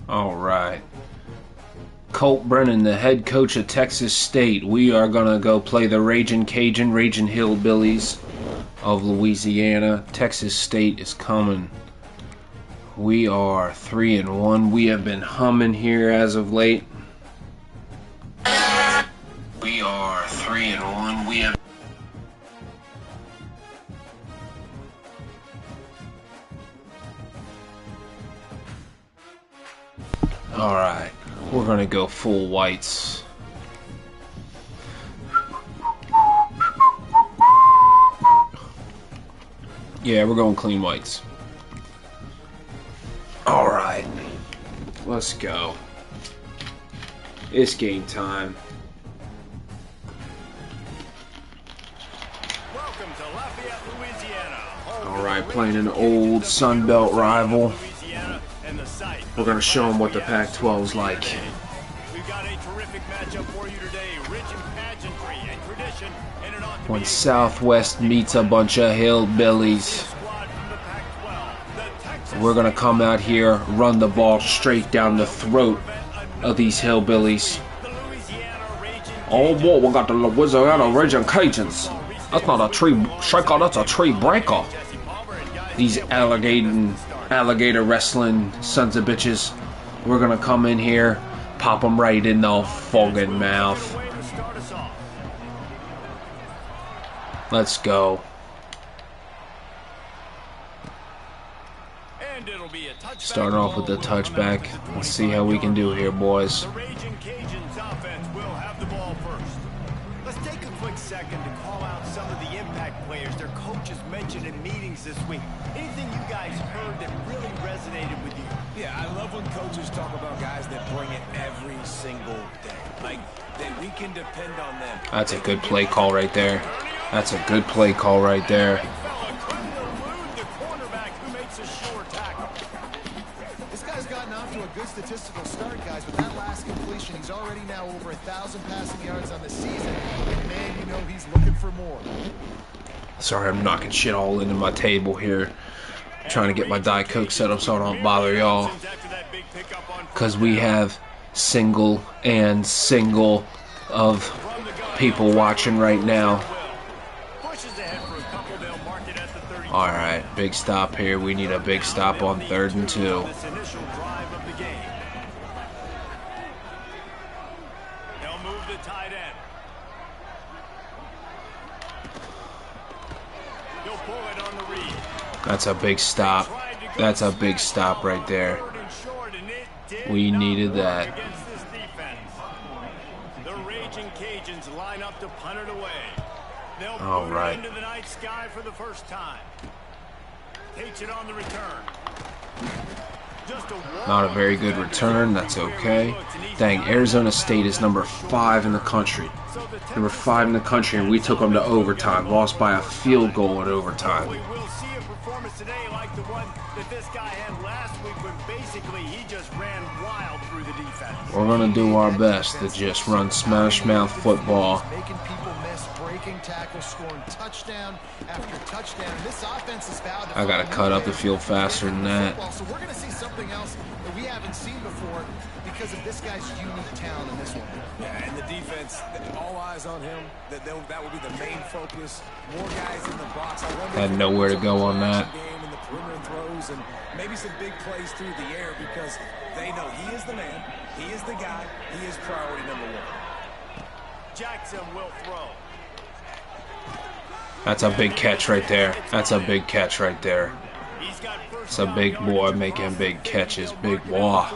All right. Colt Brennan, the head coach of Texas State. We are going to go play the Ragin' Cajun, Ragin' Hillbillies of Louisiana. Texas State is coming. We are 3-1. We have been humming here as of late. We are 3-1. We have. All right, we're gonna go full whites. Yeah, we're going clean whites. All right, let's go. It's game time. Welcome to Lafayette, Louisiana. All right, playing an old Sun Belt rival. We're going to show them what the Pac-12's like. We've got a terrific matchup for you today, rich in pageantry and tradition, and it ought to When be Southwest meets a bunch of hillbillies, we're going to come out here, run the ball straight down the throat of these hillbillies. Oh boy, we got the Louisiana Ragin' Cajuns. That's not a tree shaker, that's a tree breaker. These alligator wrestling sons of bitches. We're gonna come in here, pop them right in the fucking mouth. Let's go. Start off with the touchback. Let's see how we can do here, boys. The Ragin' Cajuns offense will have the ball first. Let's take a quick second to call out some of the impact players their coaches mentioned in meetings this week. Anything you guys heard that really resonated with you? Yeah, I love when coaches talk about guys that bring it every single day. Like, that we can depend on them. That's a good play call right there. That's a good play call right there. This guy's gotten off to a good statistical start, guys, but that last completion, he's already now over 1,000 passing yards on the season. And man, you know he's looking for more. Sorry, I'm knocking shit all into my table here. Trying to get my Diet Coke set up so I don't bother y'all. Because we have single of people watching right now. Alright, big stop here. We need a big stop on 3rd and 2. That's a big stop. That's a big stop right there. We needed that. The Ragin' Cajuns line up to punt it away. They'll All boot right. it into the night sky for the first time. Takes it on the return. Not a very good return. That's okay. Dang, Arizona State is number 5 in the country. Number 5 in the country, and we took them to overtime. Lost by a field goal in overtime. We'll see a performance today like the one that this guy had last week when basically he just ran wild through the defense. We're going to do our best to just run smash mouth football. Making people miss, breaking tackles, scoring touchdown after touchdown. This offense is fouled. I got to cut up the field faster than that. So we're going to see something else that we haven't seen before because of this guy's unique talent in this one. Yeah, and the defense, all eyes on him. That will be the main focus. More guys in the box. Had nowhere to go on that. Game and the perimeter throws and maybe some big plays through the air because they know he is the man. He is the guy. He is priority number 1. Jackson will throw. That's a big catch right there. That's a big catch right there. It's a big boy making big catches. Big boy.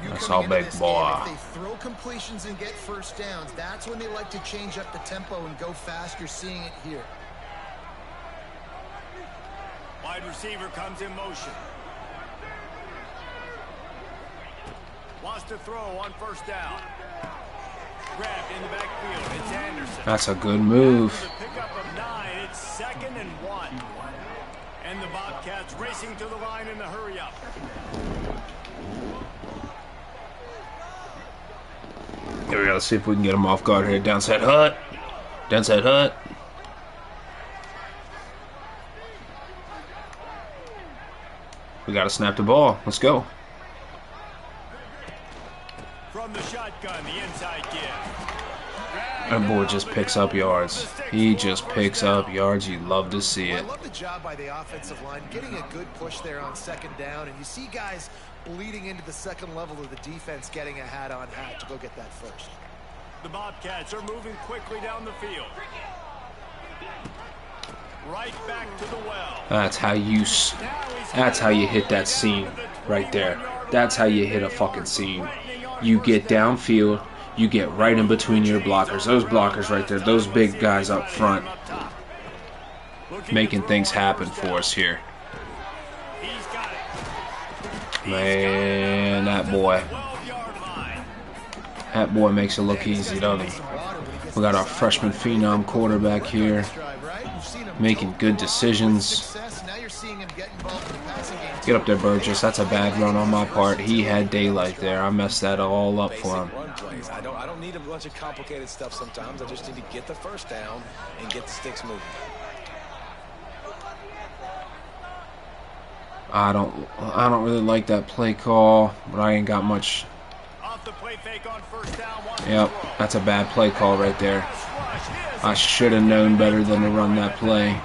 That's all big boy. If they throw completions and get first downs, that's when they like to change up the tempo and go fast. You're seeing it here. Wide receiver comes in motion. Wants to throw on first down. Grabbed in the backfield. It's Anderson. That's a good move. The pickup of 9. It's 2nd and 1. And the Bobcats racing to the line in the hurry up. Here we go. Let's see if we can get him off guard here. Downside hut. Downside hut. We got to snap the ball. Let's go. shotgun, the inside give. That boy just picks up yards. He just picks up yards. You love to see I it. love the job by the offensive line, getting a good push there on second down, and you see guys bleeding into the second level of the defense, getting a hat-on-hat to go get that first. The Bobcats are moving quickly down the field. Right back to the well. That's how you hit that seam right there. That's how you hit a fucking seam. You get downfield, you get right in between your blockers. Those blockers right there, those big guys up front, making things happen for us here. Man, that boy makes it look easy, doesn't he? We got our freshman phenom quarterback here, making good decisions. Get up there, Burgess. That's a bad run on my part. He had daylight there. I messed that all up for him. I don't need a bunch of complicated stuff sometimes. I just need to get the first down and get the sticks moving. I don't really like that play call, but I ain't got much. Yep, that's a bad play call right there. I should have known better than to run that play.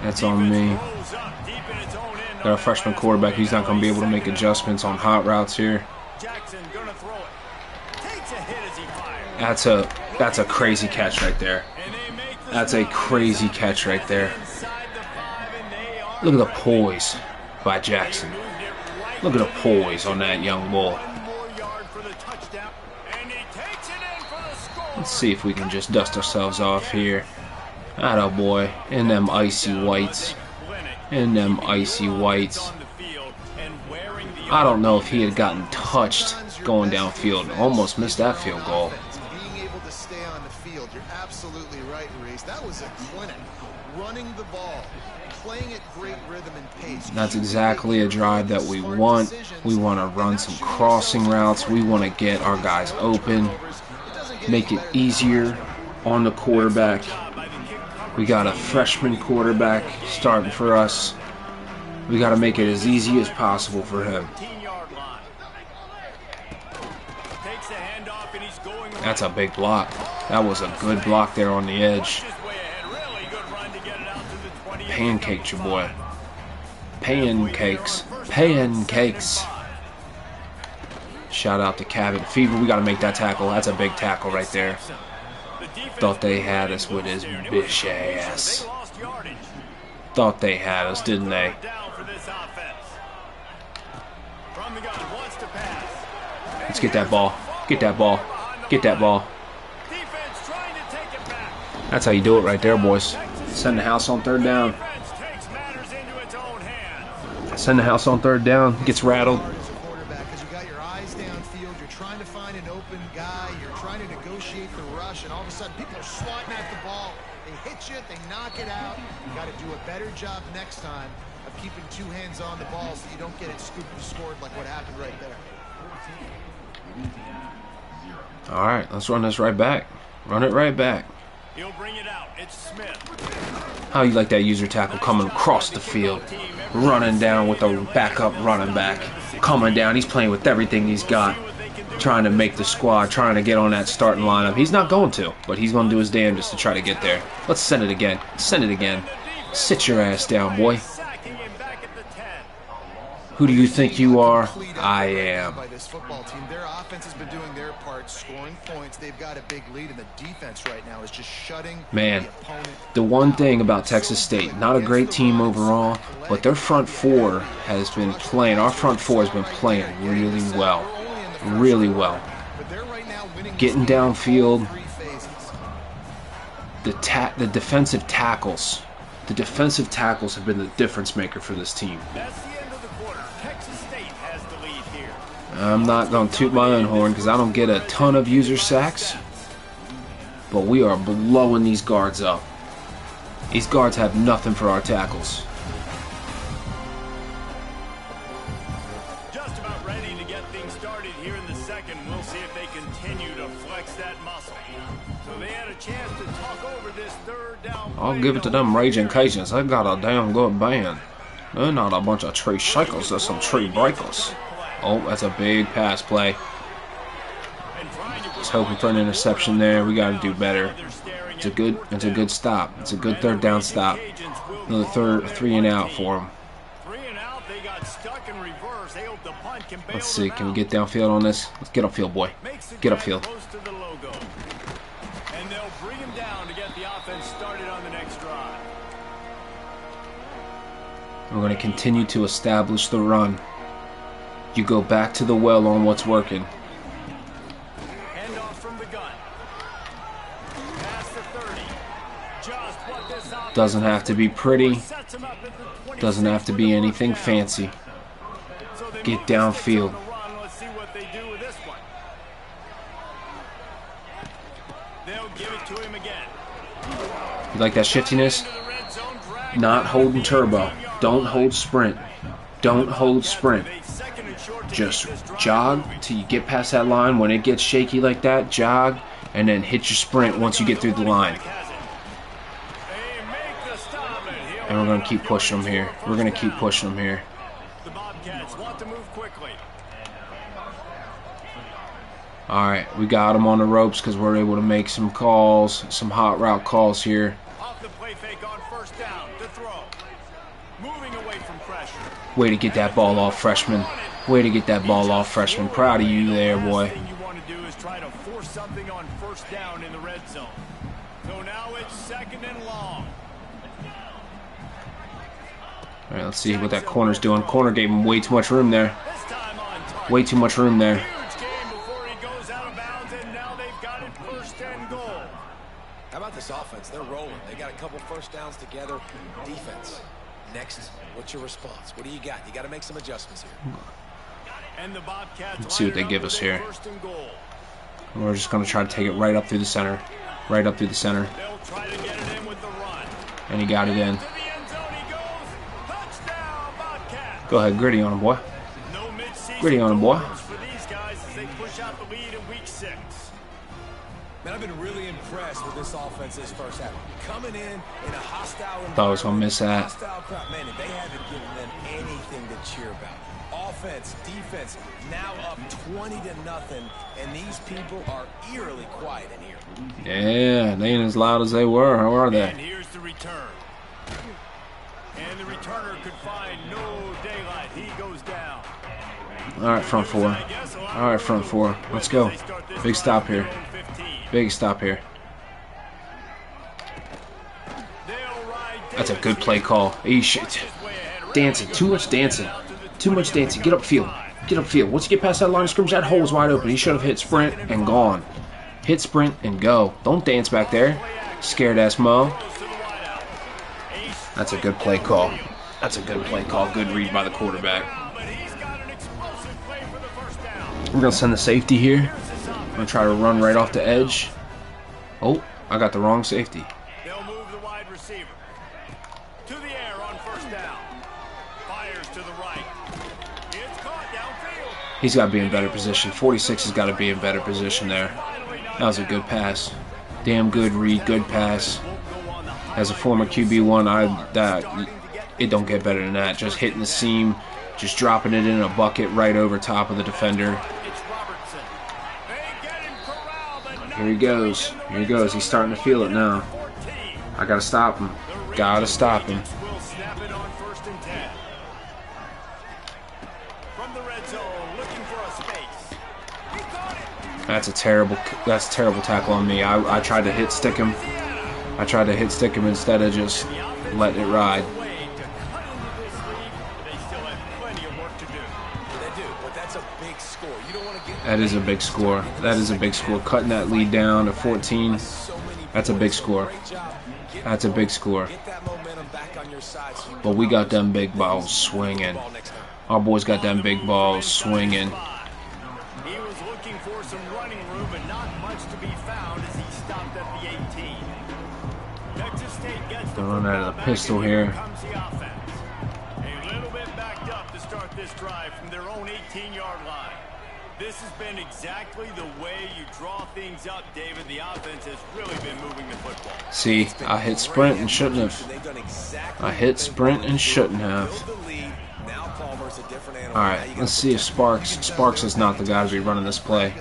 That's on me. Got a freshman quarterback. He's not going to be able to make adjustments on hot routes here. That's a crazy catch right there. That's a crazy catch right there. Look at the poise by Jackson. Look at the poise on that young bull. Let's see if we can just dust ourselves off here. Atta boy. In them icy whites. In them icy whites. I don't know if he had gotten touched going downfield. Almost missed that field goal. Being able to stay on the field, you're absolutely right, Reese. That was a clinic. Running the ball, playing at great rhythm and pace. That's exactly a drive that we want. We want to run some crossing routes. We want to get our guys open. Make it easier on the quarterback. We got a freshman quarterback starting for us. We got to make it as easy as possible for him. That's a big block. That was a good block there on the edge. Pancaked your boy. Pancakes. Pancakes. Shout out to Cabot Fever. We got to make that tackle. That's a big tackle right there. Thought they had us with his bitch ass. Thought they had us, didn't they? Let's get that ball. Get that ball. Get that ball. That's how you do it right there, boys. Send the house on third down. Send the house on third down. Gets rattled. Trying to find an open guy, you're trying to negotiate the rush, and all of a sudden people are swatting at the ball. They hit you, they knock it out. You got to do a better job next time of keeping two hands on the ball so you don't get it scooped and scored like what happened right there. All right, let's run this right back. Run it right back. He'll bring it out. It's Smith. How you like that user tackle coming across the field, running down with a backup running back, coming down. He's playing with everything he's got, trying to make the squad, trying to get on that starting lineup. He's not going to, but he's going to do his damnedest to try to get there. Let's send it again. Send it again. Sit your ass down, boy. Who do you think you are? I am. By this football team, their offense has been doing their part, scoring points. They've got a big lead, and the defense right now is just shutting the opponent. The one thing about Texas State, not a great team overall, but their front four has been playing. Our front four has been playing really well, really well. Getting downfield. The defensive tackles. The defensive tackles have been the difference maker for this team. I'm not going to toot my own horn because I don't get a ton of user sacks, but we are blowing these guards up. These guards have nothing for our tackles. Just about ready to get things started here in the second. We'll see if they continue to flex that muscle. So they had a chance to talk over this third down. I'll give it to them Raging Cajuns. They got a damn good band. They're not a bunch of tree shakers, they're some tree breakers. Oh, that's a big pass play. was hoping for an interception there. We got to do better. It's a good stop. It's a good third down stop. Another 3 and out for them. Let's see. Can we get downfield on this? Let's get upfield, boy. Get upfield. And they'll bring him down to get the offense started on the next drive. We're going to continue to establish the run. You go back to the well on what's working. Hand off from the gun. Past the 30. Just what this offense Doesn't have to be pretty. sets him up at the Doesn't have to be anything fancy. So they Get move the sticks downfield. on the run. Let's see what they do with this one. They'll give it to him again. You like that shiftiness? Into the red zone, drag Not down holding the turbo. 18-yard Don't line. hold sprint. Don't hold sprint. With a second and short to Just keep this drive jog moving. till you get past that line. When it gets shaky like that, jog, and then hit your sprint once you get through the line. And we're going to keep pushing them here. We're going to keep pushing them here. The Bobcats want to move quickly. Alright, we got them on the ropes because we're able to make some calls, some hot route calls here. Off the play fake on first down to throw. Moving away from pressure. Way to get that ball off, freshman. Way to get that ball off, freshman. Proud of you there, boy. Last thing you want to do is try to force something on first down in the red zone. So now it's second and long. Alright, let's see what that corner's doing. Corner gave him way too much room there. This time on target. Way too much room there. Huge game before he goes out of bounds, and now they've got it first and goal. How about this offense? They're rolling. They got a couple first downs together. Defense. Next, what's your response? What do you got? You got to make some adjustments here. And the Bobcats Let's see what they line it give up us with here. a first and goal. We're just going to try to take it right up through the center. Right up through the center. They'll try to get it in with the run. And he got it in. To the end zone he goes. Touchdown, Bobcats. Go ahead, gritty on him, boy. No mid-season Gritty on him, boy. totals for these guys as they push out the lead in week 6. Man, I've been really impressed with this offense this first half. Coming in a hostile environment. Thought I was going to miss that. Hostile crowd. Man, they haven't given them anything to cheer about. Offense, defense, now up 20-0, and these people are eerily quiet in here. Yeah, they ain't as loud as they were. How are And they? here's the return. And the returner could find no daylight. He goes down. Alright, front four. Alright, front four. Let's go. Big stop here. Big stop here. That's a good play call. Dancing. Too much dancing. Too much dancing. Get upfield. Get upfield. Once you get past that line of scrimmage, that hole is wide open. He should have hit sprint and gone. Hit sprint and go. Don't dance back there. Scared ass Mo. That's a good play call. That's a good play call. Good read by the quarterback. We're going to send the safety here. I'm going to try to run right off the edge. Oh, I got the wrong safety. They'll move the wide receiver. To the air on first down. Fires to the right. It's caught downfield. He's got to be in better position. 46 has got to be in better position there. That was a good pass. Damn good read, good pass. As a former QB1, it don't get better than that. Just hitting the seam, just dropping it in a bucket right over top of the defender. Here he goes. Here he goes. He's starting to feel it now. I gotta stop him. Gotta stop him. That's a terrible tackle on me. I tried to hit stick him. I tried to hit stick him instead of just letting it ride. That is a big score. That is a big score. Cutting that lead down to 14. That's a big score. That's a big score. But we got them big balls swinging. Our boys got them big balls swinging. He was looking for some running room, but not much to be found as he stopped at the 18. Texas State gets the run out of the pistol here. Comes the offense. A little bit backed up to start this drive from their own 18-yard line. This has been exactly the way you draw things up, David. The offense has really been moving the football. See, I hit sprint and shouldn't have. I hit sprint and shouldn't have. Alright, let's see if Sparks is not the guy to be running this play.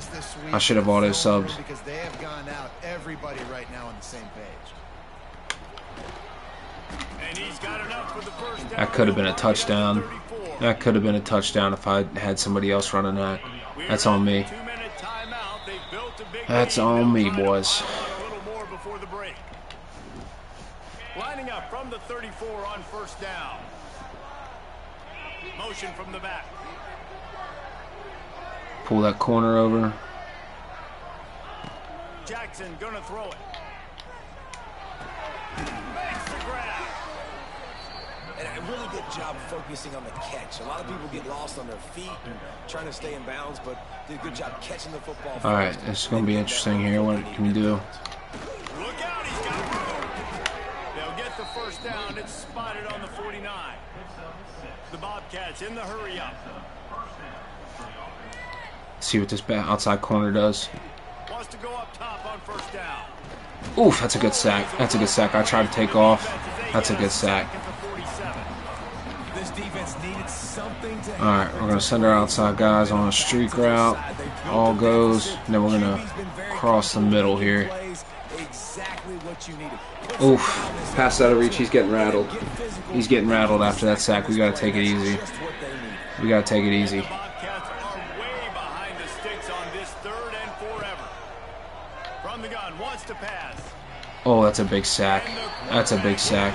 I should have auto subbed. Because they have gone out. Everybody right now on the same page. And he's got enough for the first down. That could have been a touchdown. That could have been a touchdown if I had somebody else running that. That's on me. That's on me, boys. Lining up from the 34 on first down. Motion from the back. Pull that corner over. Jackson gonna throw it. Makes the grab. And a really good job focusing on the catch. A lot of people get lost on their feet and trying to stay in bounds, but did a good job catching the football. All right, it's going to be interesting here. What can we do? Look out, he's got room. They'll get the first down. It's spotted on the 49. The Bobcats in the hurry up. See what this outside corner does. Wants to go up top on first down. Oof, that's a good sack. That's a good sack. I tried to take off. That's a good sack. This defense needed something to. All right, we're going to send our outside guys on a streak route. All goes. And then we're going to cross the middle here. Oof, pass out of reach. He's getting rattled. He's getting rattled after that sack. We got to take it easy. We got to take it easy. Oh, that's a big sack. That's a big sack.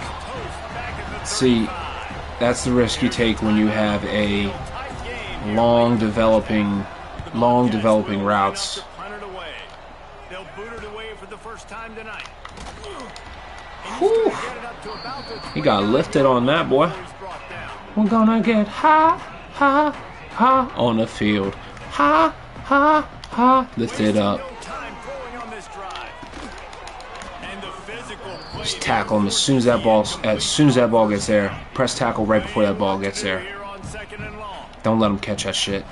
See, that's the risk you take when you have a long developing routes. Whew. He got lifted on that, boy. We're gonna get ha, ha, ha on the field. Ha, ha, ha. Lifted up. Just tackle him as soon as that ball gets there. Press tackle right before that ball gets there. Don't let him catch that shit.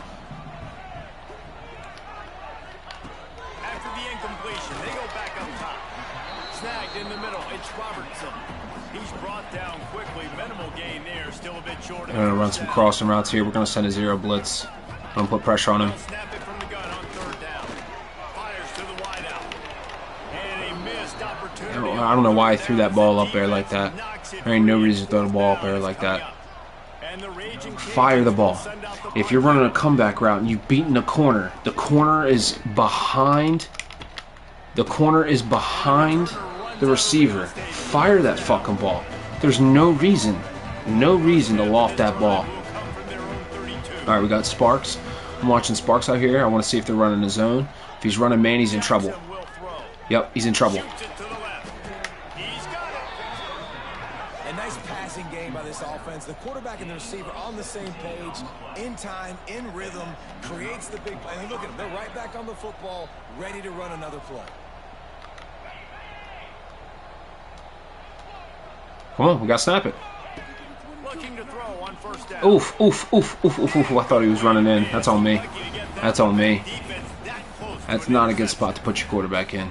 After the incompletion, they go back up top. Snagged in the middle. It's Robertson. He's brought down quickly. Minimal gain there. Still a bit short. We're gonna run some crossing routes here. We're gonna send a zero blitz. I'm gonna put pressure on him. Snap it from the gun on third down. Fires to the wideout. And a missed opportunity. I don't know why he threw that ball up there like that. There ain't no reason to throw the ball up there like that. Fire the ball. If you're running a comeback route and you've beaten the corner is behind. The corner is behind the receiver. Fire that fucking ball. There's no reason to loft that ball. All right, we got Sparks. I'm watching Sparks out here. I want to see if they're running the zone. If he's running man, he's in trouble. Yep, he's in trouble. A nice passing game by this offense. The quarterback and the receiver on the same page, in time, in rhythm, creates the big play. And look at them. They're right back on the football, ready to run another play. Come on, we got to snap it. Looking to throw on first down. Oof, oof, oof, oof, oof, oof. I thought he was running in. That's on me. That's on me. That's not a good spot to put your quarterback in.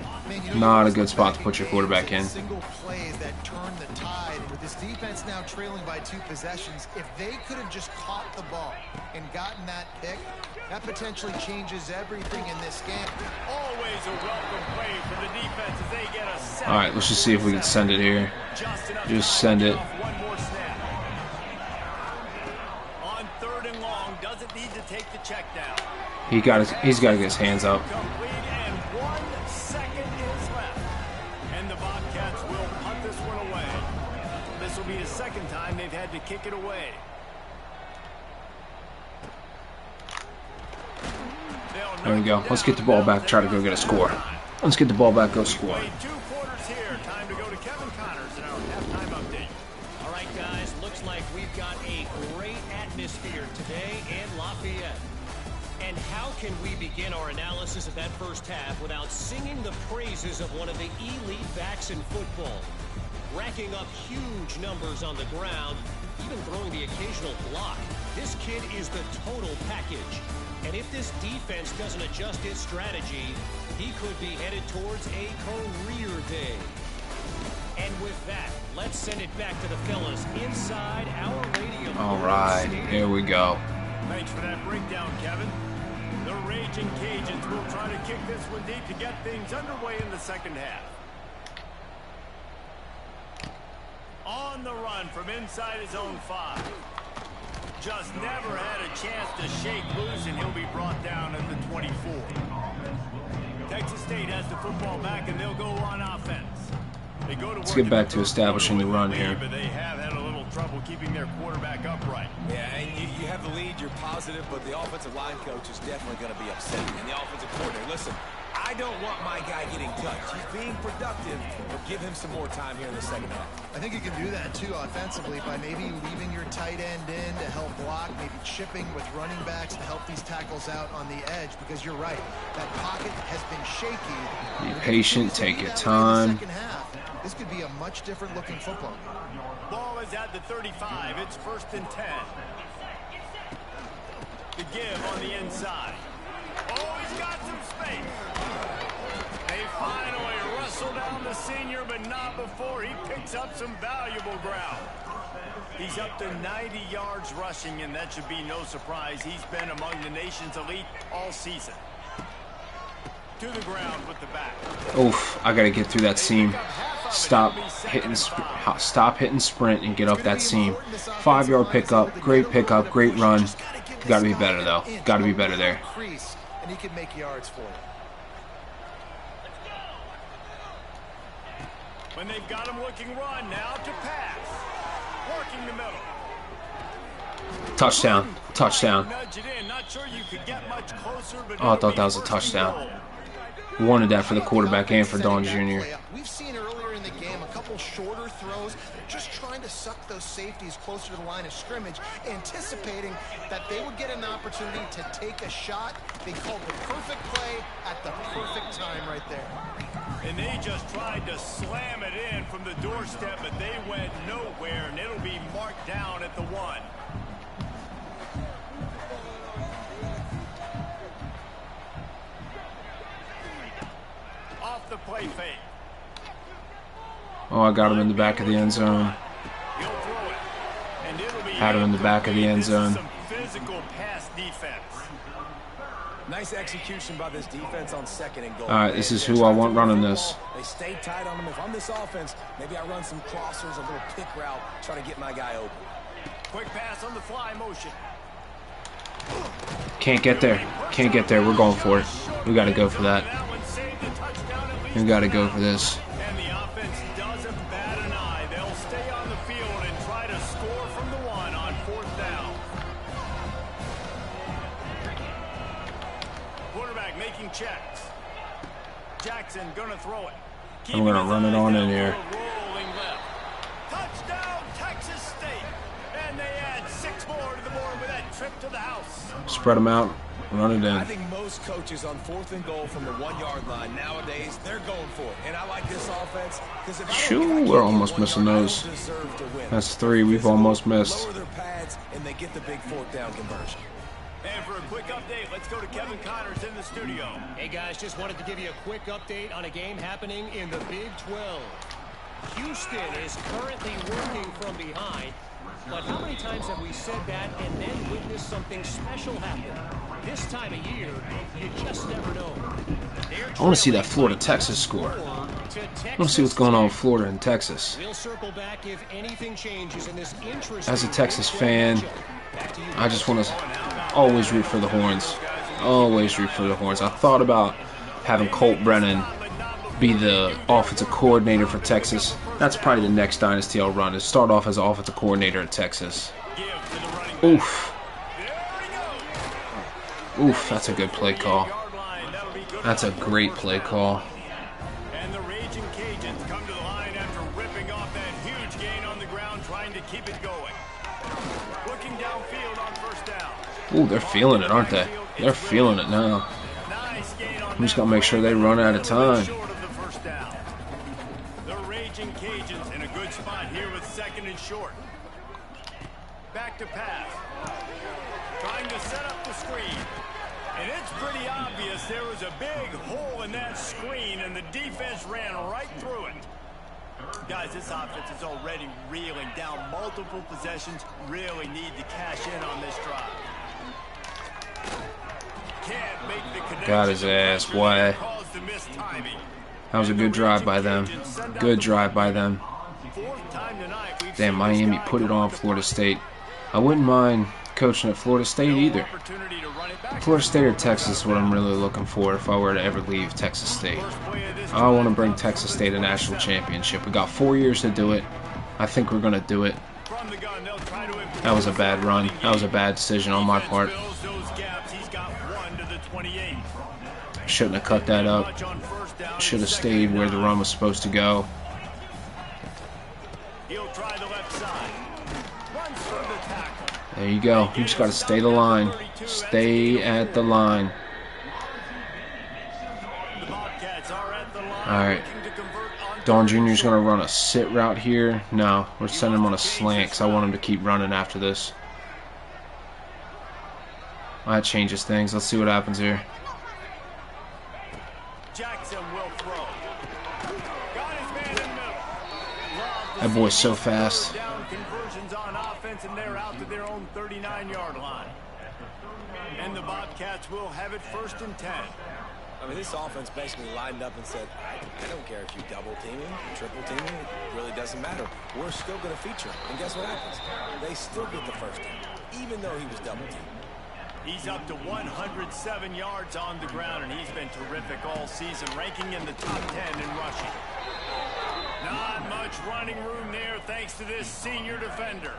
Not a good spot to put your quarterback in. Single plays that turn the tide. With this defense now trailing by 2 possessions, if they could have just caught the ball and gotten that pick, that potentially changes everything in this game. Always a welcome play for the defense as they get a set. All right, let's just see if we can send it here. Just send it. One more snap. On third and long, doesn't need to take the check down. He's got to get his hands up. Complete and 1 second is left. And the Bobcats will punt this one away. This will be the second time they've had to kick it away. There we go. Let's get the ball back, try to go get a score. Let's get the ball back, go score. 2 quarters here. Time to go to Kevin Connors in our halftime update. All right, guys, looks like we've got a great atmosphere today in Lafayette. And how can we begin our analysis of that first half without singing the praises of one of the elite backs in football? Racking up huge numbers on the ground, even throwing the occasional block. This kid is the total package. And if this defense doesn't adjust its strategy, he could be headed towards a career day. And with that, let's send it back to the fellas inside our radio. All right, here we go. Thanks for that breakdown, Kevin. The Raging Cajuns will try to kick this one deep to get things underway in the second half. On the run from inside his own 5. Just never had a chance to shake loose, and he'll be brought down at the 24. Texas State has the football back, and they'll go on offense. They go to Let's get back to establishing the run here. But they have had a little trouble keeping their quarterback upright. Yeah, and you have the lead, you're positive, but the offensive line coach is definitely going to be upset. And the offensive coordinator, listen, I don't want my guy getting touched. He's being productive, but give him some more time here in the second half. I think you can do that, too, offensively, by maybe leaving your tight end in to help block, maybe chipping with running backs to help these tackles out on the edge, because you're right. That pocket has been shaky. Be patient, take your time. This could be a much different looking football game. Ball is at the 35. It's 1st and 10. The give on the inside. Oh, he's got some space. They finally wrestle down the senior, but not before he picks up some valuable ground. He's up to 90 yards rushing, and that should be no surprise. He's been among the nation's elite all season. To the ground with the back. Oof, I gotta get through that seam. Stop hitting sprint and get up that seam. 5-yard pickup, great run. Gotta be better though. Gotta be better there. And he can make yards for you. When they've got him looking run, now to pass. Working the middle. Touchdown. Touchdown. Nudge it in. Not sure you could get much closer, but Oh, I thought that was a touchdown. Wanted that for the quarterback and for Dawn Jr. We've seen earlier in the game a couple shorter throws, just trying to suck those safeties closer to the line of scrimmage, anticipating that they would get an opportunity to take a shot. They called the perfect play at the perfect time right there. And they just tried to slam it in from the doorstep, but they went nowhere, and it'll be marked down at the 1. Off the play fake. Oh, I got him in the back of the end zone. He'll throw it. And it'll be Had him in the back of the end zone. Some physical pass defense. Nice execution by this defense on 2nd and goal. All right, this is who I want running this. They stay tight on him. If I'm this offense, maybe I run some crossers, a little pick route, try to get my guy open. Quick pass on the fly motion. Can't get there. Can't get there. We're going for it. We got to go for that. We got to go for this. And the offense doesn't bat an eye. They'll stay on the field and try to score from the 1 on 4th down. Quarterback making checks. Jackson gonna throw it. I'm going to run it on in here. Rolling left. Touchdown, Texas State. And they add 6 more to the board with that trip to the house. Spread them out. Run it in. I think most coaches on 4th and goal from the 1-yard line nowadays, they're going for it. And I like this offense because if we're almost missing those. That's 3 we've almost missed. Lower their pads and they get the big 4th down conversion. And for a quick update, let's go to Kevin Connors in the studio. Hey guys, just wanted to give you a quick update on a game happening in the Big 12. Houston is currently working from behind, but how many times have we said that and then witnessed something special happen? This time of year, you just never know. I want to see that Florida-Texas score. I want to see what's going on with Florida and Texas. We'll circle back if anything changes in this interesting. As a Texas fan, I just want to always root for the Horns. Always root for the Horns. I thought about having Colt Brennan be the offensive coordinator for Texas. That's probably the next dynasty I'll run, is start off as an offensive coordinator at Texas. Oof. Oof, that's a good play call. That's a great play call. And the Raging Cajuns come to the line after ripping off that huge gain on the ground, trying to keep it going. Looking downfield on 1st down. Ooh, they're feeling it, aren't they? They're feeling it now. I'm just going to make sure they run out of time. The Raging Cajuns in a good spot here with 2nd and short. Back to pass. Trying to set up the screen. And it's pretty obvious there was a big hole in that screen, and the defense ran right through it. Guys, this offense is already reeling down multiple possessions. Really need to cash in on this drive. Got his ass. Why? That was a good drive by them. Good drive by them. Damn, Miami put it on Florida State. I wouldn't mind coaching at Florida State either. Florida State or Texas is what I'm really looking for if I were to ever leave Texas State. I want to bring Texas State a national championship. We got 4 years to do it. I think we're going to do it. That was a bad run. That was a bad decision on my part. Shouldn't have cut that up. Should have stayed where the run was supposed to go. There you go. You just got to stay the line. Stay at the line. Alright. Dawn Jr. is going to run a sit route here. No, we're sending him on a slant because I want him to keep running after this. That changes things. Let's see what happens here. That boy's so fast. And they're out to their own 39-yard line. And the Bobcats will have it 1st and 10. I mean, this offense basically lined up and said, I don't care if you double team him, triple team him, it really doesn't matter. We're still going to feature him. And guess what happens? They still get the first down, even though he was double teamed. He's up to 107 yards on the ground, and he's been terrific all season, ranking in the top 10 in rushing. Not much running room there thanks to this senior defender.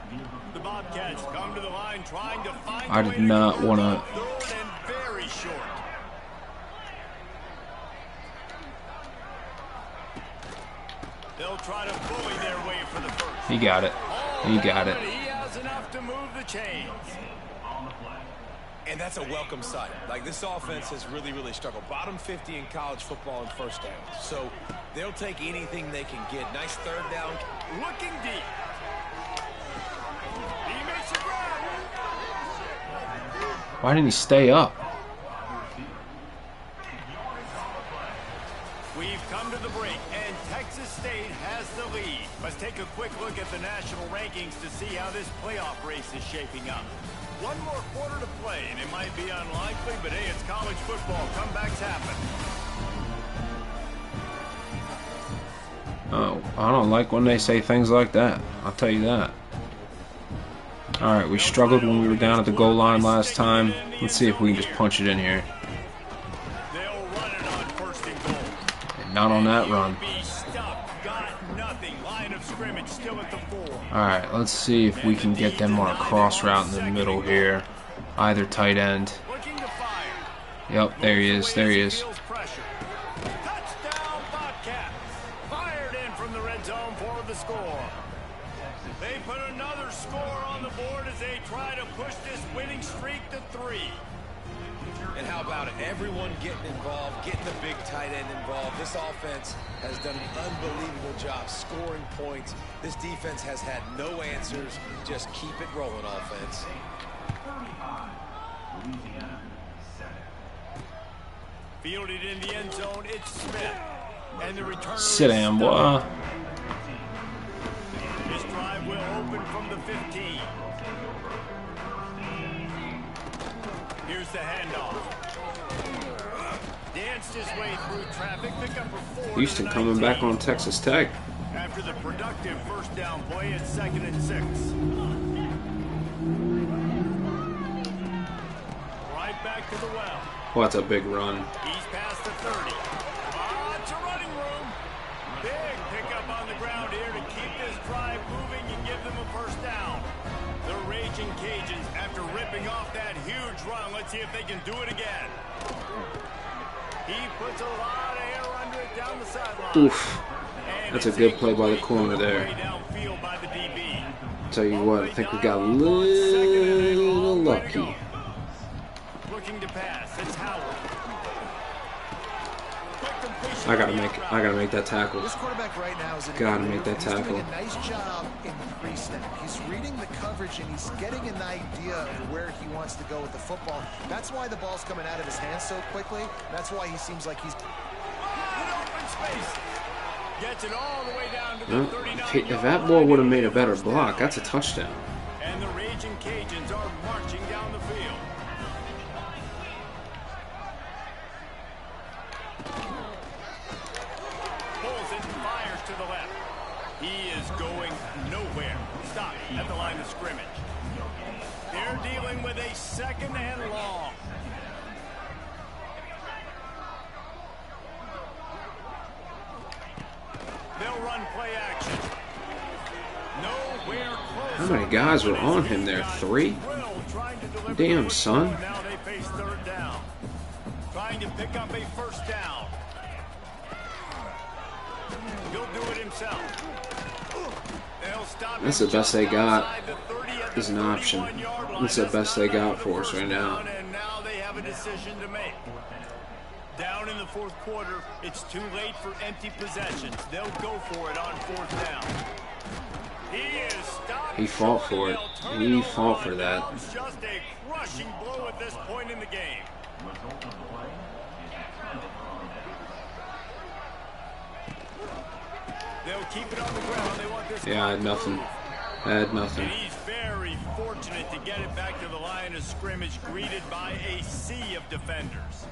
The Bobcats come to the line trying to find I did not want to. Very short. They'll try to bully their way for the first. He got it. He got it. He has enough to move the chains. And that's a welcome sight. Like, this offense has really, really struggled. Bottom 50 in college football in first downs. So they'll take anything they can get. Nice third down. Looking deep. He makes a grab. Why didn't he stay up? We've come to the break, and Texas State has the lead. Let's take a quick look at the national rankings to see how this playoff race is shaping up. One more quarter to play, and it might be unlikely, but hey, it's college football. Comebacks happen. Oh, I don't like when they say things like that. I'll tell you that. Alright, we struggled when we were down at the goal line last time. Let's see if we can just punch it in here. They'll run it on 1st and goal. And not on that run. Alright, let's see if we can get them on a cross route in the middle here. Either tight end. Yep, there he is. There he is. Touchdown, Bobcat. Fired in from the red zone for the score. They put another score on the board as they try to push this winning streak to 3. And how about it? Everyone getting involved, getting the big tight end involved. This offense has done an unbelievable job scoring points. This defense has had no answers. Just keep it rolling, offense. Fielded in the end zone, it's Smith. And the return. Sit down, boy. This drive will open from the 15. Here's the handoff. Danced his way through traffic. Pick up for 4. Houston coming back on Texas Tech. After the productive first down play at 2nd and 6. Right back to the well. Oh, that's a big run. He's past the 30. It's a running room. Big pickup on the ground here to keep this drive moving and give them a first down. The Raging Cajuns, after ripping off that huge run, let's see if they can do it again. He puts a lot of air under it down the sideline. Oof. That's a good play by the corner there. Tell you what, I think we got a little lucky. Looking to pass, it's Howard. I gotta make that tackle. This quarterback right now is gotta make that tackle. He's doing a nice job in the pre-snap. He's reading the coverage and he's getting an idea of where he wants to go with the football. That's why the ball's coming out of his hands so quickly. That's why he seems like he's open space. Gets it all the way down to the 39. If that ball would have made a better block, that's a touchdown. And the Raging Cajuns are marching down the field. to the left. He is going nowhere. Stop at the line of scrimmage. They're dealing with a 2nd and long. They'll run play action. Nowhere close. How many guys were on him there? 3? Damn, son. Now they face 3rd down. Trying to pick up a 1st down. He'll do it himself. That's the best they got. Is an option. That's the best they got for us right now. And now they have a decision to make. Down in the 4th quarter, it's too late for empty possessions. They'll go for it on 4th down. He is stopped. He fought for it. He fought for that. Just a crushing blow at this point in the game. They'll keep it on the ground. They want this. Yeah, I had nothing. I had nothing. And he's very fortunate to get it back to the line of scrimmage, greeted by a sea of defenders.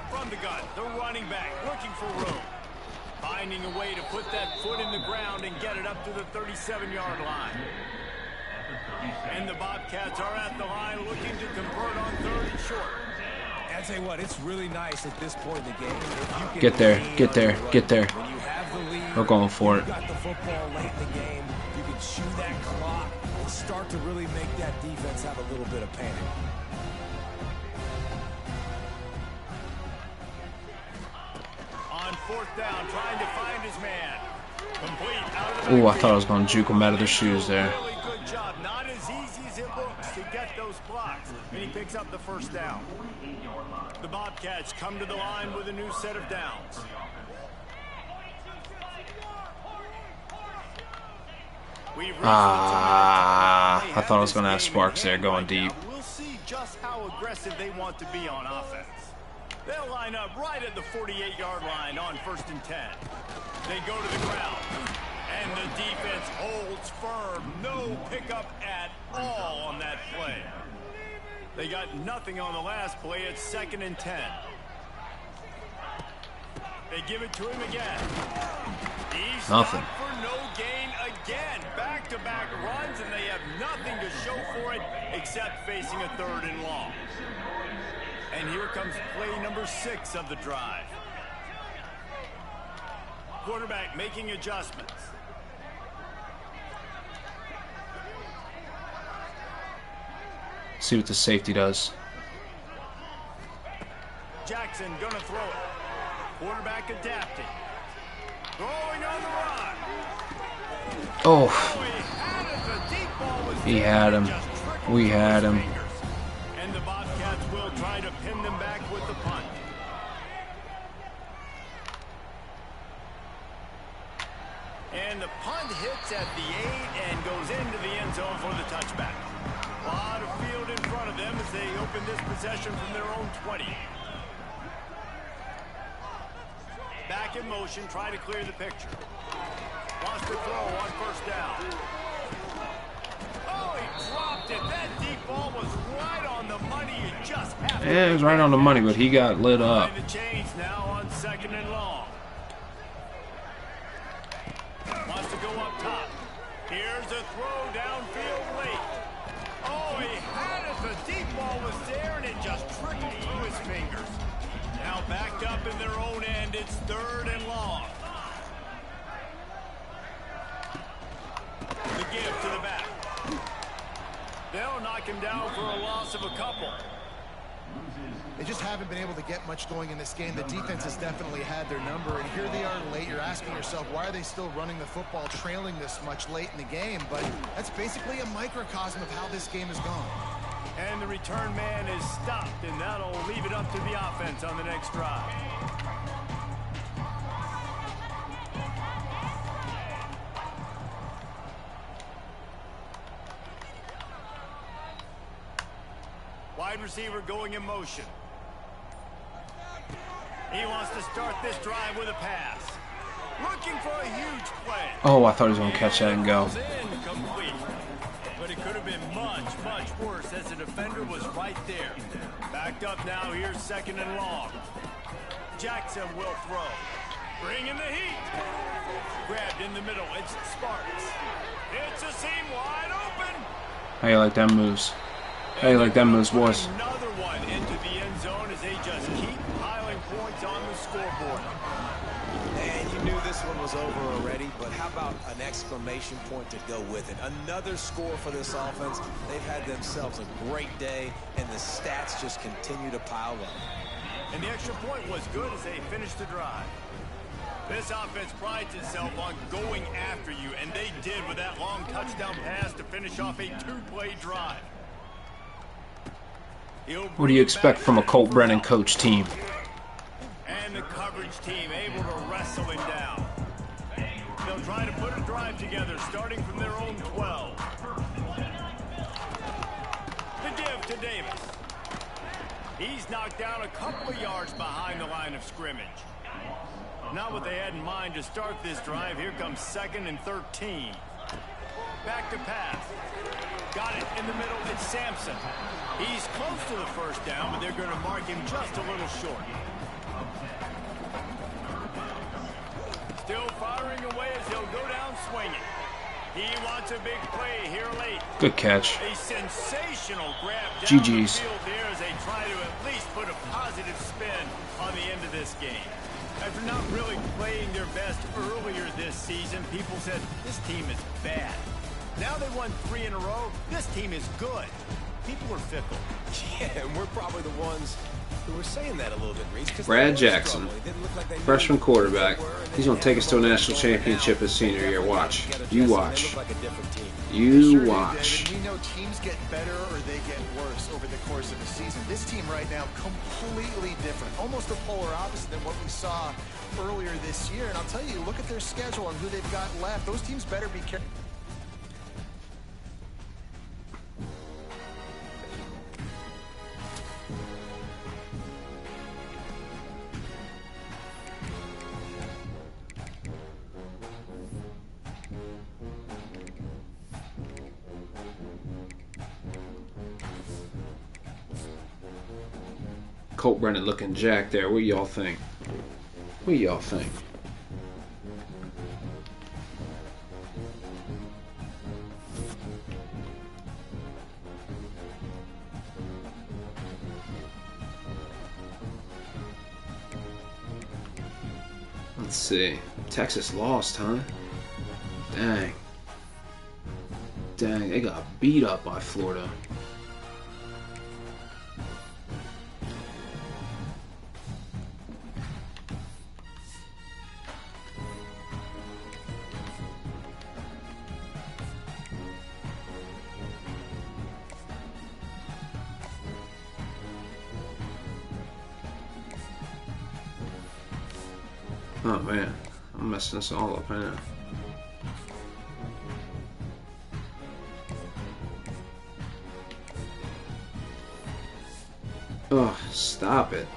From the gun, the running back looking for room. Finding a way to put that foot in the ground and get it up to the 37-yard line. And the Bobcats are at the line looking to convert on 3rd and short. I tell you what, it's really nice at this point in the game. If you can Get there, get there, get there. When you have the lead, We're going for it. you got the football late in the game, you can chew that clock and start to really make that defense have a little bit of panic. On 4th down, trying to find his man. Complete out of the Ooh, I thought I was going to juke him out of their shoes there. Really good job. Not as easy as it looks to get those blocks. And he picks up the 1st down. The Bobcats come to the line with a new set of downs. I thought I was going to have Sparks there going deep. We'll see just how aggressive they want to be on offense. They'll line up right at the 48-yard line on 1st and 10. They go to the ground. And the defense holds firm. No pickup at all on that play. They got nothing on the last play. It's 2nd and 10. They give it to him again. He's Nothing. for no gain again. Back-to-back runs, and they have nothing to show for it except facing a 3rd and long. And here comes play number 6 of the drive. Quarterback making adjustments. See what the safety does. Jackson gonna throw it. Quarterback adapting. Throwing on the run. Oh, he had him. We had him. And the Bobcats will try to pin them back with the punt. And the punt hits at the 8 and goes into the end zone for the touchback. A lot of field in front of them as they open this possession from their own 20. Back in motion, trying to clear the picture. Wants to throw on 1st down. Oh, he dropped it. That deep ball was right on the money. It just happened. Yeah, it was right on the money, but he got lit up. Trying to change now on 2nd and long. Wants to go up top. Here's a throw downfield late. Oh, he had it. The deep ball was there, and it just trickled through his fingers. Now backed up in their own end. It's 3rd and long. The give to the back. They'll knock him down for a loss of a couple. They just haven't been able to get much going in this game. The defense has definitely had their number, and here they are late. You're asking yourself, why are they still running the football, trailing this much late in the game? But that's basically a microcosm of how this game has gone. And the return man is stopped, and that'll leave it up to the offense on the next drive. Wide receiver going in motion. He wants to start this drive with a pass. Looking for a huge play. Oh, I thought he was going to catch that and go. Incomplete. But it could have been much, much worse as the defender was right there. Backed up now, here's 2nd and long. Jackson will throw. Bringing the heat. Grabbed in the middle. It's Sparks. It's a seam wide open. How you like them moves? How you like them moves, boys? Another one into the end zone as they just keep piling points on the scoreboard. And you knew this one was over already, but how about an exclamation point to go with it? Another score for this offense. They've had themselves a great day, and the stats just continue to pile up. And the extra point was good as they finished the drive. This offense prides itself on going after you, and they did with that long touchdown pass to finish off a two-play drive. What do you expect from a Colt Brennan coach team? And the coverage team able to wrestle him down. They'll try to put a drive together, starting from their own 12. The give to Davis. He's knocked down a couple of yards behind the line of scrimmage. Not what they had in mind to start this drive. Here comes 2nd and 13. Back to pass. Got it in the middle. It's Sampson. He's close to the first down, but they're going to mark him just a little short. Still firing away as he'll go down swinging. He wants a big play here late. Good catch. A sensational grab down GG's. the field here as they try to at least put a positive spin on the end of this game. After not really playing their best earlier this season, people said this team is bad. Now they won 3 in a row. This team is good. People are fickle. Yeah, and we're probably the ones who were saying that a little bit, Reese. Brad Jackson, freshman quarterback. He's going to take us to a national championship his senior year. Watch. You watch. You watch. We know teams get better or they get worse over the course of the season. This team right now, completely different. Almost the polar opposite than what we saw earlier this year. And I'll tell you, look at their schedule and who they've got left. Those teams better be careful. Colt Brennan looking jacked there. What y'all think? What y'all think? Let's see. Texas lost, huh? Dang. Dang, they got beat up by Florida. Oh man, I'm messing this all up, man. Oh, stop it.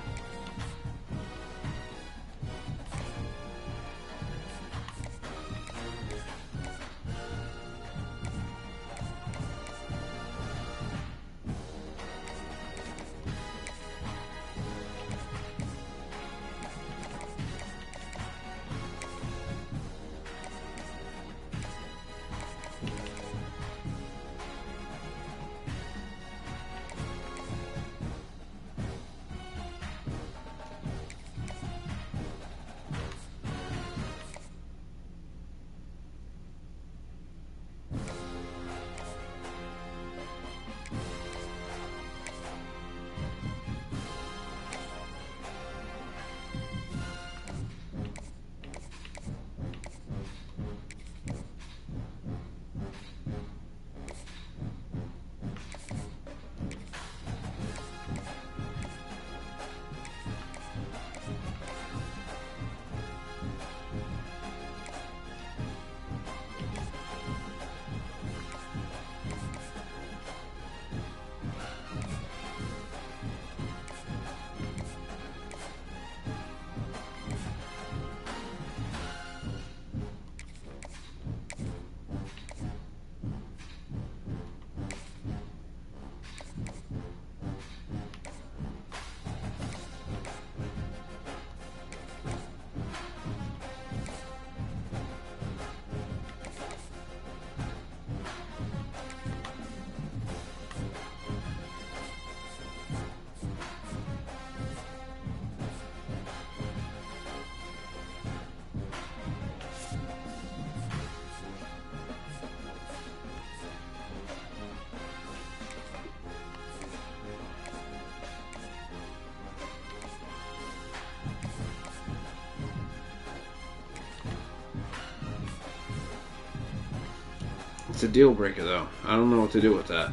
It's a deal breaker, though. I don't know what to do with that.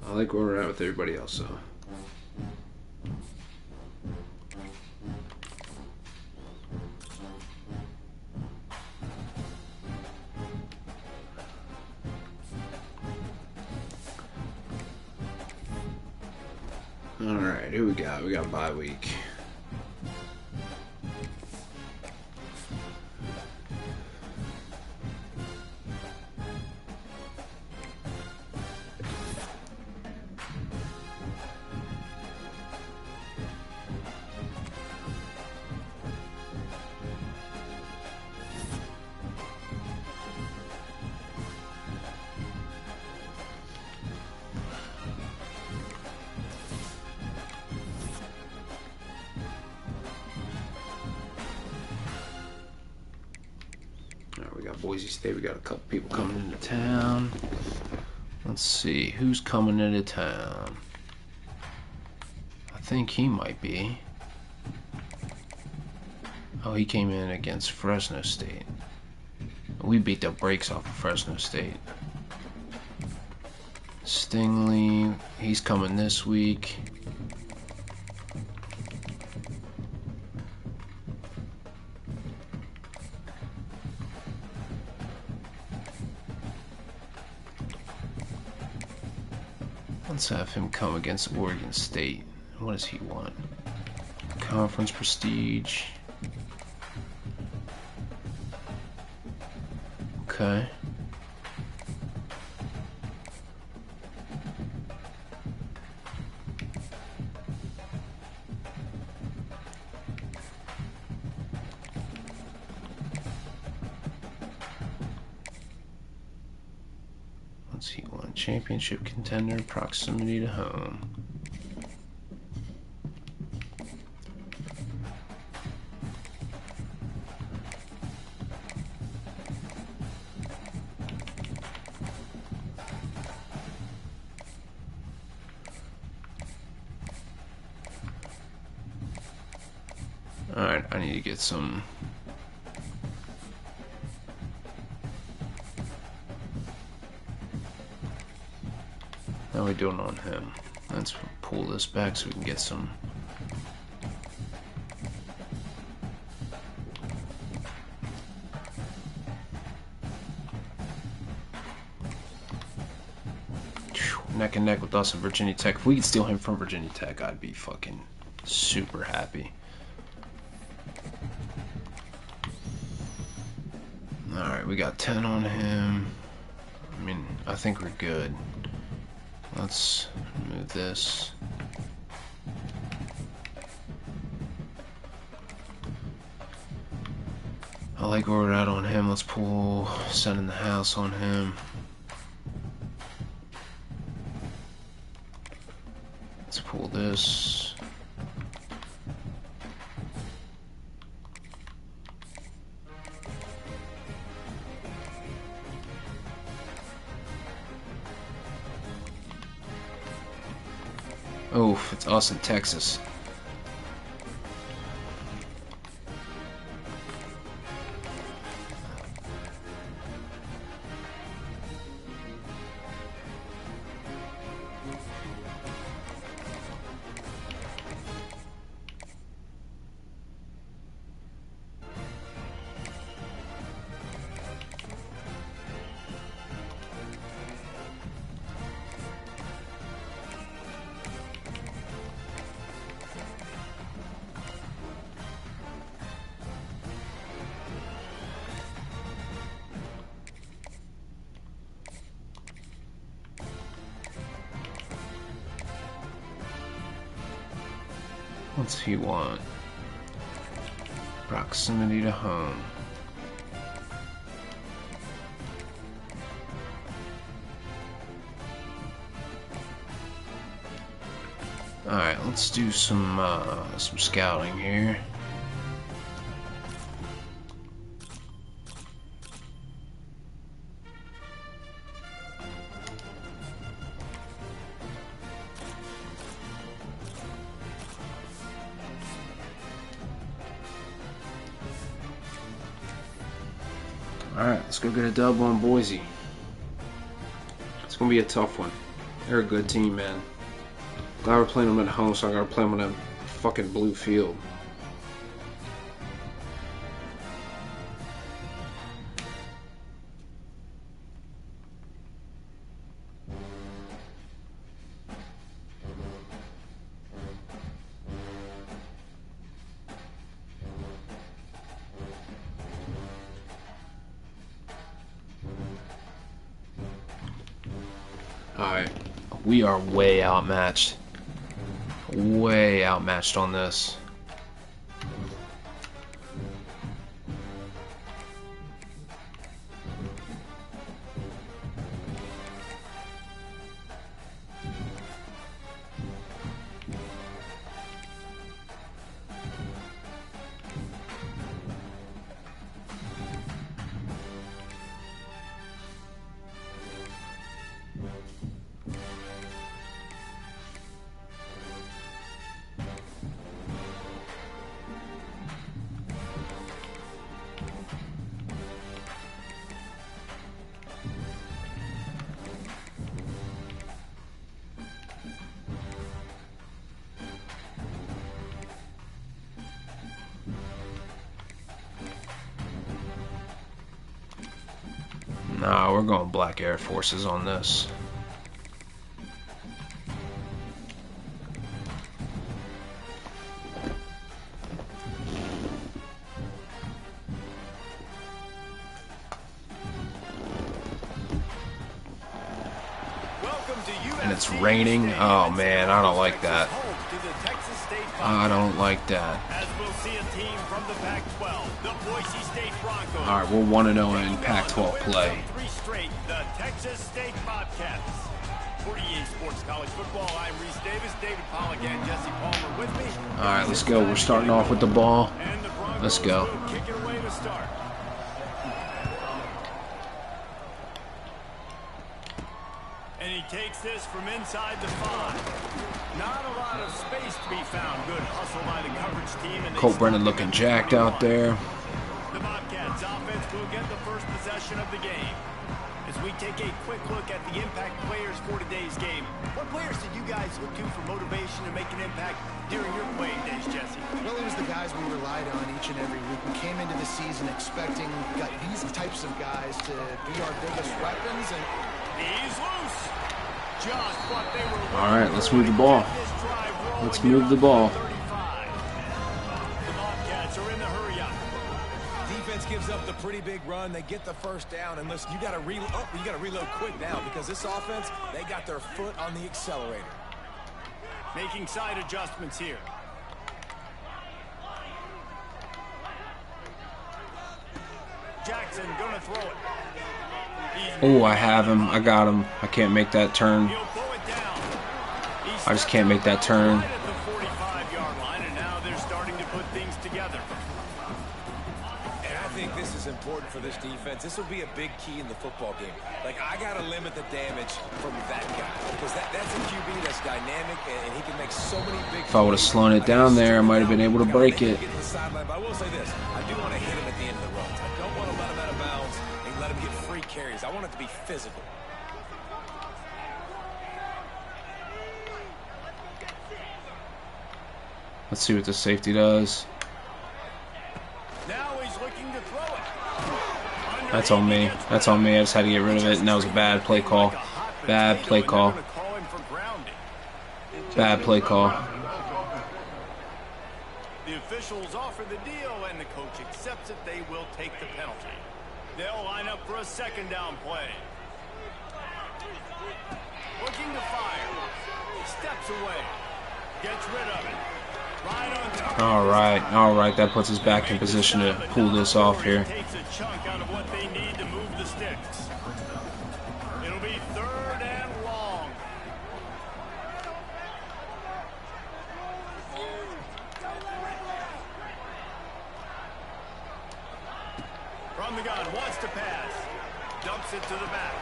I like where we're at with everybody else, though. Alright, who we got? We got bye week. Boise State, we got a couple people coming into town. Let's see, who's coming into town? I think he might be. Oh, he came in against Fresno State. We beat the brakes off of Fresno State. Stingley, he's coming this week. Let's have him come against Oregon State. What does he want? Conference prestige. Okay. What's he want? Championship contender, proximity to home. Alright, I need to get some. How are we doing on him? Let's pull this back so we can get some. Neck and neck with us in Virginia Tech. If we could steal him from Virginia Tech, I'd be fucking super happy. Alright, we got 10 on him. I mean, I think we're good. Let's move this. I like where we're at on him. Let's pull Send in the House on him. Let's pull this. Oof, it's us in Texas. What's he want? Proximity to home. Alright, let's do some scouting here. Alright, let's go get a dub on Boise. It's going to be a tough one. They're a good team, man. Glad we're playing them at home, so I got to play them on a fucking blue field. Alright, we are way outmatched. Way outmatched on this. Nah, we're going Black Air Forces on this. And it's raining. Oh man, I don't like that. I don't like that. Alright, we're 1-0 in Pac-12 play. The Texas State Bobcats. For EA Sports College Football, I'm Reese Davis, David Pollack, and Jesse Palmer with me. Alright, let's go. We're starting off with the ball. Let's go. Kick it away to start. And he takes this from inside the 5. Not a lot of space to be found. Good hustle by the coverage team. And Colt Brennan looking jacked out there. The Bobcats offense will get the first possession of the game. As we take a quick look at the impact players for today's game, what players did you guys look to for motivation to make an impact during your playing days, Jesse? Well, it was the guys we relied on each and every week. We came into the season expecting these types of guys to be our biggest weapons, and he's loose. Just what they were. All right, let's move the ball. Let's move the ball. The Bobcats are in the hurry up. Defense gives up the pretty big run. They get the first down, and listen, you got to reload quick now because this offense, they got their foot on the accelerator. Making side adjustments here. Jackson gonna throw it. Oh, I have him. I got him. I can't make that turn. He'll pull it down. I just can't make that turn. Right at the 45-yard line, and now they're starting to put things together. And I think this is important for this defense. This will be a big key in the football game. Like, I got to limit the damage from that guy because that's a QB that's dynamic, and he can make so many big. If I would have slowed it down there, I might have been able to break it. Get to the sideline, but I will say this. I do want to hit him at the end of the runs. I don't want to let him out of bounds and let him get free carries. I want it to be physical. Let's see what the safety does. Now he's looking to throw it. That's on me. That's on me. I just had to get rid of it, and that was a bad play call. Bad play call. Bad play call. The officials offer the deal, and the coach accepts it. They will take the penalty. They'll line up for a second down play. Looking to fire. Steps away. Gets rid of it. Right on top. All right. That puts us back in position to pull this off here. Takes a chunk out of what they need to move the sticks. It'll be 3rd and long. From the gun, wants to pass. Dumps it to the back.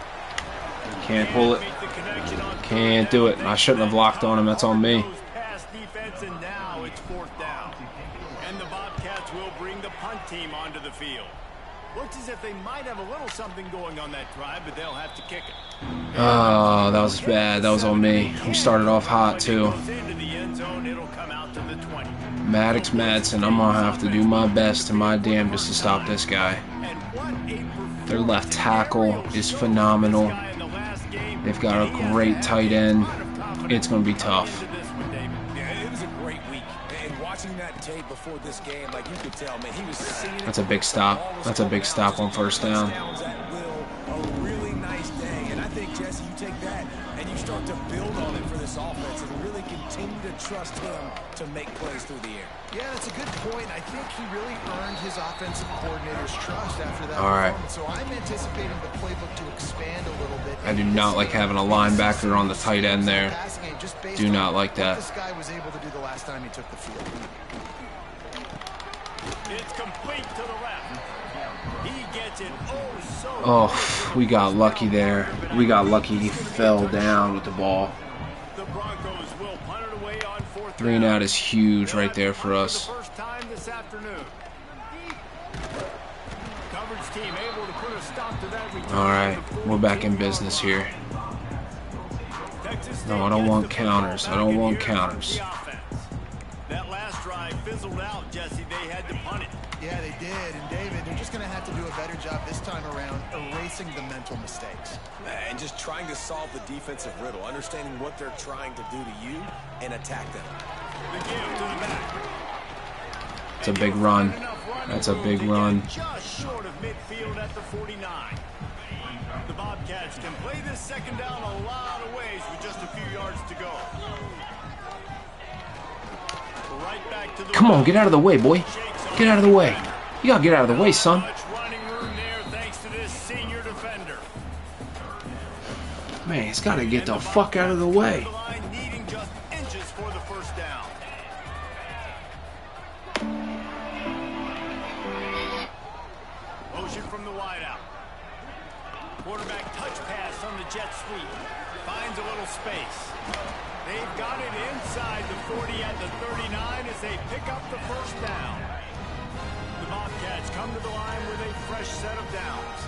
Can't pull it. Can't do it. I shouldn't have locked on him. That's on me. Pass defense, and now it's 4th down. And the Bobcats will bring the punt team onto the field. Looks as if they might have a little something going on that drive, but they'll have to kick it. Oh, that was bad. That was on me. We started off hot, too. Maddox Madsen, I'm going to have to do my best and my damnedest to stop this guy. Their left tackle is phenomenal. They've got a great tight end. It's going to be tough. It was a great week. And watching that tape before this game, like you could tell, man, he was singing. That's a big stop. That's a big stop on first down. A really nice day. And I think, Jesse, you take that and you start to build on it for this offense and really continue to trust him to make plays through the air. Yeah, that's a good point. I think he really earned his offensive coordinator's trust after that. All right. So I'm anticipating the playbook to expand a little bit. I do not like having a linebacker on the tight end there. Do not like that. This guy was able to do the last time he took the field. It's complete to the left. He gets it so. Oh, we got lucky there. We got lucky he fell down with the ball. The Broncos will punt it away on 4th 3 and out is huge right there for us. First time this afternoon. Coverage team able to put a stop to that return. All right, we're back in business here. No, I don't want counters. I don't want counters. That last drive fizzled out, Jesse. They had to punt it. Yeah, they did. And David, they're just going to have to do a better job this time around erasing the mental mistakes. And just trying to solve the defensive riddle, understanding what they're trying to do to you and attack them. The give to the back. It's a big run. That's a big run. Just short of midfield at the 49. The Bobcats can play this second down a lot of ways with just a few yards to go. Right back to the Come on, get out of the way, boy. Get out of the way. You gotta get out of the way, son. running room there thanks to this senior defender. Man, he's gotta get the fuck out of the way. Needing just inches for the first down. Motion from the wideout. Quarterback touch pass on the jet sweep. Finds a little space. They've got it inside the 40 at the 39 as they pick up the first down. The Bobcats come to the line with a fresh set of downs.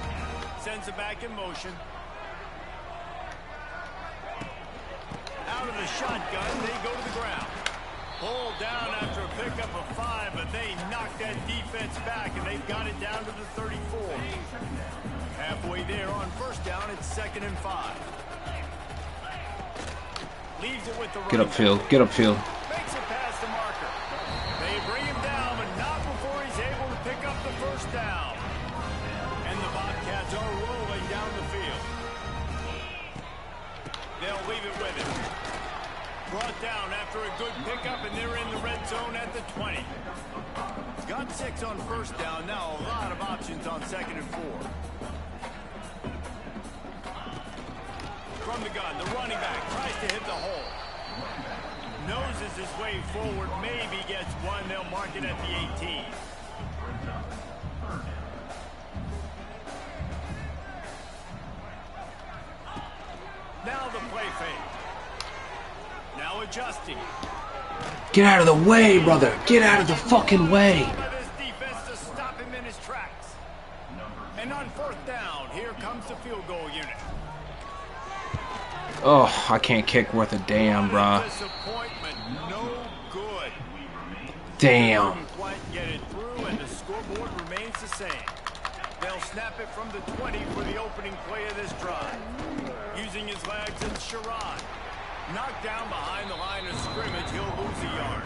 Sends it back in motion. Out of the shotgun, they go to the ground. Pulled down after a pickup of 5, but they knock that defense back, and they've got it down to the 34. Halfway there on first down, it's 2nd and 5. Leaves it with the Get upfield. Get upfield. Makes it past the marker. They bring him down, but not before he's able to pick up the first down. And the Bobcats are rolling down the field. They'll leave it with him. Brought down after a good pickup, and they're in the red zone at the 20. He's got 6 on first down. Now a lot of options on 2nd and 4. From the gun, the running back tries to hit the hole. Noses his way forward, maybe gets 1. They'll mark it at the 18. Now the play fake. Now adjusting. Get out of the way, brother. Get out of the fucking way. This defense to stop him in his tracks. And on 4th down, here comes the field goal unit. Oh, I can't kick worth a damn, bruh. Disappointment, no good. Damn. Couldn't quite get it through, and the scoreboard remains the same. They'll snap it from the 20 for the opening play of this drive. Using his legs, it's Sherrod. Knocked down behind the line of scrimmage, he'll lose a yard.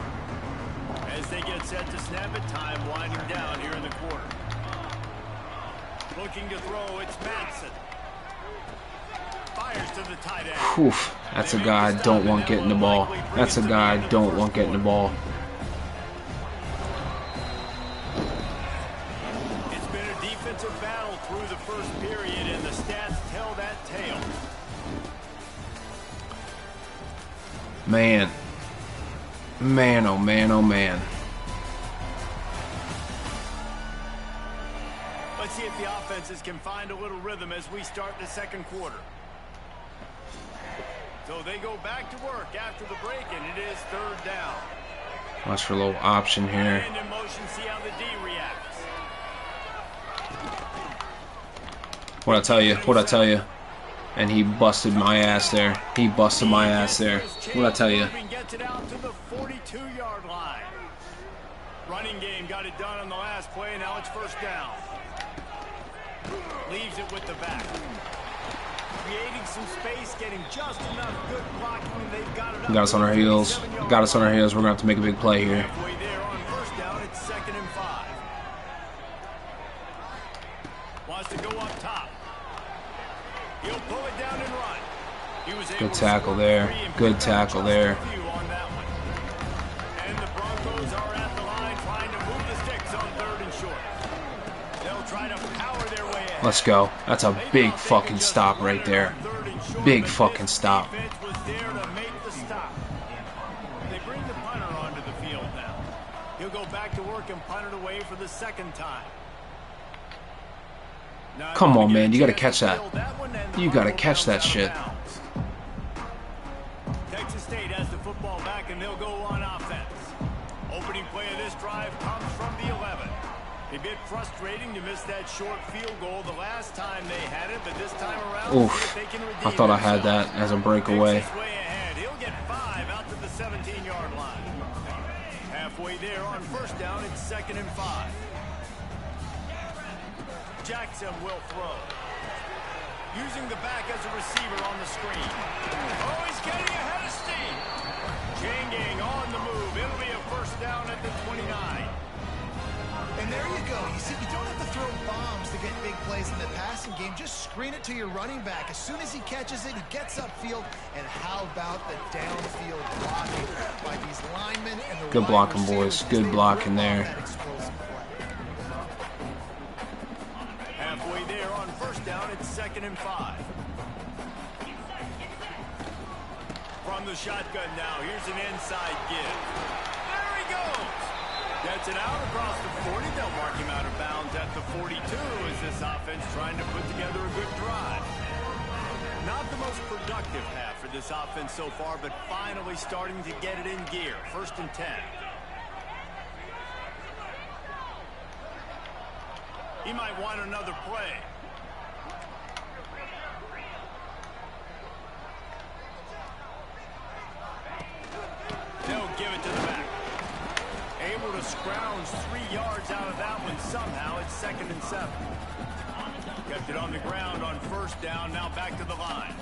As they get set to snap it, time winding down here in the quarter. Looking to throw, it's Madsen. Fires to the tight end. Oof, that's a guy I don't want getting the ball. That's a guy I don't want getting the ball. It's been a defensive battle through the first period, and the stats tell that tale. Man. Man, oh man, oh man. Let's see if the offenses can find a little rhythm as we start the second quarter. So they go back to work after the break, and it is 3rd down. Watch for a little option here. And in motion, see how the D reacts. What I tell you? What I tell you? And he busted my ass there. He busted my ass there. What I tell you? Gets it out to the 42-yard line. Running game got it done on the last play. Now it's first down. Leaves it with the back. Creating some space, getting just enough good blocking. They've got it up. Got us on our heels. Got us on our heels. We're gonna have to make a big play here. Halfway there on first down. It's 2nd and 5. Wants to go up top. He'll pull it down and run. He was able Good tackle there. Good tackle there. And the Broncos are at the line trying to move the sticks on 3rd and short. They'll try to power their way ahead. Let's go. That's a big fucking stop right there. Big fucking stop. Defense was there to make the stop. They bring the punter onto the field now. He'll go back to work and punt it away for the 2nd time. Come on, man. You got to catch that. You got to catch that shit. Texas State has the football back, and they'll go on offense. Opening play of this drive comes from the 11. A bit frustrating to miss that short field goal the last time they had it, but this time around, Oof. I thought I had that as a breakaway. He'll get 5 out to the 17-yard line. Halfway there on first down, it's 2nd and 5. Jackson will throw. Using the back as a receiver on the screen. Oh, he's getting ahead of steam. Changing on the move. It'll be a first down at the 29. And there you go. You see, you don't have to throw bombs to get big plays in the passing game. Just screen it to your running back. As soon as he catches it, he gets upfield. And how about the downfield blocking by these linemen and the Good blocking, boys. Good blocking there. Halfway there on first down, it's 2nd and 5. From the shotgun now, here's an inside give. There he goes. Gets it out across the 40. They'll mark him out of bounds at the 42 as this offense trying to put together a good drive. Not the most productive half for this offense so far, but finally starting to get it in gear. 1st and 10. He might want another play. They'll give it to the back. Able to scrounge 3 yards out of that one somehow. It's 2nd and 7. Kept it on the ground on first down. Now back to the line.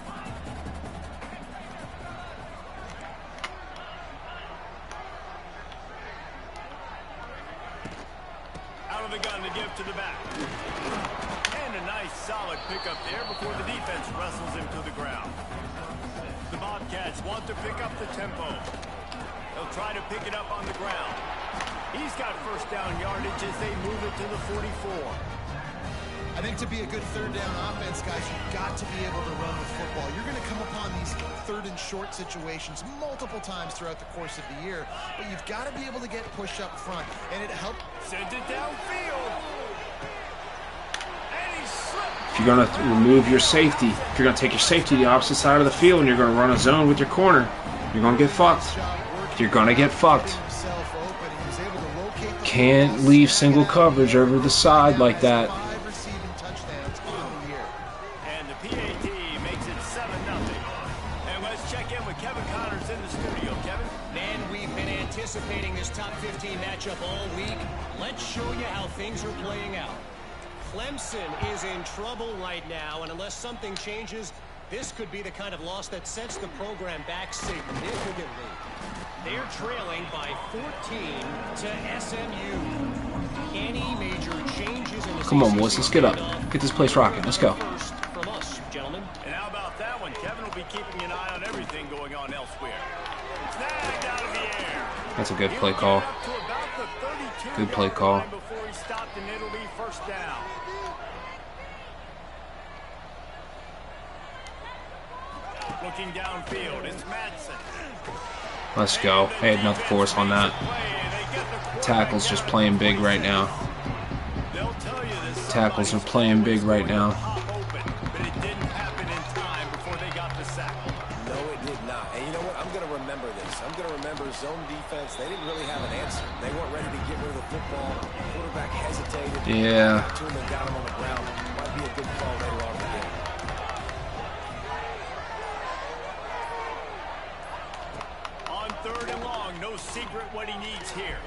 Out of the gun to give to the back. And a nice solid pickup there before the defense wrestles him to the ground. The Bobcats want to pick up the tempo. They'll try to pick it up on the ground. He's got first down yardage as they move it to the 44. I think to be a good 3rd down offense, guys, you've got to be able to run the football. You're going to come upon these 3rd and short situations multiple times throughout the course of the year, but you've got to be able to get push up front, and it helps. Sends it downfield. And he slipped. If you're going to remove your safety, if you're going to take your safety to the opposite side of the field and you're going to run a zone with your corner, you're going to get fucked. You're going to get fucked. Can't leave single coverage over the side like that. And the PAT makes it 7-0. And let's check in with Kevin Connors in the studio. Kevin? Man, we've been anticipating this top 15 matchup all week. Let's show you how things are playing out. Clemson is in trouble right now, and unless something changes, this could be the kind of loss that sets the program back significantly. They're trailing by 14 to SMU. Any major changes in the Come on, boys. Let's get up. Get this place rocking. Let's go. From us, gentlemen. And how about that one? Kevin will be keeping an eye on everything going on elsewhere. Snagged out of the air. That's a good play call. Good play call. Before he stopped, and it'll be first down. Looking downfield, it's Madsen. Let's go. I had nothing for us on that. Tackles just playing big right now. Tackles are playing big right now. But it didn't happen in time before they got the sack. No, it did not. And you know what? I'm going to remember this. I'm going to remember zone defense. They didn't really have an answer. They weren't ready to get rid of the football. The quarterback hesitated. Yeah. Got him on the ground. Might to be a good call later on in the game. On 3rd and long, no secret what he needs here.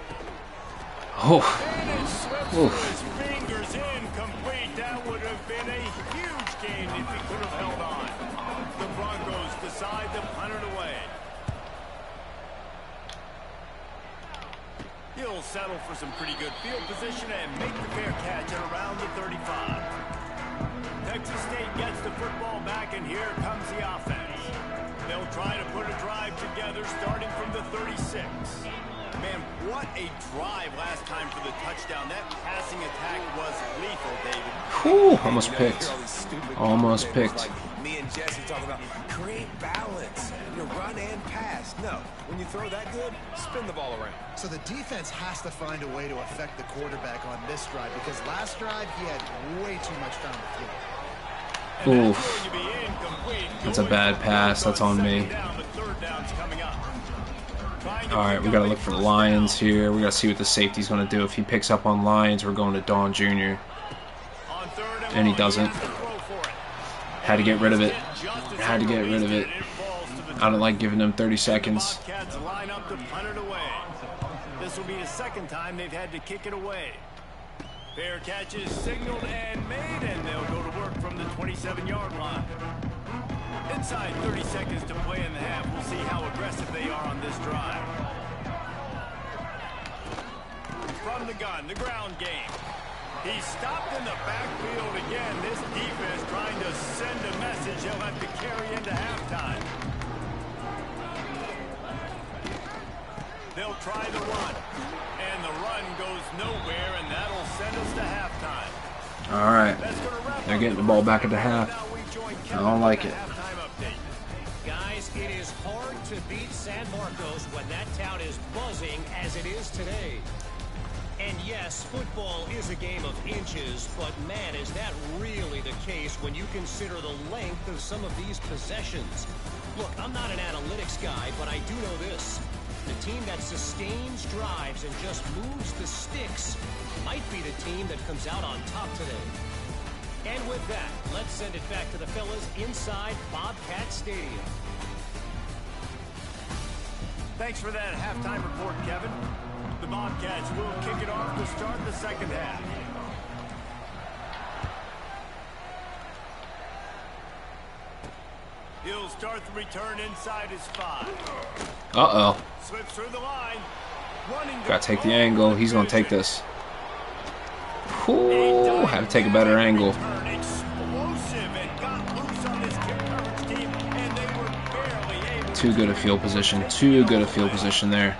Oh. And it slips through his fingers, incomplete. That would have been a huge gain if he could have held on. The Broncos decide to punt it away. He'll settle for some pretty good field position and make the fair catch at around the 35. Texas State gets the football back, and here comes the offense. They'll try to put a drive together starting from the 36. Man, what a drive last time for the touchdown. That passing attack was lethal, David. Whew, almost picked. Almost picked. Me and Jesse talking about create balance. You run and pass. No, when you throw that good, spin the ball around. So the defense has to find a way to affect the quarterback on this drive, because last drive he had way too much time to throw. Oof. That's a bad pass. That's on me. Alright, we gotta look for the Lions here. We gotta see what the safety's gonna do. If he picks up on Lions, we're going to Dawn Jr. And he doesn't. Had to get rid of it. Had to get rid of it. I don't like giving them 30 seconds. This will be the second time they've had to kick it away. Fair catch is signaled and made, and they'll go to work from the 27-yard line. Inside 30 seconds to play in the half. We'll see how aggressive they are on this drive. From the gun, the ground game. He's stopped in the backfield again. This defense trying to send a message he'll have to carry into halftime. They'll try the run. And the run goes nowhere, and that'll send us to halftime. All right. They're getting the ball back at the half. I don't like it. Guys, it is hard to beat San Marcos when that town is buzzing as it is today. And yes, football is a game of inches, but man, is that really the case when you consider the length of some of these possessions. Look, I'm not an analytics guy, but I do know this. The team that sustains drives and just moves the sticks might be the team that comes out on top today. And with that, let's send it back to the fellas inside Bobcat Stadium. Thanks for that halftime report, Kevin. The Bobcats will kick it off to start the second half. He'll start the return inside his 5. Uh-oh. Slips through the line. Gotta take the angle. He's gonna take this. Ooh, had to take a better angle. Too good a field position. Too good a field position there.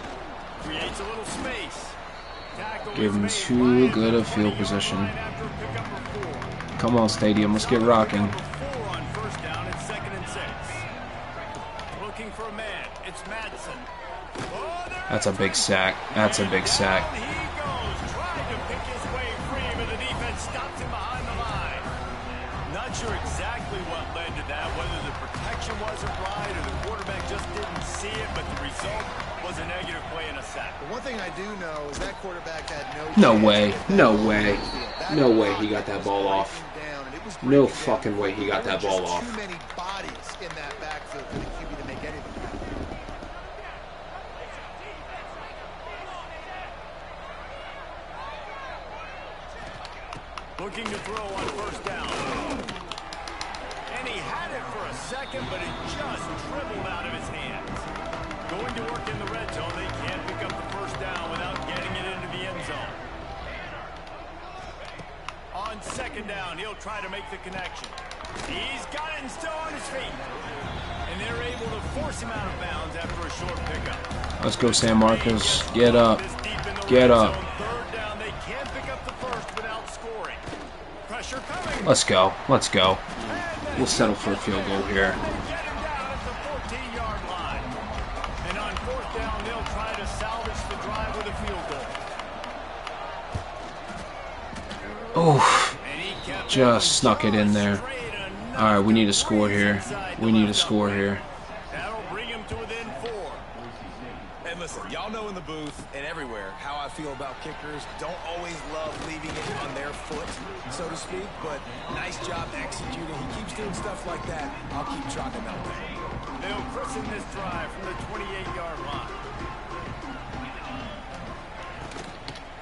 Give him too good a field position. Come on, Stadium. Let's get rocking. That's a big sack. That's a big sack. Not sure exactly what led to that, whether the protection wasn't right or the quarterback just didn't see it, but the result was a negative play and a sack. But one thing I do know is that quarterback had no way. No way. No way he got that ball off. No fucking way he got that ball off. Too many bodies in that backfield for the QB to make anything happen. Looking to throw on first down. And he had it for a second, but it just dribbled out of his hands. Going to work in the red zone, they can't pick up the first down without getting it into the end zone. On second down, he'll try to make the connection. He's got it and still on his feet. And they're able to force him out of bounds after a short pickup. Let's go, San Marcos. Get up. Get up. Let's go. Let's go. We'll settle for a field goal here. And on fourth down, they'll try to salvage the drive with a field goal. Oof. Just snuck it in there. All right, we need a score here. We need a score here. That'll bring him to within 4. And listen, Y'all know in the booth and everywhere how I feel about kickers. Don't always love leaving it on their foot, so to speak, but nice job executing. He keeps doing stuff like that. I'll keep chalking him out there. They'll christen this drive from the 28-yard line.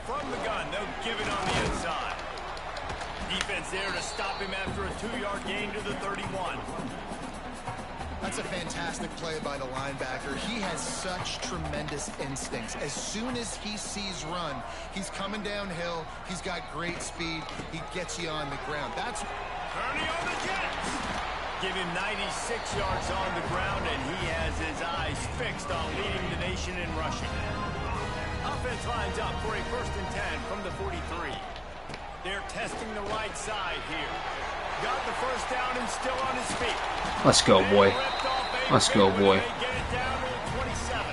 From the gun, they'll give it on the inside. Defense there to stop him after a 2-yard gain to the 31. That's a fantastic play by the linebacker. He has such tremendous instincts. As soon as he sees run, he's coming downhill. He's got great speed. He gets you on the ground. That's Kearney on the Jets. Give him 96 yards on the ground, and he has his eyes fixed on leading the nation in rushing. Offense lines up for a 1st and 10 from the 43. They're testing the right side here. Got the first down and still on his feet. Let's go, boy. Let's go, boy. Get it down to the 27.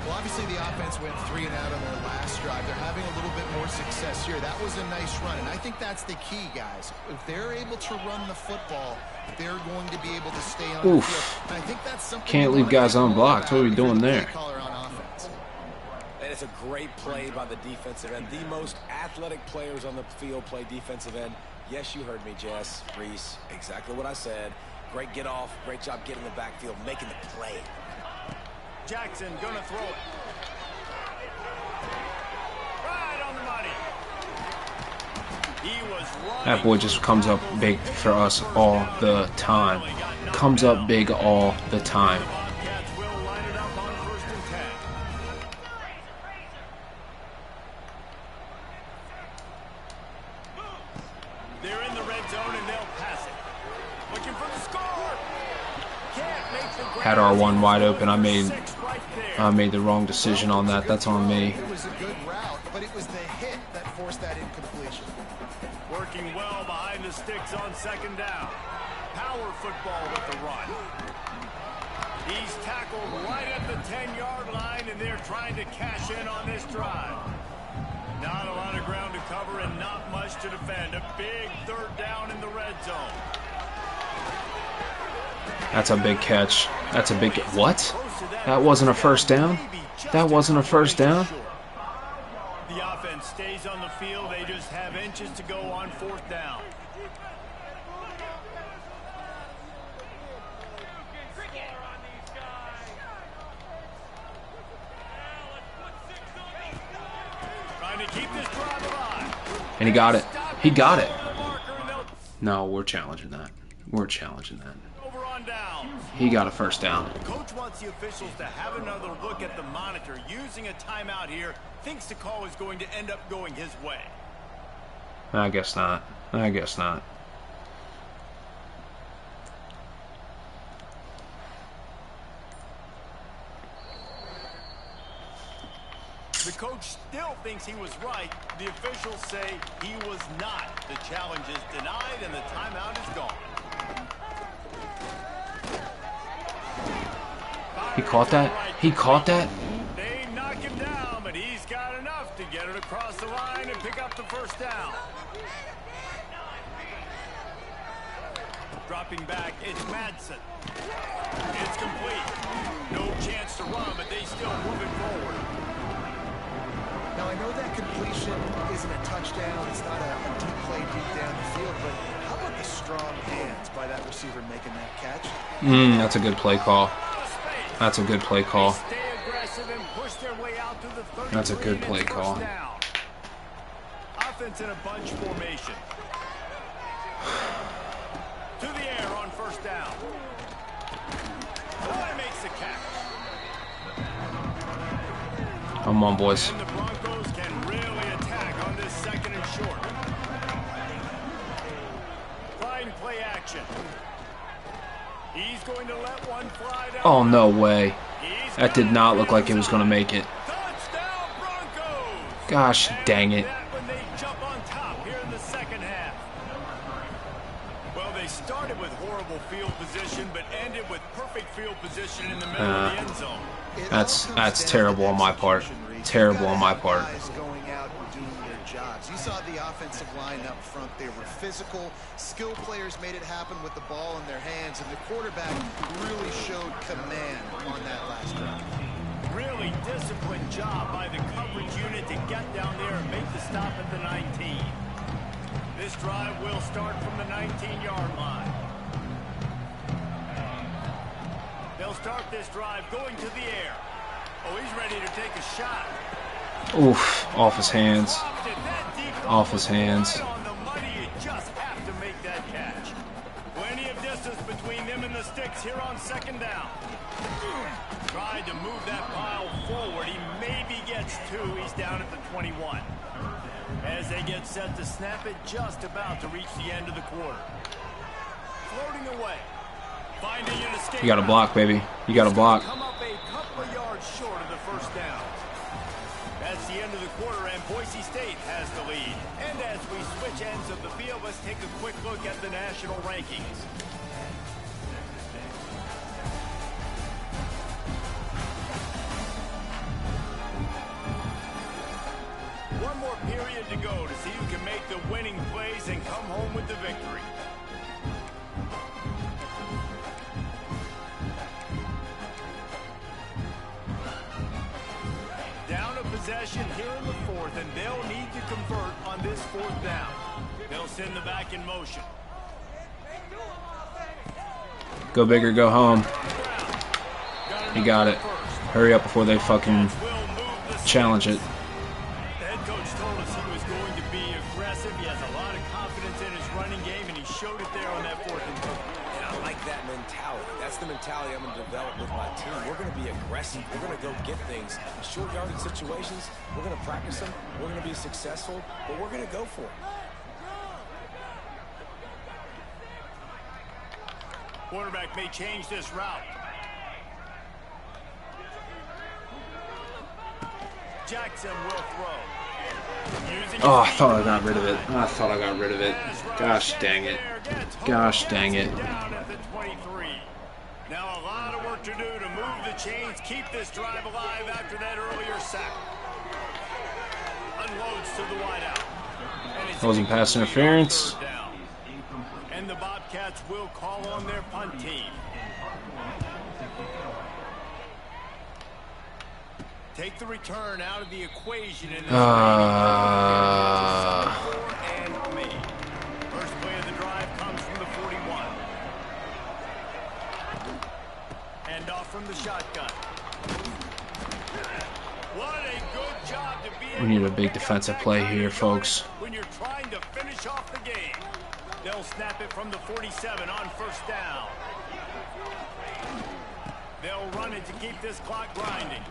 Well, obviously the offense went 3 and out on their last drive. They're having a little bit more success here. That was a nice run, and I think that's the key, guys. If they're able to run the football, they're going to be able to stay on the field. And I think that's something can't leave guys unblocked. What are we doing there? And it's a great play by the defensive end. The most athletic players on the field play defensive end. Yes, you heard me, Jess, Reese. Exactly what I said. Great get off. Great job getting the backfield, making the play. Jackson gonna throw it. Right on the money. He was running. That boy just comes up big for us all the time. Comes up big all the time. Bobcats will line it up on 1st and 10. They're in the red zone and they'll pass it. Looking for the score. Can't make the grab. Had R1 wide open. I made the wrong decision on that. That's on me. It was a good route, but it was the hit that forced that incompletion. Working well behind the sticks on 2nd down. Power football with the run. He's tackled right at the 10-yard line, and they're trying to cash in on this drive. Not a lot of ground to cover and not much to defend. A big 3rd down in the red zone. That's a big catch. That's a big... What? That wasn't a 1st down? That wasn't a 1st down? The offense stays on the field. They just have inches to go on 4th down. Trying to keep this drive alive. And he got it. He got it. No, we're challenging that. We're challenging that. Over on down. He got a 1st down. Coach wants the officials to have another look at the monitor. Using a timeout here, thinks the call is going to end up going his way. I guess not. I guess not. The coach still thinks he was right. The officials say he was not. The challenge is denied and the timeout is gone. He caught that? He caught that? They knock him down, but he's got enough to get it across the line and pick up the 1st down. Dropping back, it's Madsen. It's complete. No chance to run, but they still move it forward. Now, I know that completion isn't a touchdown. It's not a deep play deep down the field, but how about the strong hands by that receiver making that catch? That's a good play call. That's a good play call. That's a good play call. Offense in a bunch formation. To the air on 1st down. Boy makes the catch. Come on, boys. And the Broncos can really attack on this 2nd and short. Fine play action. He's going to let one fly down. Oh, no way. That did not look like it was going to make it. Touchdown, Broncos. Gosh dang it. When they jump on top here in the 2nd half. Well, they started with horrible field position, but ended with perfect field position in the middle of the end zone. That's terrible on my part. Terrible on my part. Going out and doing their jobs. You saw the offensive line up front. They were physical. Skill players made it happen with the ball in their hands, and the quarterback really showed command on that last drive. really disciplined job by the coverage unit to get down there and make the stop at the 19. This drive will start from the 19-yard line. They'll start this drive going to the air. Oh, he's ready to take a shot. Oof, off his hands. Off his hands. On the money, you just have to make that catch. Plenty of distance between them and the sticks here on second down. Tried to move that pile forward. He maybe gets two. He's down at the 21. As they get set to snap it, just about to reach the end of the quarter. Floating away. Finding an escape. You got to block, baby. You got to block. Come up a couple of yards short of the first down. That's the end of the quarter, and Boise State has the lead. And as we switch ends of the field, let's take a quick look at the national rankings. One more period to go to see who can make the winning plays and come home with the victory. Down a possession here in the fourth, and they'll need to convert on this fourth down. They'll send the back in motion. Go big or go home. He got it. Hurry up before they fucking challenge it. The head coach told us he was going to be aggressive. He has a lot of confidence in his running game, and he showed it there on that fourth and two. And I like that mentality. That's the mentality I'm going to develop with my team. We're going to be aggressive. We're going to go get things. In short yardage situations, we're going to practice them. We're going to be successful, but we're going to go for it. Quarterback may change this route. Jackson will throw. Oh, I thought I got rid of it. I thought I got rid of it. Gosh dang it. Gosh dang it. Down at the 23. Now a lot of work to do to move the chains, keep this drive alive after that earlier sack. Unloads to the wideout. Wasn't pass interference. And the Bobcats will call on their punt team. Take the return out of the equation in this and me. First play of the drive comes from the 41. And off from the shotgun. What a good job to be. We need a big defensive play here, folks. When you're trying to finish off the game. They'll snap it from the 47 on first down. They'll run it to keep this clock grinding.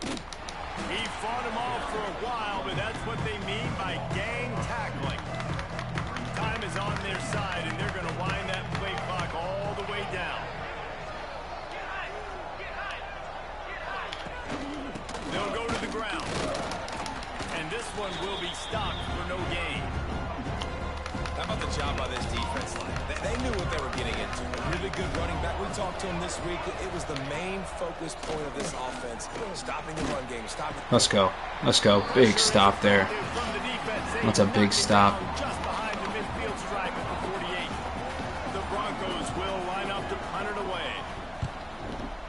He fought them off for a while, but that's what they mean by gang tackling. Time is on their side, and they're going to wind that play clock all the way down. They'll go to the ground. And this one will be stopped for no gain. How about the job by this defense line? They knew what they were getting into. A really good running back. We talked to him this week. It was the main focus point of this offense. Stopping the run game. Let's go. Let's go. Big stop there. That's a big stop. Just behind the midfield stripe at the 48. The Broncos will line up to punt it away.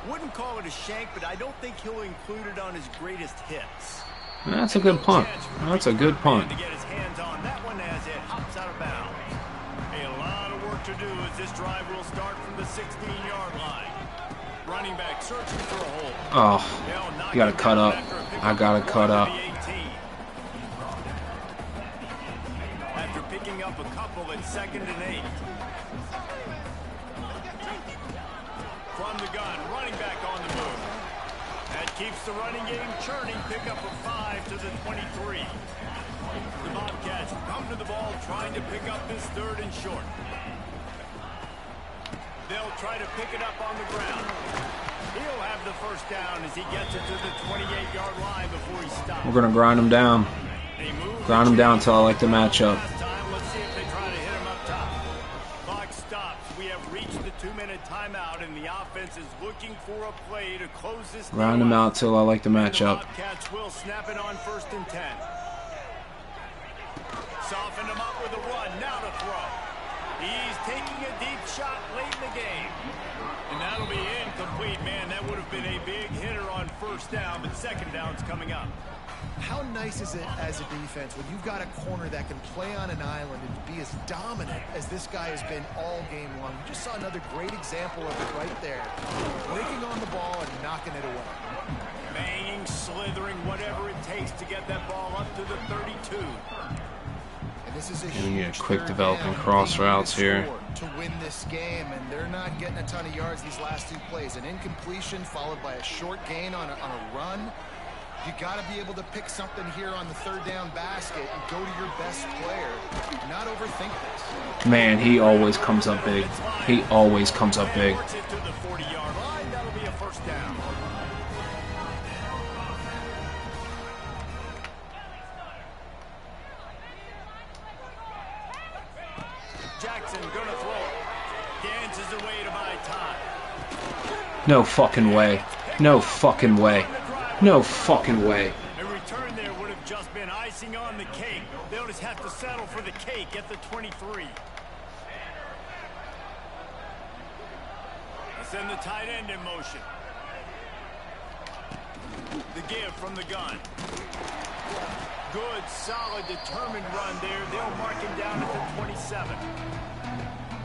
Wouldn't call it a shank, but I don't think he'll include it on his greatest hits. That's a good punt. That's a good punt. To get his hands on that one as it hops out of bounds. A lot of work to do as this drive will start from the 16-yard line. Running back searching for a hole. Oh, you gotta cut up. I gotta cut up. After picking up a couple at 2nd and 8. From the gun, running back on the move. That keeps the running game churning. Pick up a 5 to the 23. The Bobcats come to the ball trying to pick up this 3rd and short. They'll try to pick it up on the ground. He'll have the first down as he gets it to the 28-yard line before he stops. We're gonna grind him down. Grind him down until I like the matchup. Let's see if they try to hit him up top. Clock stops. We have reached the 2-minute timeout, and the offense is looking for a play to close this. Grind him out till I like the matchup. The Bobcats will snap it on 1st and 10. Soften him up with a run. Now to throw. He's taking a deep shot late in the game. And that'll be incomplete. complete, man. That would have been a big hitter on first down, but second down's coming up. How nice is it as a defense when you've got a corner that can play on an island and be as dominant as this guy has been all game long? We just saw another great example of it right there. Breaking on the ball and knocking it away. Banging, slithering, whatever it takes to get that ball up to the 32. And this is a And you huge get quick third developing down. cross They need routes to here. score to win this game, and they're not getting a ton of yards these last two plays. An incompletion followed by a short gain on a run. You got to be able to pick something here on the third down basket and go to your best player. Not overthink this. Man, he always comes up big. He always comes up big. Works it to the 40-yard line. That'll be a first down. Jackson gonna throw it. Dances away to buy time. No fucking way. No fucking way. No fucking way. A return there would have just been icing on the cake. They'll just have to settle for the cake at the 23. Send the tight end in motion. The give from the gun. Good, solid, determined run there. They'll mark him down at the 27.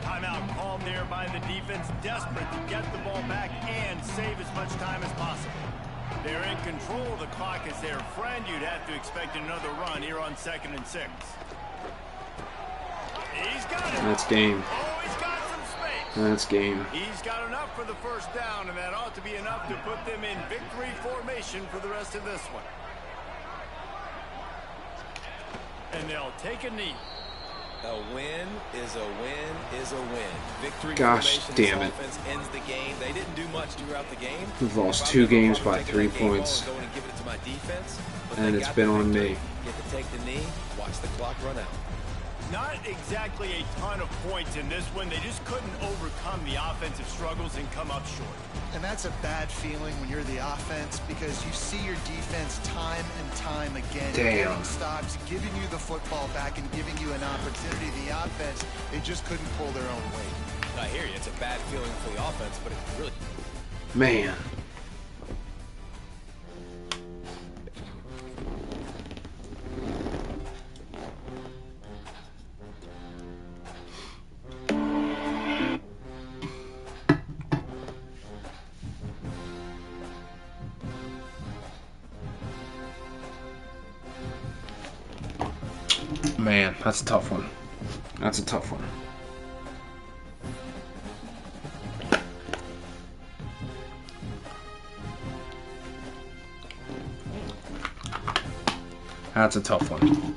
Timeout called there by the defense, desperate to get the ball back and save as much time as possible. They're in control. The clock is their friend. You'd have to expect another run here on 2nd and 6. He's got it. That's game. Oh, he's got some space. That's game. He's got enough for the first down, and that ought to be enough to put them in victory formation for the rest of this one. And they'll take a knee. A win is a win is a win. Victory Gosh formation, damn this it. offense ends the game. They didn't do much throughout the game. We've lost Probably 2 games probably by taking 3 that game ball points. and going and giving it to my defense, but And they it's got been the on victory. me. Get to take the knee, watch the clock run out. Not exactly a ton of points in this one. They just couldn't overcome the offensive struggles and come up short. And that's a bad feeling when you're the offense because you see your defense time and time again getting stops, giving you the football back and giving you an opportunity. The offense, they just couldn't pull their own weight. I hear you. It's a bad feeling for the offense, but it really... Man. Man, that's a tough one. That's a tough one. That's a tough one.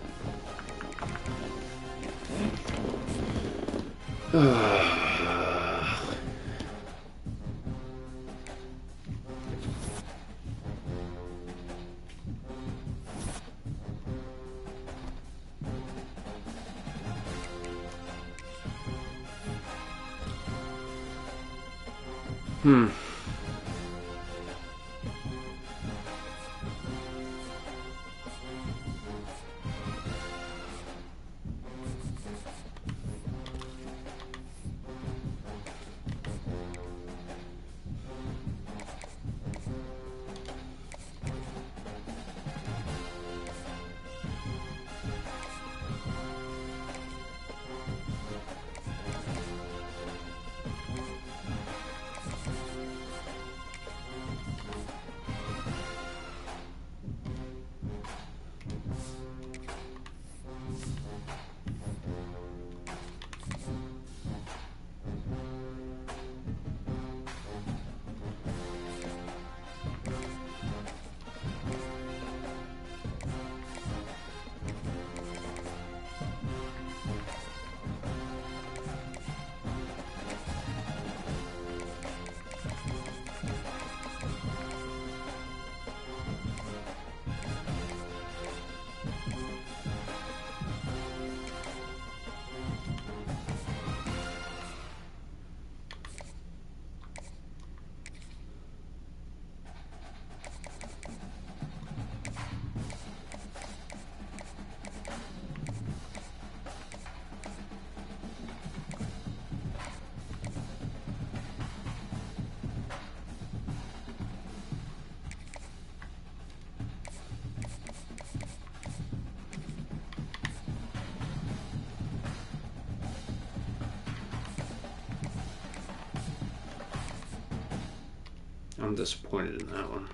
I'm disappointed in that one.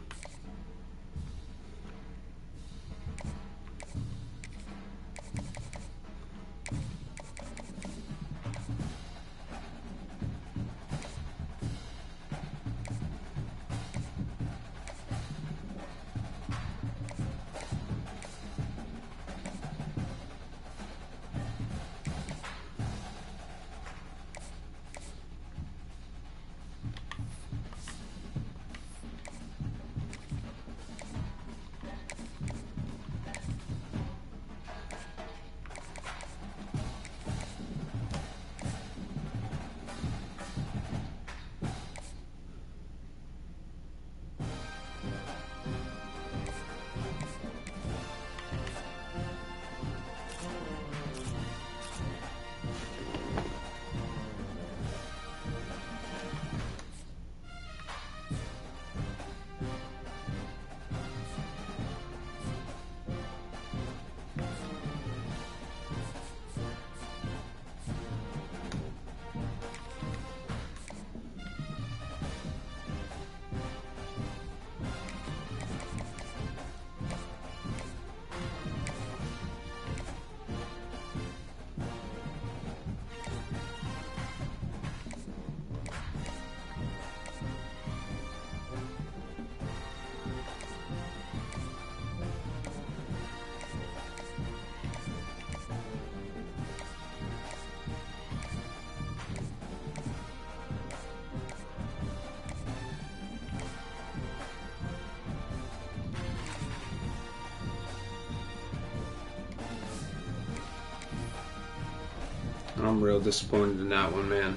I'm real disappointed in that one, man.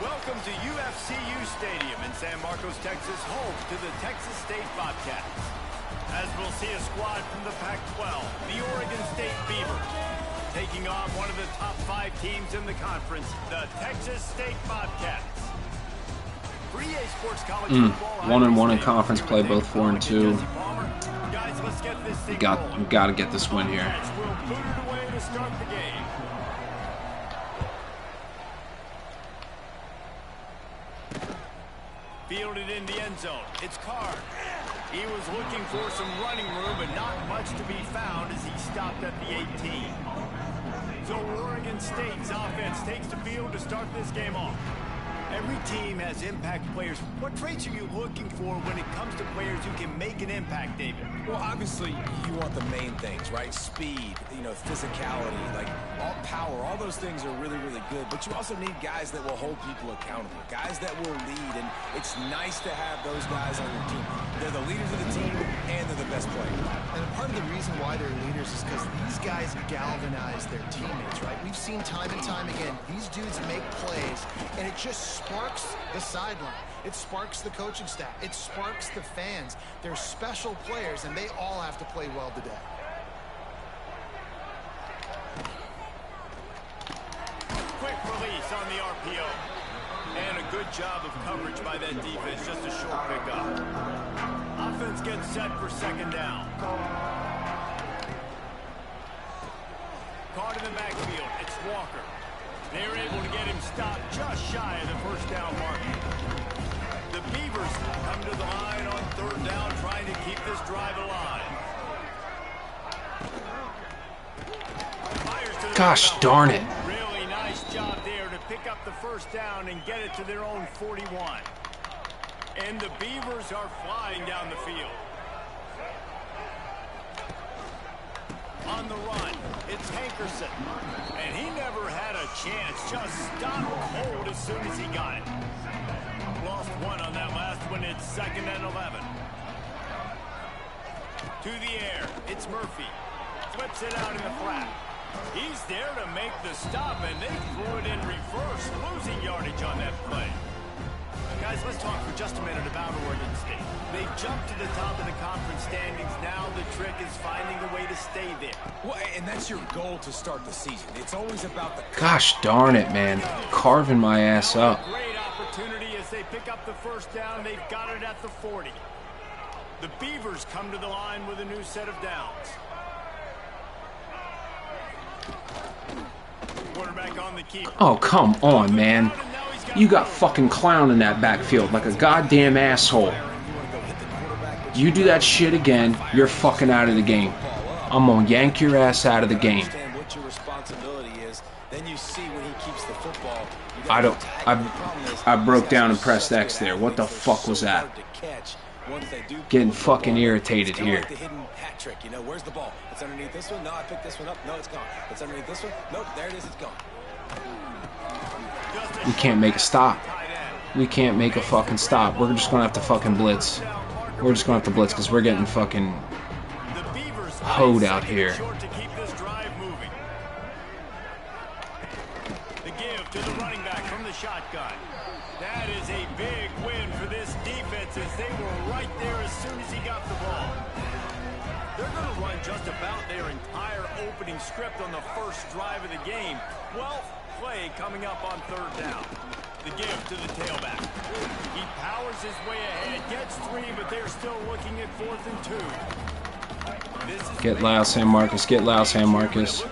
Welcome to UFCU Stadium in San Marcos, Texas, home to the Texas State Bobcats. As we'll see a squad from the Pac-12, the Oregon State Beavers, taking on one of the top 5 teams in the conference, the Texas State Bobcats. 3A Sports College Football. 1-1 in conference play, both 4-2. Guys, let's get this thing We got to get this win here. We'll put it away to start the game. Fielded in the end zone. It's Card. He was looking for some running room, but not much to be found as he stopped at the 18. So Oregon State's offense takes the field to start this game off. Every team has impact players. What traits are you looking for when it comes to players who can make an impact, David? Well, obviously, you want the main things, right? Speed, physicality, like all power, all those things are really, really good. But you also need guys that will hold people accountable, guys that will lead. And it's nice to have those guys on your team. They're the leaders of the team, and they're the best players. And part of the reason why they're leaders is because these guys galvanize their teammates, right? We've seen time and time again, these dudes make plays, and it just sparks the sideline. It sparks the coaching staff. It sparks the fans. They're special players, and they all have to play well today. Quick release on the RPO. And a good job of coverage by that defense. Just a short pickup. Offense gets set for second down. Caught in the backfield. It's Walker. They were able to get him stopped just shy of the first down mark. The Beavers come to the line on third down, trying to keep this drive alive. Gosh darn it. Really nice job there to pick up the first down and get it to their own 41. And the Beavers are flying down the field. On the run, it's Hankerson. And he never had a chance, just stopped cold as soon as he got it. Lost one on that last one, it's 2nd and 11. To the air, it's Murphy. Flips it out in the flat. He's there to make the stop, and they threw it in reverse, losing yardage on that play. Guys, Guys, let's talk for just a minute about Oregon State. They've jumped to the top of the conference standings. Now the trick is finding a way to stay there. Well, and that's your goal to start the season. It's always about the... Gosh darn it, man. Carving my ass up. Great opportunity as they pick up the first down. They've got it at the 40. The Beavers come to the line with a new set of downs. Quarterback on the keep. Oh, come on, man. You got fucking clown in that backfield like a goddamn asshole. You do that shit again, you're fucking out of the game. I'm gonna yank your ass out of the game. I broke down and pressed X there. What the fuck was that? Getting fucking irritated here. You know, where's the ball? It's underneath this one. No, I picked this one up. No, it's gone. It's underneath this one. Nope, there it is. It's gone. We can't make a stop. We can't make a fucking stop. We're just gonna have to fucking blitz. We're just gonna have to blitz because we're getting fucking hoed out here. The give to the running back from the shotgun. That is a big win for this defense as they were right there as soon as he got the ball. They're going to run just about their entire opening script on the first drive of the game. Well, play coming up on third down. The give to the tailback. He powers his way ahead, gets 3, but they're still looking at 4th and 2. Get loud, San Marcos. Get loud, San Marcos.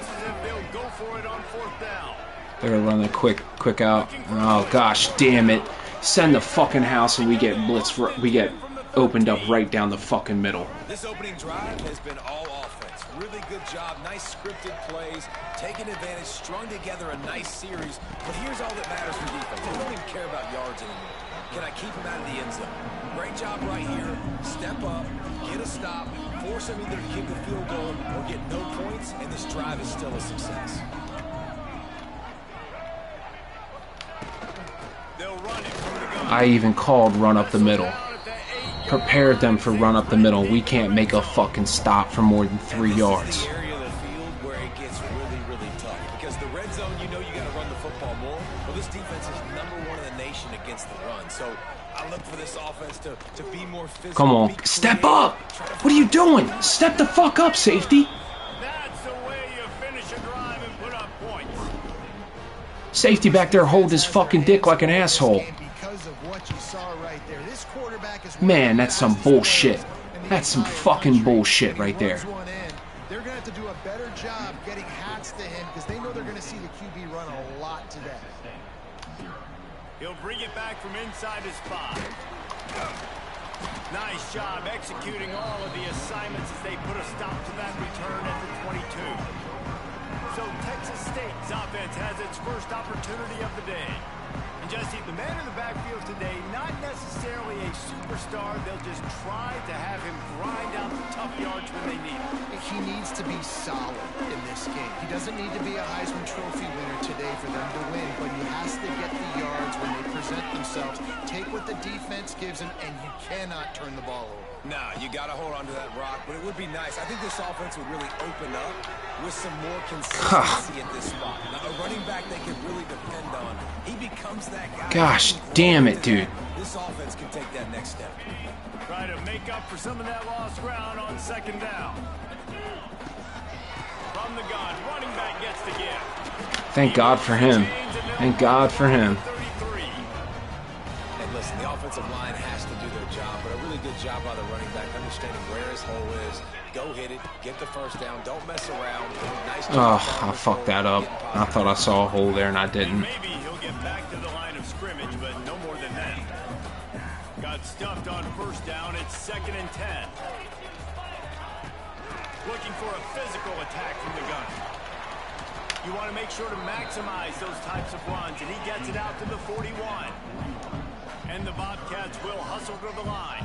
They're gonna run a quick out. Oh gosh, damn it! Send the fucking house and we get blitz. We get opened up right down the fucking middle. This opening drive has been all offense. Really good job. Nice scripted plays, taking advantage, strung together a nice series. But here's all that matters for defense. They don't even care about yards anymore. Can I keep him out of the end zone? Great job right here. Step up, get a stop, force him either to kick the field goal or get no points, and this drive is still a success. I even called run up the middle. Prepared them for run up the middle. We can't make a fucking stop for more than 3 yards. This is the area of the field where it gets really, really tough. Because the red zone, you know you got to run the football more. Well, this defense is #1 in the nation against the run. So I look for this offense to be more physical. Come on, step up! What are you doing? Step the fuck up, safety! That's the way you finish a drive and put up points. Safety back there hold his fucking dick like an asshole. Man, that's some bullshit. That's some fucking bullshit right there. They're going to have to do a better job getting hats to him because they know they're going to see the QB run a lot today. He'll bring it back from inside his spot. Nice job executing all of the assignments as they put a stop to that return at the 22. So Texas State's offense has its first opportunity of the day. And Jesse, the man in the backfield today, not necessarily a superstar. They'll just try to have him grind out the tough yards when they need him. He needs to be solid in this game. He doesn't need to be a Heisman Trophy winner today for them to win, but he has to get the yards when they present themselves. Take what the defense gives him, and you cannot turn the ball over. Nah, you got to hold on to that rock, but it would be nice. I think this offense would really open up with some more consistency at this spot. Now, a running back they can really depend on. He becomes that guy. Gosh damn it, dude. This offense can take that next step. Try to make up for some of that lost ground on second down. From the gun, running back gets the give. Thank God for him. Thank God for him. And listen, the offensive line has to do their job, but a really good job by the running back, understanding where his hole is. Go hit it, get the first down, don't mess around. Nice job. Oh, I fucked that up. I thought I saw a hole there and I didn't. Maybe he'll get back to the line of scrimmage, but no more than that. Got stuffed on first down. It's 2nd and 10. Looking for a physical attack from the gun. You want to make sure to maximize those types of runs, and he gets it out to the 41. And the Bobcats will hustle to the line.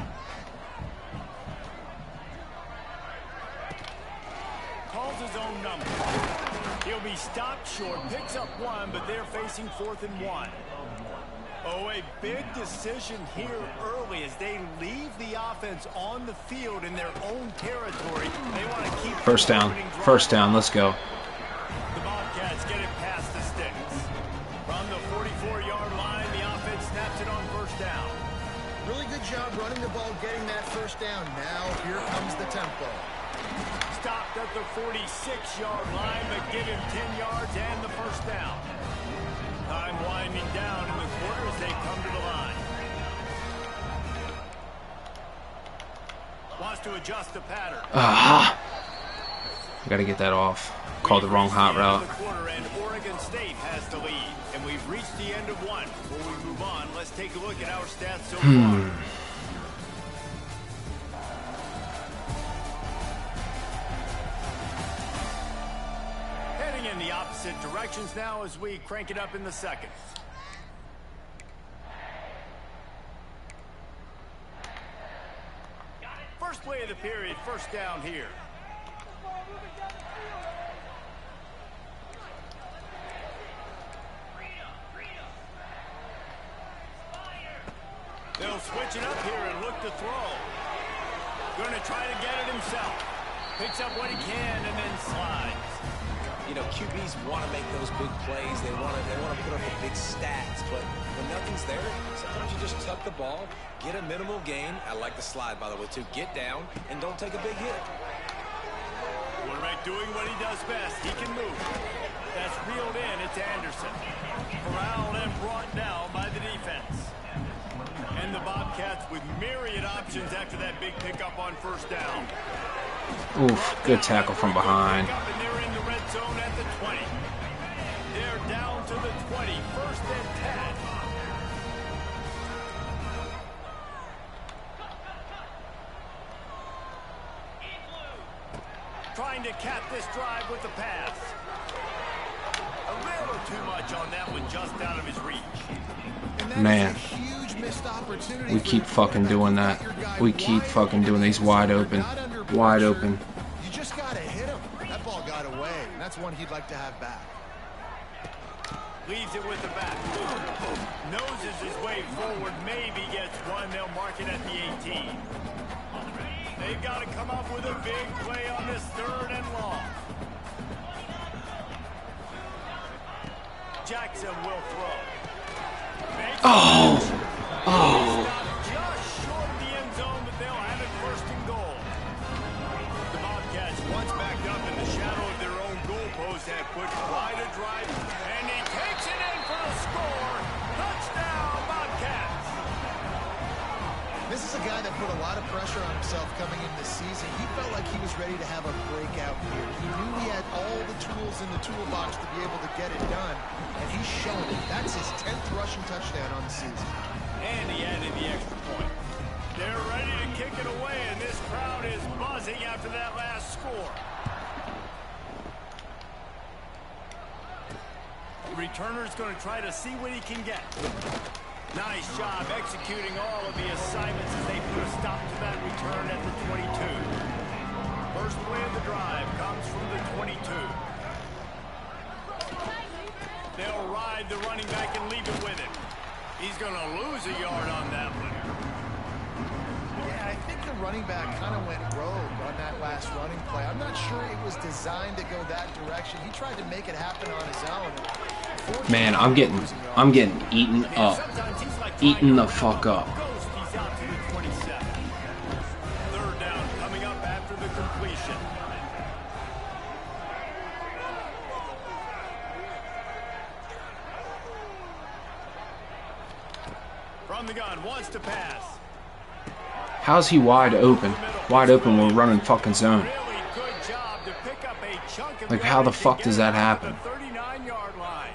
Calls his own number. He'll be stopped short, picks up 1, but they're facing 4th and 1. Oh, a big decision here early as they leave the offense on the field in their own territory. They want to keep first down. First down. Let's go. The Bobcats get it past the sticks. From the 44-yard line, the offense snaps it on first down. job running the ball, getting that first down. Now here comes the tempo. Stopped at the 46-yard line, but give him 10 yards and the first down. Time winding down in the quarter as they come to the line. Wants to adjust the pattern. I gotta get that off. Called the wrong hot route. The quarter, and Oregon State has the lead, and we've reached the end of one. Before we move on, let's take a look at our stats so far. Heading in the opposite directions now as we crank it up in the second. First play of the period, first down here. They'll switch it up here and look to throw. Going to try to get it himself. Picks up what he can and then slides. You know, QBs want to make those big plays. They want to put up the big stats. But when nothing's there, sometimes you just tuck the ball, get a minimal gain. I like the slide, by the way, too. Get down and don't take a big hit. Quarterback doing what he does best. He can move. That's reeled in. It's Anderson. Corralled and brought down by the defense. And the Bobcats with myriad options after that big pickup on first down. Oof, good tackle from behind. And they're in the red zone at the 20. They're down to the 20, first and 10. Trying to cap this drive with the pass. A little too much on that one, just out of his reach. Man, we keep fucking doing that. We keep fucking doing these wide open. Wide open. You just gotta hit him. That ball got away, and that's one he'd like to have back. Leaves it with the back. Noses his way forward, maybe gets one. They'll mark it at the 18. They've got to come up with a big play on this third and long. Jackson will throw. Oh! Just short of the end zone, but they'll have it first and goal. The Bobcats, once backed up in the shadow of their own goalpost, have put quite a drive, and he takes it in for a score. Touchdown, Bobcats! This is a guy that put a lot of pressure on himself coming into this season. He felt like he was ready to have a breakout year. He knew he had all the tools in the toolbox to be able to get it done, and he's shown it. That's his 10th rushing touchdown on the season. And he added the extra point. They're ready to kick it away, and this crowd is buzzing after that last score. The returner's going to try to see what he can get. Nice job executing all of the assignments as they put a stop to that return at the 22. First play of the drive comes from the 22. They'll ride the running back and leave it with him. He's going to lose a yard on that one. Yeah, I think the running back kind of went rogue on that last running play. I'm not sure it was designed to go that direction. He tried to make it happen on his own. Man, I'm getting eaten up. Eaten the fuck up. He's out to the 27. Third down coming up after the completion. From the gun, wants to pass. How's he wide open? Wide open, we're running fucking zone. Really good job to pick up a chunk of Like, how the fuck does that happen? The 39-yard line.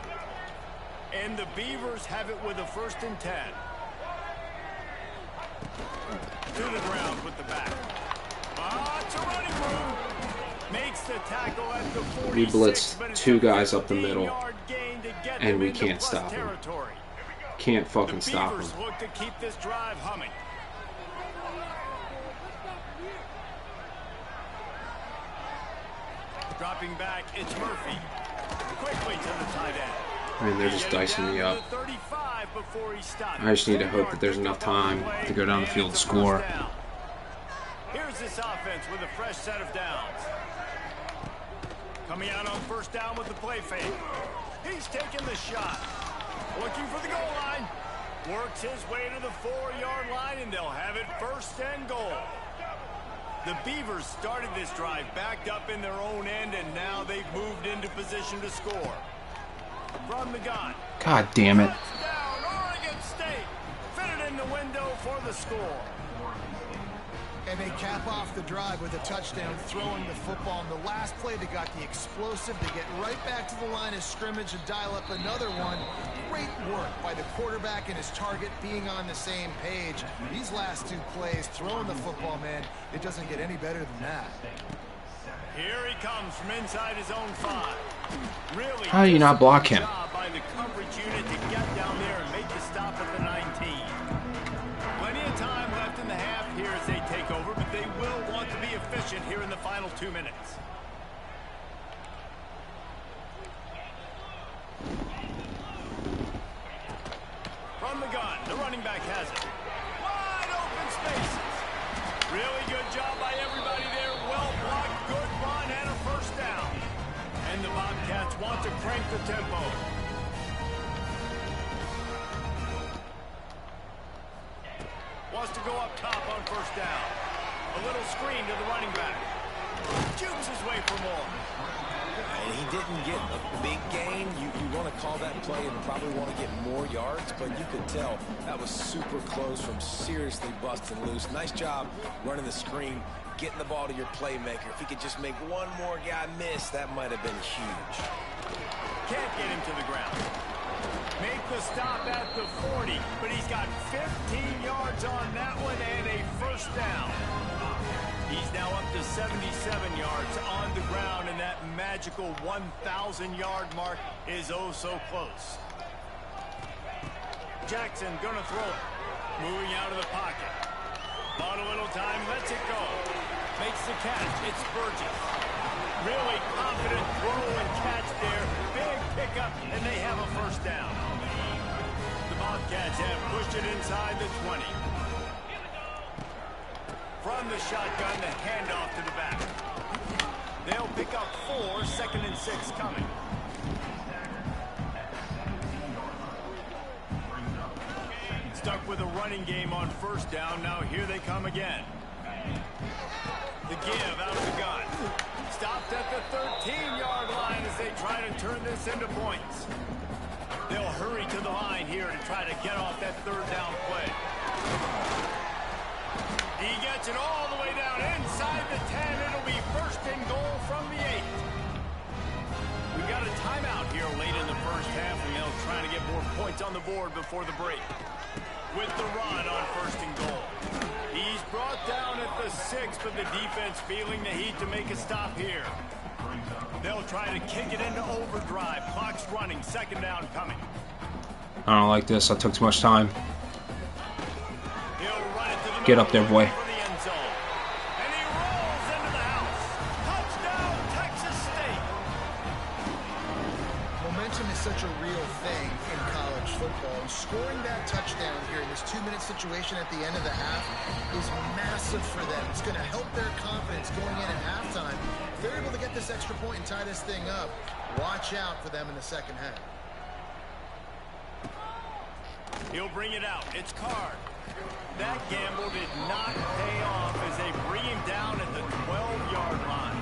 And the Beavers have it with a first and 10. To the ground with the back. It's a running room. Makes the tackle at the 46. We blitzed two guys up the middle, and we can't stop him. Can't fucking stop him. Look to keep this drive humming. Dropping back, it's Murphy. Quickly to the tight end. I mean, they're just dicing me up. I just need to hope that there's enough time to go down the field and score. Here's this offense with a fresh set of downs. Coming out on first down with the play fake. He's taking the shot. Looking for the goal line. Works his way to the 4-yard line, and they'll have it 1st and goal. The Beavers started this drive backed up in their own end, and now they've moved into position to score. From the gun. God damn it. Touchdown, Oregon State. Fitted in the window for the score. And they cap off the drive with a touchdown, throwing the football. In the last play, they got the explosive to get right back to the line of scrimmage and dial up another one. Great work by the quarterback and his target being on the same page. These last 2 plays, throwing the football, man, it doesn't get any better than that. Here he comes from inside his own 5. Really, how do you not block him? Job by the coverage unit to get down there and make the stop at the 19. Plenty of time left in the half here as they take over, but they will want to be efficient here in the final 2 minutes. From the gun, the running back has it. Wide open spaces. Really good job by everybody there. Well blocked, good run, and a 1st down. And the Bobcats want to crank the tempo. Wants to go up top on 1st down. A little screen to the running back. Jukes his way for more. And he didn't get a big gain. You want to call that play and probably want to get more yards, but you could tell that was super close from seriously busting loose. Nice job running the screen, getting the ball to your playmaker. If he could just make one more guy miss, that might have been huge. Can't get him to the ground. Make the stop at the 40, but he's got 15 yards on that one and a 1st down. He's now up to 77 yards on the ground, and that magical 1,000-yard mark is oh so close. Jackson gonna throw it. Moving out of the pocket. Bought a little time, lets it go. Makes the catch, it's Burgess. Really confident throw and catch there. Big pickup, and they have a 1st down. The Bobcats have pushed it inside the 20. From the shotgun, the handoff to the back. They'll pick up 4, 2nd and 6 coming. Stuck with a running game on 1st down. Now here they come again. The give out of the gun. Stopped at the 13-yard line as they try to turn this into points. They'll hurry to the line here to try to get off that 3rd down play. He gets it all the way down inside the 10. It'll be 1st and goal from the 8. We got a timeout here late in the 1st half, and they'll try to get more points on the board before the break. With the run on 1st and goal. He's brought down at the 6, but the defense feeling the heat to make a stop here. They'll try to kick it into overdrive. Clock's running. 2nd down coming. I don't like this. I took too much time. Get up there, boy. And he rolls into the house. Touchdown, Texas State. Momentum is such a real thing in college football. And scoring that touchdown here in this 2-minute situation at the end of the half is massive for them. It's going to help their confidence going in at halftime. If they're able to get this extra point and tie this thing up, watch out for them in the 2nd half. He'll bring it out. It's Card. That gamble did not pay off as they bring him down at the 12-yard line.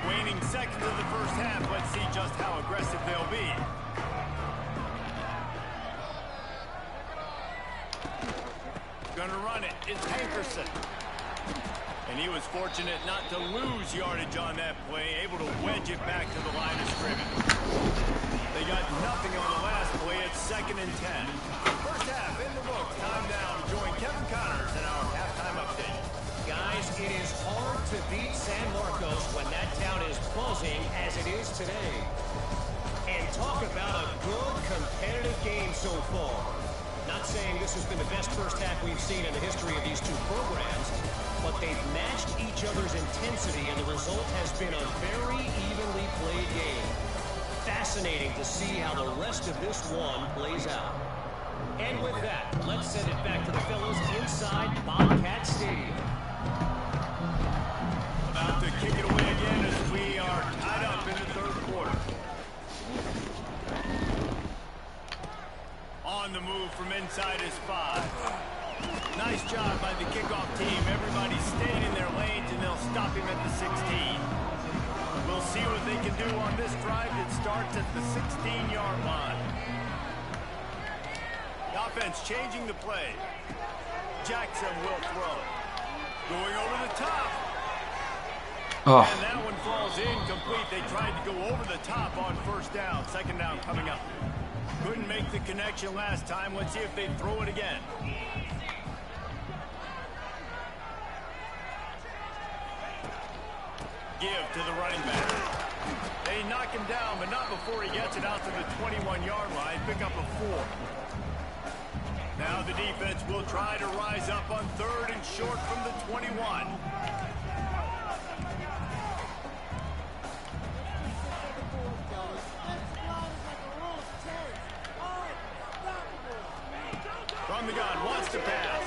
Waning seconds of the 1st half. Let's see just how aggressive they'll be. Gonna run it. It's Hankerson. And he was fortunate not to lose yardage on that play, able to wedge it back to the line of scrimmage. They got nothing on the last play. It's 2nd and 10. 1st half in the books. Time down. Join Kevin Connors in our halftime update. Guys, it is hard to beat San Marcos when that town is buzzing as it is today. And talk about a good competitive game so far. Not saying this has been the best 1st half we've seen in the history of these 2 programs, but they've matched each other's intensity, and the result has been a very evenly played game. Fascinating to see how the rest of this one plays out. And with that, let's send it back to the fellows inside Bobcat Stadium. About to kick it away again as we are tied up in the 3rd quarter. On on the move from inside his 5. Nice job by the kickoff team. Everybody staying in their lanes, and they'll stop him at the 16. We'll see what they can do on this drive that starts at the 16-yard line. The offense changing the play. Jackson will throw. Going over the top. Oh. And that one falls incomplete. They tried to go over the top on first down. Second down coming up. Couldn't make the connection last time. Let's see if they throw it again. Give to the running back. They knock him down, but not before he gets it out to the 21-yard line. Pick up a 4. Now the defense will try to rise up on 3rd and short from the 21. From the gun, wants to pass.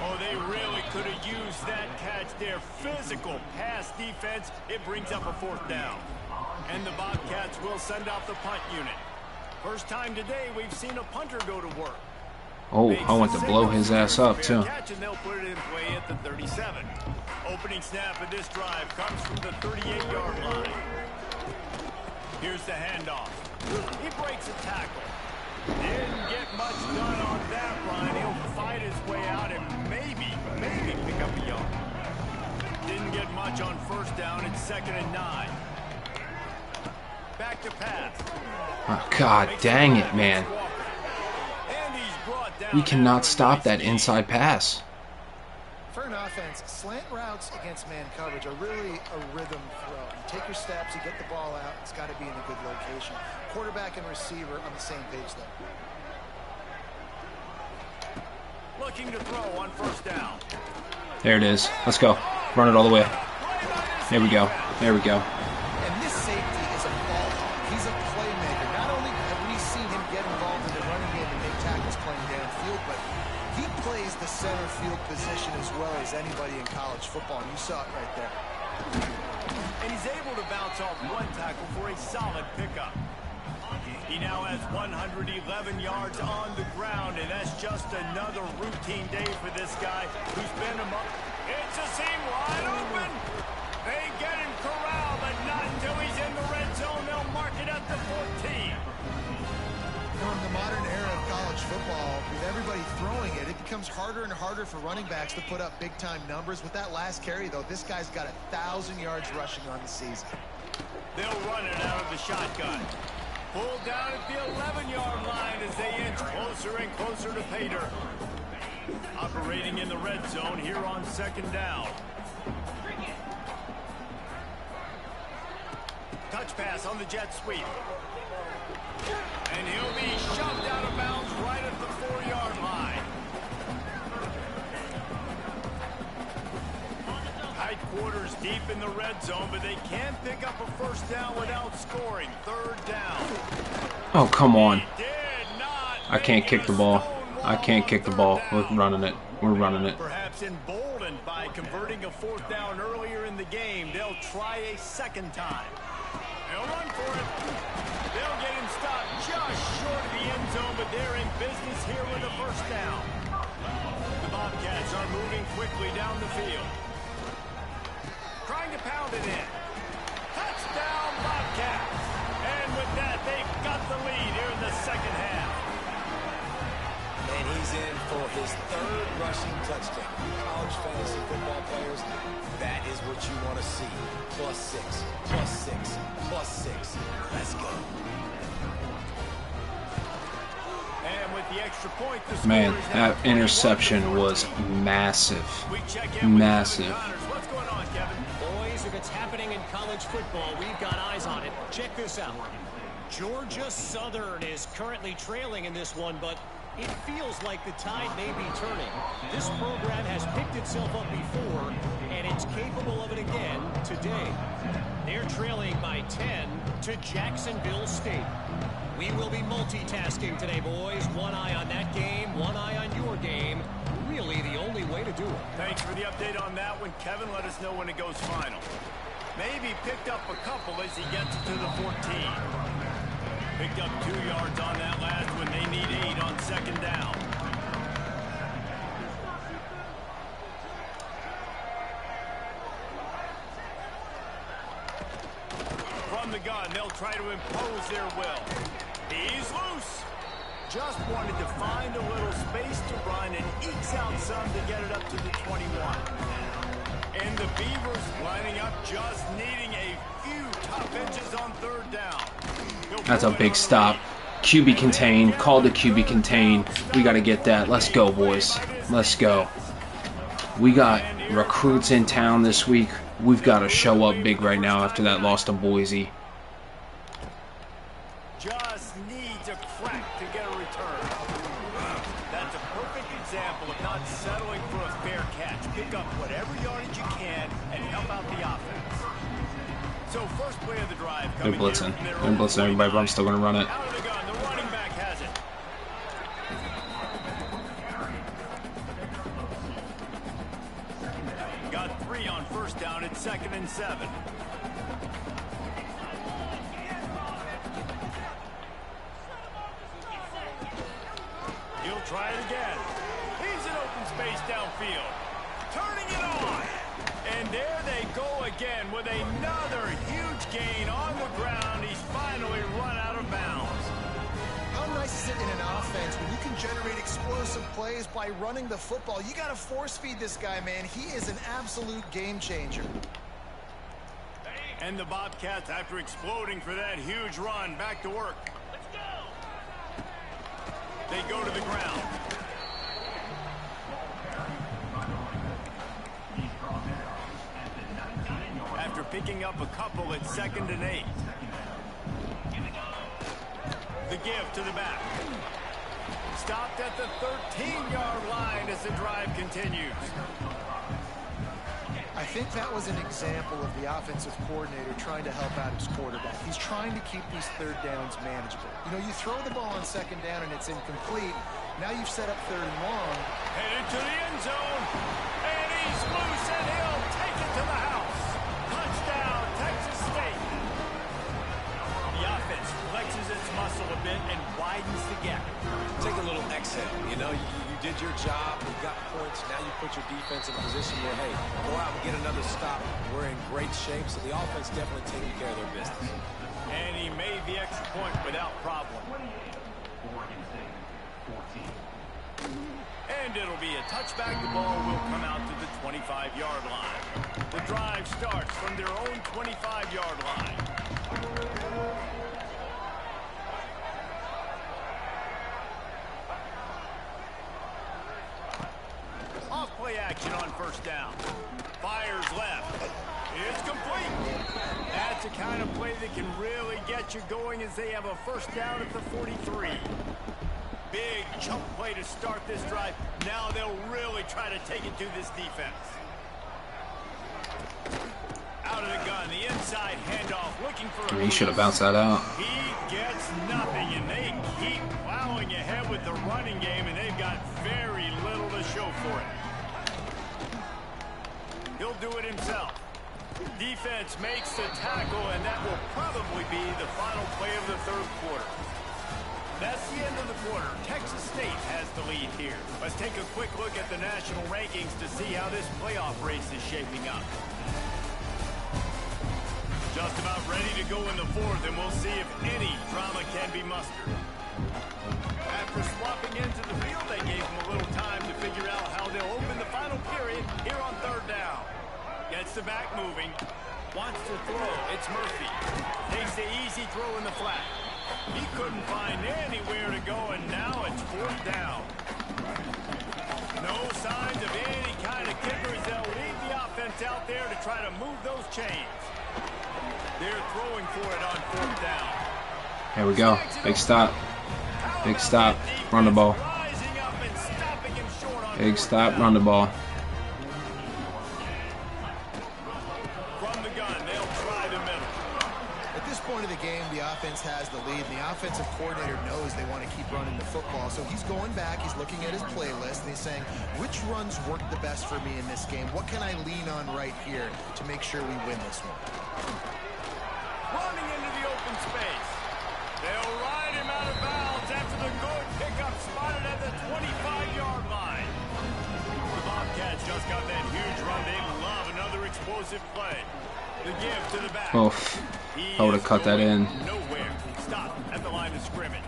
Oh, they really could have used that catch there. Physical pass defense. It brings up a 4th down. And the Bobcats will send out the punt unit. First time today we've seen a punter go to work. Oh, I want to blow his ass up, too. Catch, and they'll put it in play at the 37. Opening snap of this drive comes from the 38-yard line. Here's the handoff. He breaks a tackle. Didn't get much done on that run. He'll fight his way out and maybe pick up a yard. Didn't get much on first down. It's 2nd and 9. Back to pass. Oh, God dang it, man. We cannot stop that inside pass. For an offense, slant routes against man coverage are really a rhythm throw. You take your steps, you get the ball out, it's got to be in a good location. Quarterback and receiver on the same page, though. Looking to throw on first down. There it is. Let's go. Run it all the way. There we go. There we go. And this safety is a ball hawk. He's a playmaker. Not only have we seen him get involved in the running game and make tackles playing downfield, but he plays the center field position as well as anybody in college football, and you saw it right there. And he's able to bounce off one tackle for a solid pickup. He now has 111 yards on the ground, and that's just another routine day for this guy who's been him up. It's a seam wide open. They get him corralled, but not until he's in the red zone. They'll mark it at the 14. In the modern era of college football, with everybody throwing it, it becomes harder and harder for running backs to put up big-time numbers. With that last carry, though, this guy's got 1,000 yards rushing on the season. They'll run it out of the shotgun. Pulled down at the 11-yard line as they inch closer and closer to pay dirt. Operating in the red zone here on 2nd down. Touch pass on the jet sweep. And he'll be shoved out of bounds right at the 4-yard line. Tight quarters deep in the red zone, but they can't pick up a first down without scoring. 3rd down. Oh, come on. I can't kick the ball. I can't kick the ball. We're running it. We're running it. Perhaps emboldened by converting a 4th down earlier in the game, they'll try a 2nd time. They'll run for it. They'll get him stopped just short of the end zone, but they're in business here with a first down. The Bobcats are moving quickly down the field. Trying to pound it in. Touchdown, Bobcats. And with that, they've got the lead here in the 2nd half. And he's in for his 3rd rushing touchdown. College fantasy football players, that is what you want to see. +6, +6, +6. Let's go. And with the extra point, the Man, that interception was massive. Massive. What's going on, Kevin? Boys, if it's happening in college football, we've got eyes on it. Check this out. Georgia Southern is currently trailing in this one, but it feels like the tide may be turning. This program has picked itself up before, and it's capable of it again today. They're trailing by 10 to Jacksonville State. We will be multitasking today, boys. One eye on that game, one eye on your game. Really the only way to do it. Thanks for the update on that one, Kevin. Let us know when it goes final. Maybe picked up a couple as he gets to the 14. Picked up 2 yards on that last one. They need 8 on second down. From the gun, they'll try to impose their will. He's loose. Just wanted to find a little space to run and ekes out some to get it up to the 21. And the Beavers lining up, just needing a few tough inches on third down. That's a big stop. QB contain. Call the QB contain. We got to get that. Let's go, boys. Let's go. We got recruits in town this week. We've got to show up big right now after that loss to Boise. Just needs a crack to get a return. That's a perfect example of not settling for a fair catch. Pick up whatever yardage you can and help out the offense. So first play of the drive. They're blitzing. They're blitzing everybody, but I'm still going to run it. Out of the gun, the running back has it. Got 3 on first down at 2nd and 7. He'll try it again. He's in open space downfield. Turning it on. And there they go again with another huge gain on the ground. He's finally run out of bounds. How nice is it in an offense when you can generate explosive plays by running the football? You got to force feed this guy, man. He is an absolute game changer. And the Bobcats, after exploding for that huge run, back to work. They go to the ground. After picking up a couple at 2nd and 8. The give to the back. Stopped at the 13-yard line as the drive continues. I think that was an example of the offensive coordinator trying to help out his quarterback. He's trying to keep these third downs manageable. You know, you throw the ball on 2nd down and it's incomplete. Now you've set up 3rd and long. Headed to the end zone. And he's loose and he'll take it to the house. Touchdown, Texas State. The offense flexes its muscle a bit and widens the gap. Take a little exhale. You know, you did your job. You got points. Now you put your defense in a position where, hey, go out and get another stop. We're in great shape, so the offense definitely taking care of their business. And he made the extra point without problem. And it'll be a touchback. The ball will come out to the 25-yard line. The drive starts from their own 25-yard line. Off-play action on first down. Fires left. It's complete. That's the kind of play that can really get you going as they have a first down at the 43. Big chunk play to start this drive. Now they'll really try to take it to this defense. Out of the gun, the inside handoff, looking for a... He should have bounced that out. He gets nothing, and they keep plowing ahead with the running game, and they've got very little to show for it. He'll do it himself. Defense makes the tackle, and that will probably be the final play of the third quarter. That's the end of the quarter. Texas State has the lead here. Let's take a quick look at the national rankings to see how this playoff race is shaping up. Just about ready to go in the fourth, and we'll see if any drama can be mustered. After swapping into the field, they gave them a little time to figure out how they'll open the final period here on third down. Gets the back moving. Wants to throw. It's Murphy. Takes the easy throw in the flat. He couldn't find anywhere to go, and now it's fourth down. No signs of any kind of kickers. They'll leave the offense out there to try to move those chains. They're throwing for it on fourth down. Here we go. Big stop. Big stop. Run the ball. Big stop. Run the ball. From the gun, they'll try the middle. At this point of the game, the offense has the lead, and the offensive coordinator knows they want to keep running the football. So he's going back, he's looking at his playlist, and he's saying, which runs work the best for me in this game? What can I lean on right here to make sure we win this one? Running into the open space. They'll ride explosive play. The give to the back. Oof. I would have cut that in. Nowhere. Stop at the line of scrimmage.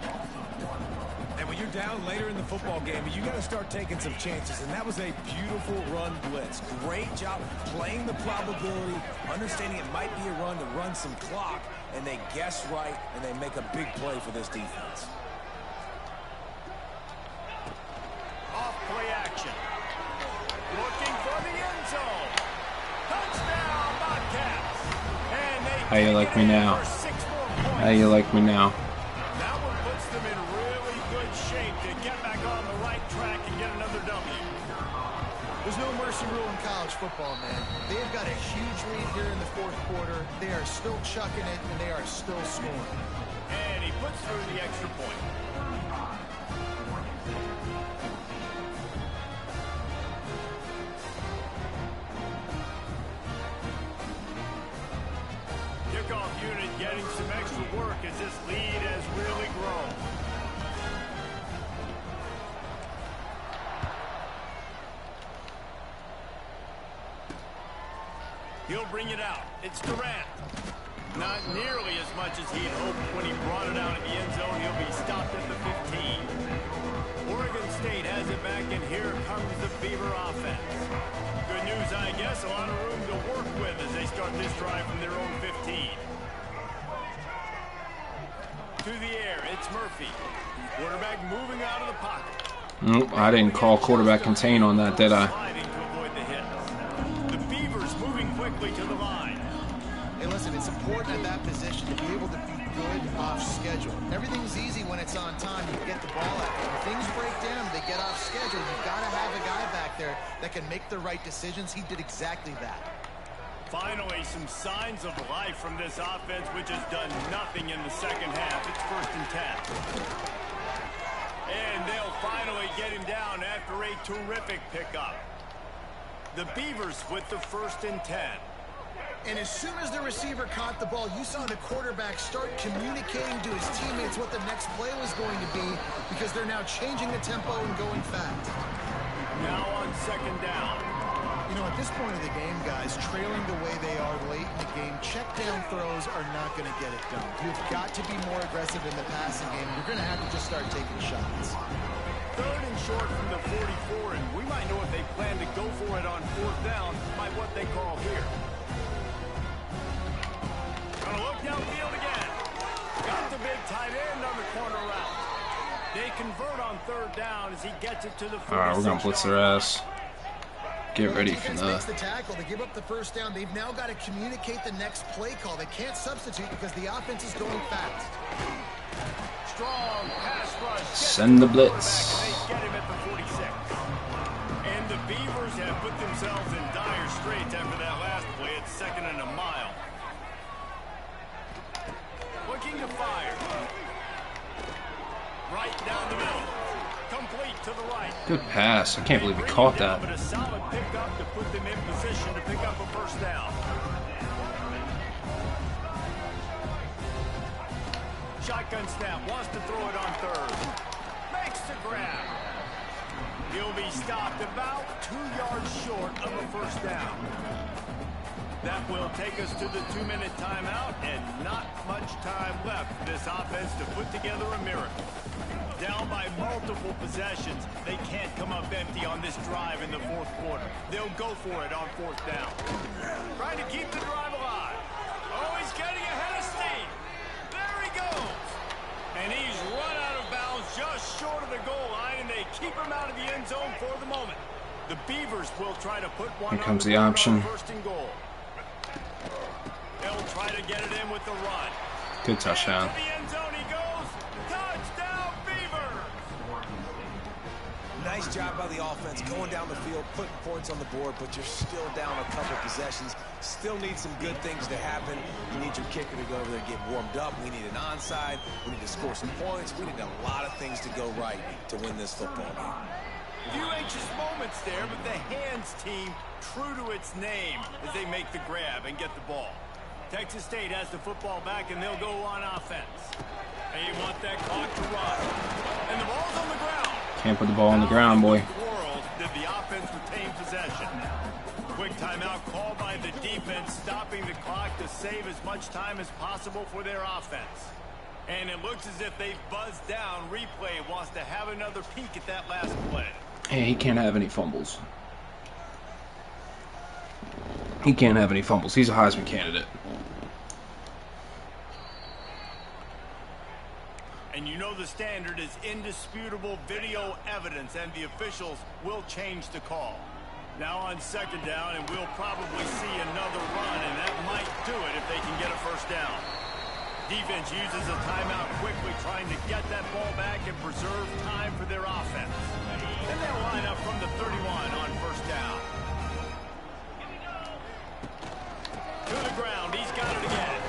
And when you're down later in the football game, you got to start taking some chances. And that was a beautiful run blitz. Great job playing the probability, understanding it might be a run to run some clock, and they guess right, and they make a big play for this defense. Off play action. Looking for the end zone. Touchdown, Bobcats. And they How you like me now? How you like me now? That one puts them in really good shape to get back on the right track and get another W. There's no mercy rule in college football, man. They've got a huge lead here in the fourth quarter. They are still chucking it, and they are still scoring. And he puts through the extra point. Kickoff unit getting some extra work as this lead has really grown. He'll bring it out. It's Durant. Not nearly as much as he'd hoped when he brought it out in the end zone. He'll be stopped at the 15. Oregon State has it back, and here comes the Beaver offense. Good news, I guess. A lot of room to work with as they start this drive from their own 15. To the air, it's Murphy. Quarterback moving out of the pocket. Nope, I didn't call quarterback contain on that, did I? Sliding to avoid the hit. The Beavers moving quickly to the line. Hey, listen, it's important at that position to be able to be good off schedule. Everything's easy when it's on time. You get the ball out. When things break down, they get off schedule. You've got to have a guy back there that can make the right decisions. He did exactly that. Finally, some signs of life from this offense, which has done nothing in the second half. It's 1st and 10. And they'll finally get him down after a terrific pickup. The Beavers with the 1st and 10. And as soon as the receiver caught the ball, you saw the quarterback start communicating to his teammates what the next play was going to be, because they're now changing the tempo and going fast. Now on 2nd down. You know, at this point of the game, guys, trailing the way they are late in the game, check down throws are not going to get it done. You've got to be more aggressive in the passing game. You're going to have to just start taking shots. 3rd and short from the 44, and we might know if they plan to go for it on 4th down by what they call here. Gonna look downfield again. Got the big tight end on the corner route. They convert on 3rd down as he gets it to the 46. Alright, we're gonna blitz their ass. Get ready for Makes that. the tackle. They give up the 1st down. They've now got to communicate the next play call. They can't substitute because the offense is going fast. Strong pass rush. Send the blitz. They get him at the 46. And the Beavers have put themselves in dire straits after that last play. It's 2nd and a mile. Looking to fire. Right down the middle. Complete to the right. Good pass. I can't believe he caught that. But a solid pickup to put them in position to pick up a 1st down. Shotgun snap. Wants to throw it on 3rd. Makes the grab. He'll be stopped about 2 yards short of a 1st down. That will take us to the 2-minute timeout, and not much time left for this offense to put together a miracle. Down by multiple possessions, they can't come up empty on this drive in the 4th quarter. They'll go for it on 4th down. Trying to keep the drive alive. Oh, he's getting ahead of steam. There he goes. And he's run out of bounds just short of the goal line, and they keep him out of the end zone for the moment. The Beavers will try to put one Here comes on the option. 1st and goal. They'll try to get it in with the run. Good touchdown. To the end zone he goes. Touchdown, Beavers! Nice job by the offense going down the field, putting points on the board, but you're still down a couple possessions. Still need some good things to happen. You need your kicker to go over there and get warmed up. We need an onside. We need to score some points. We need a lot of things to go right to win this football game. Few anxious moments there, but the hands team true to its name as they make the grab and get the ball. Texas State has the football back, and they'll go on offense. They want that clock to run. And the ball's on the ground. Can't put the ball on the ground, boy. World did the offense retain possession. Quick timeout called by the defense. look to save as much time as possible for their offense. And it looks as if they've buzzed down. Replay wants to have another peek at that last play. Hey, he can't have any fumbles. He can't have any fumbles. He's a Heisman candidate. And you know the standard is indisputable video evidence, and the officials will change the call. Now on second down, and we'll probably see another run, and that might do it if they can get a first down. Defense uses a timeout quickly, trying to get that ball back and preserve time for their offense. And they'll line up from the 31 on first down. To the ground, he's got it again.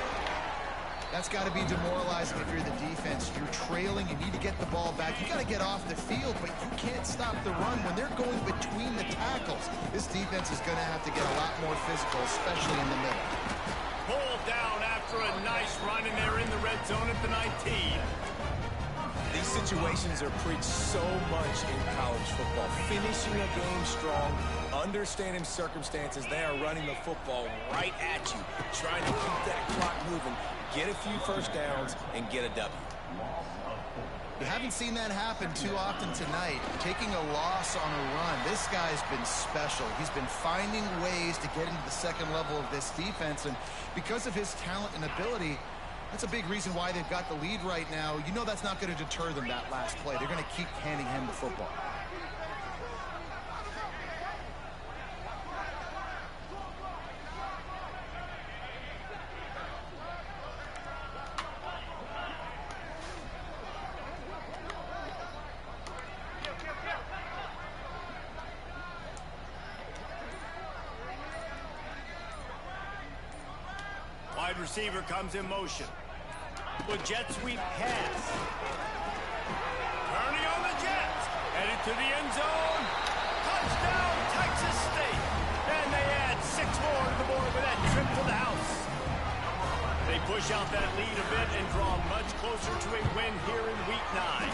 That's got to be demoralizing if you're the defense. You're trailing, you need to get the ball back. You got to get off the field, but you can't stop the run when they're going between the tackles. This defense is going to have to get a lot more physical, especially in the middle. Pulled down after a nice run, and they're in the red zone at the 19. These situations are preached so much in college football. Finishing a game strong, understanding circumstances. They are running the football right at you, trying to keep that clock moving, get a few first downs, and get a W. You haven't seen that happen too often tonight. Taking a loss on a run. This guy's been special. He's been finding ways to get into the second level of this defense, and because of his talent and ability, that's a big reason why they've got the lead right now. You know that's not going to deter them, that last play. They're going to keep handing him the football. Wide receiver comes in motion. With jet sweep pass. Turning on the Jets. Headed to the end zone. Touchdown, Texas State. And they add 6 more to the board with that trip to the house. They push out that lead a bit and draw much closer to a win here in Week 9.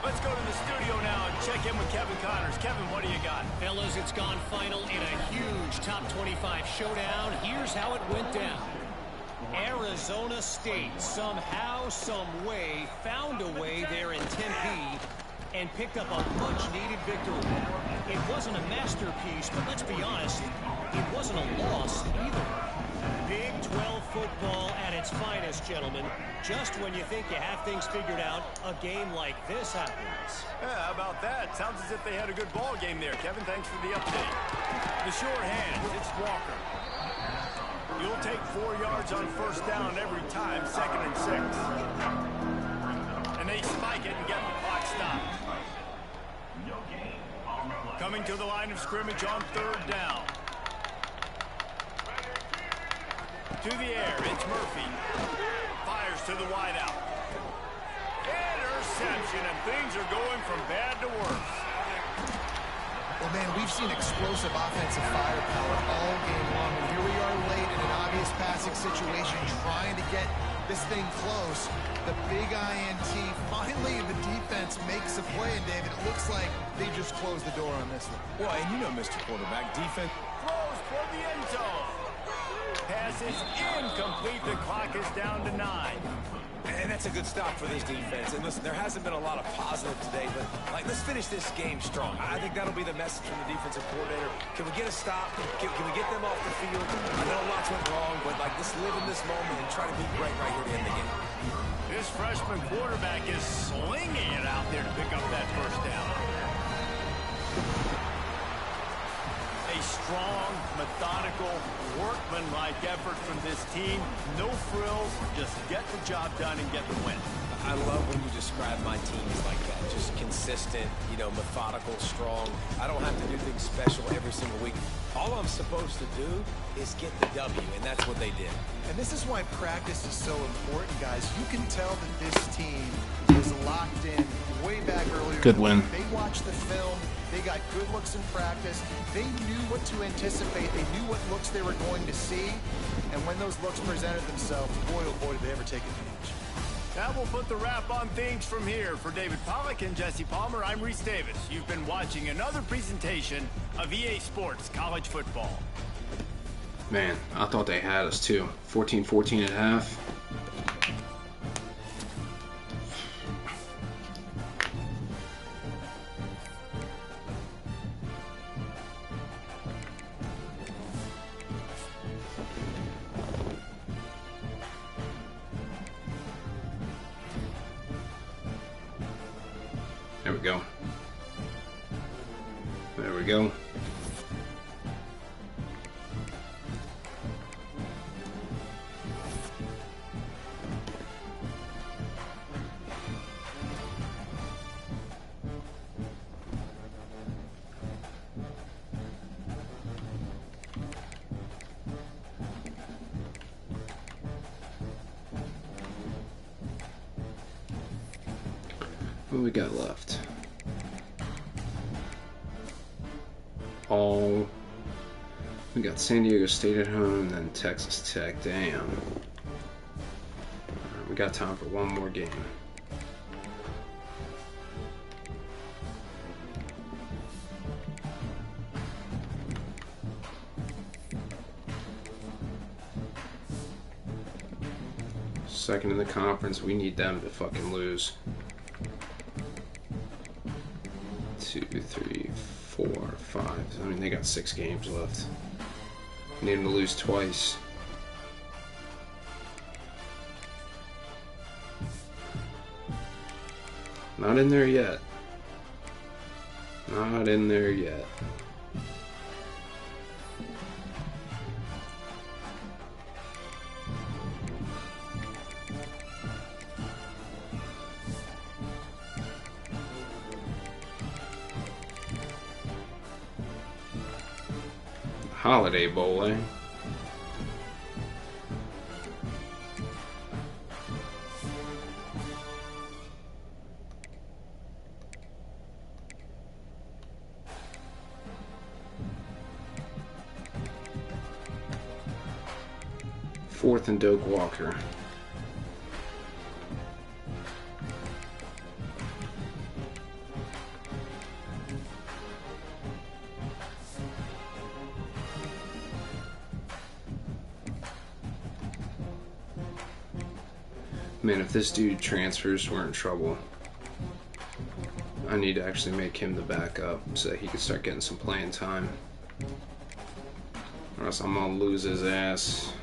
Let's go to the studio now and check in with Kevin Connors. Kevin, what do you got? Fellas, it's gone final in a huge top 25 showdown. Here's how it went down. Arizona State somehow, some way, found a way there in Tempe and picked up a much-needed victory. It wasn't a masterpiece, but let's be honest, it wasn't a loss either. Big 12 football at its finest, gentlemen. Just when you think you have things figured out, a game like this happens. Yeah, how about that? Sounds as if they had a good ball game there. Kevin, thanks for the update. The short hands, it's Walker. You'll take 4 yards on first down every time, 2nd and 6. And they spike it and get the clock stopped. Coming to the line of scrimmage on 3rd down. To the air, it's Murphy. Fires to the wideout. Interception, and things are going from bad to worse. Well, man, we've seen explosive offensive firepower all game long. And here we are late in an obvious passing situation, trying to get this thing close. The big INT. Finally, the defense makes a play, and David, it looks like they just closed the door on this one. Well, and you know, Mr. Quarterback, defense Throws for the end zone. Pass is incomplete. The clock is down to 9. And that's a good stop for this defense. And listen, there hasn't been a lot of positive today, but let's finish this game strong. I think that'll be the message from the defensive coordinator. Can we get a stop? Can we get them off the field? I know lots went wrong, but let's live in this moment and try to be great right here to end the game. This freshman quarterback is slinging it out there to pick up that first down. A strong, methodical, workmanlike effort from this team. No frills, just get the job done and get the win. I love when you describe my teams like that. Just consistent, methodical, strong. I don't have to do things special every single week. All I'm supposed to do is get the W, and that's what they did. And this is why practice is so important, guys. You can tell that this team was locked in way back earlier. Good win. They watched the film. They got good looks in practice. They knew what to anticipate. They knew what looks they were going to see. And when those looks presented themselves, boy, oh boy, did they ever take advantage. That will put the wrap on things from here. For David Pollack and Jesse Palmer, I'm Reese Davis. You've been watching another presentation of EA Sports College Football. Man, I thought they had us too. 14-14 at half. There we go. There we go. What we got left? All we got San Diego State at home and then Texas Tech. Damn. Right, we got time for one more game. Second in the conference, we need them to fucking lose. 2, 3, 4, 5. I mean, they got 6 games left. Need them to lose twice. Not in there yet. Not in there yet. Holiday Bowl, eh? Fourth and Doak Walker. Man, if this dude transfers, we're in trouble. I need to actually make him the backup so that he can start getting some playing time. Or else I'm gonna lose his ass.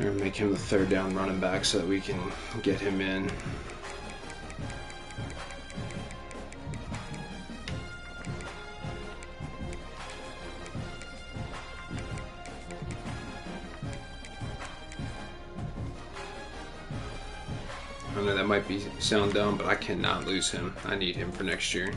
Or make him the third down running back so that we can get him in. I know that might sound dumb, but I cannot lose him. I need him for next year.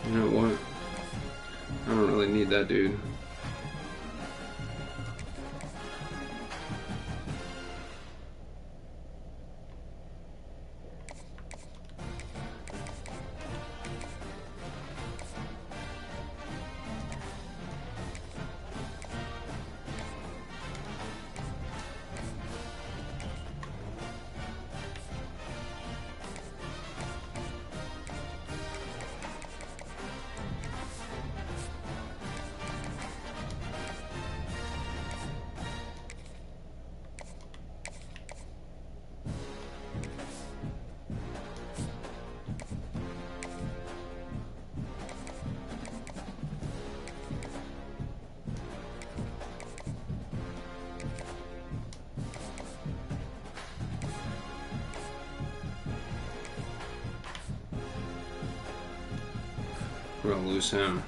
You know what? I don't really need that dude. We're gonna lose him.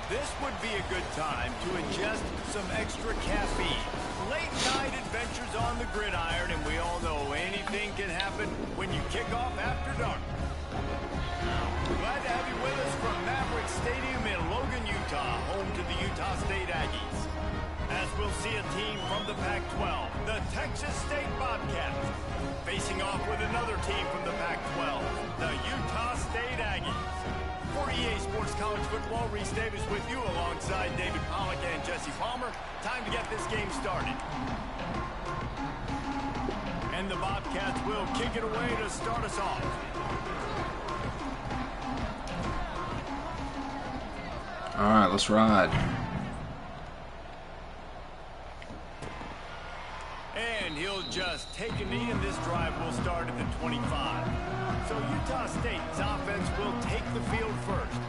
This would be a good time to ingest some extra caffeine. Late night adventures on the gridiron, and we all know anything can happen when you kick off after dark. Glad to have you with us from Maverick Stadium in Logan, Utah, home to the Utah State Aggies. As we'll see a team from the Pac-12, the Texas State Bobcats, facing off with another team from the Pac-12, the Utah State Aggies. For EA Sports College Football, Reese Davis with you alongside David Pollock and Jesse Palmer. Time to get this game started. And the Bobcats will kick it away to start us off. All right, let's ride. And he'll just take a knee, and this drive will start at the 25. So Utah State's offense will take the field first.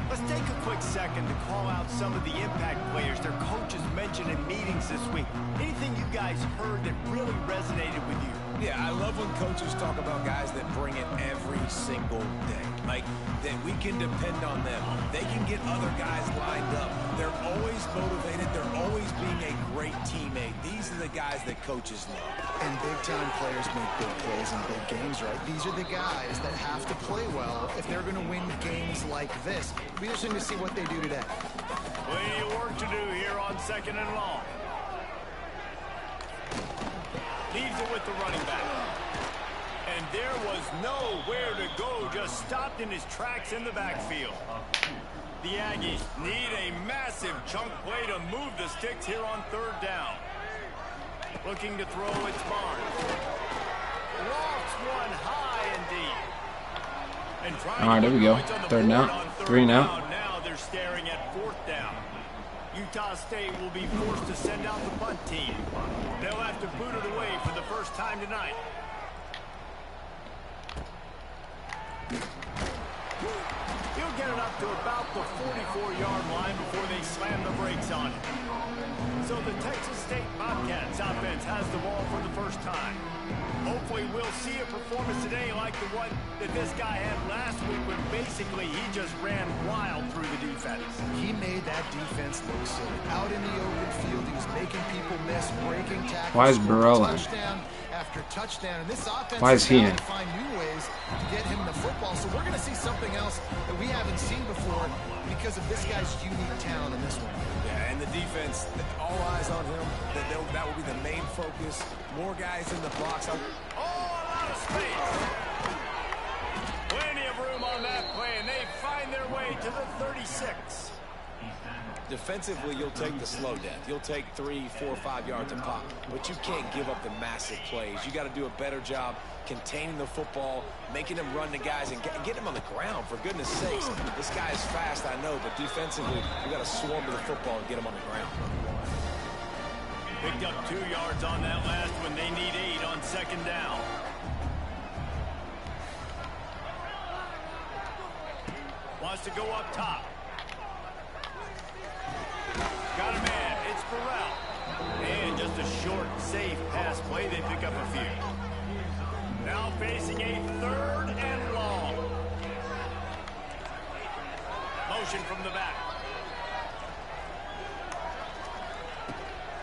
Let's take a quick second to call out some of the impact players their coaches mentioned in meetings this week. Anything you guys heard that really resonated with you? Yeah, I love when coaches talk about guys that bring it every single day. Like, that we can depend on them. They can get other guys lined up. They're always motivated. They're always being a great teammate. These are the guys that coaches love. And big-time players make big plays in big games, right? These are the guys that have to play well if they're going to win games like this. We're just going to see what they do today. Plenty of work to do here on 2nd and long. Leaves it with the running back. And there was nowhere to go, just stopped in his tracks in the backfield. The Aggies need a massive chunk play to move the sticks here on 3rd down. Looking to throw, it's Barnes. Lofts one high indeed. And All right, there we go. 3rd down. 3 and out. Now they're staring at 4th down. Utah State will be forced to send out the punt team. They'll have to boot it away for the first time tonight. He'll get it up to about the 44-yard line before they slam the brakes on it. So the Texas State Bobcats offense has the ball for the first time. Hopefully we'll see a performance today like like the one that this guy had last week when basically he just ran wild through the defense. He made that defense look silly. Out in the open field, he was making people miss, breaking tackles. Why is Burrell in? Touchdown after touchdown. And this offense Why is he in? to find new ways to get him the football. So we're going to see something else that we haven't seen before because of this guy's unique talent in this one. Yeah, and the defense, all eyes on him. That will be the main focus. More guys in the box. Oh, a lot of space. Plenty of room on that play, and they find their way to the 36. Defensively, you'll take the slow death. You'll take 3, 4, 5 yards a pop, but you can't give up the massive plays. You got to do a better job containing the football, making them run the guys, and get them on the ground, for goodness sakes. This guy is fast, I know, but defensively, you got to swarm to the football and get him on the ground. Picked up 2 yards on that last one. They need 8 on second down. Wants to go up top. Got a man. It's Burrell. And just a short, safe pass play. They pick up a few. Now facing a 3rd and long. Motion from the back.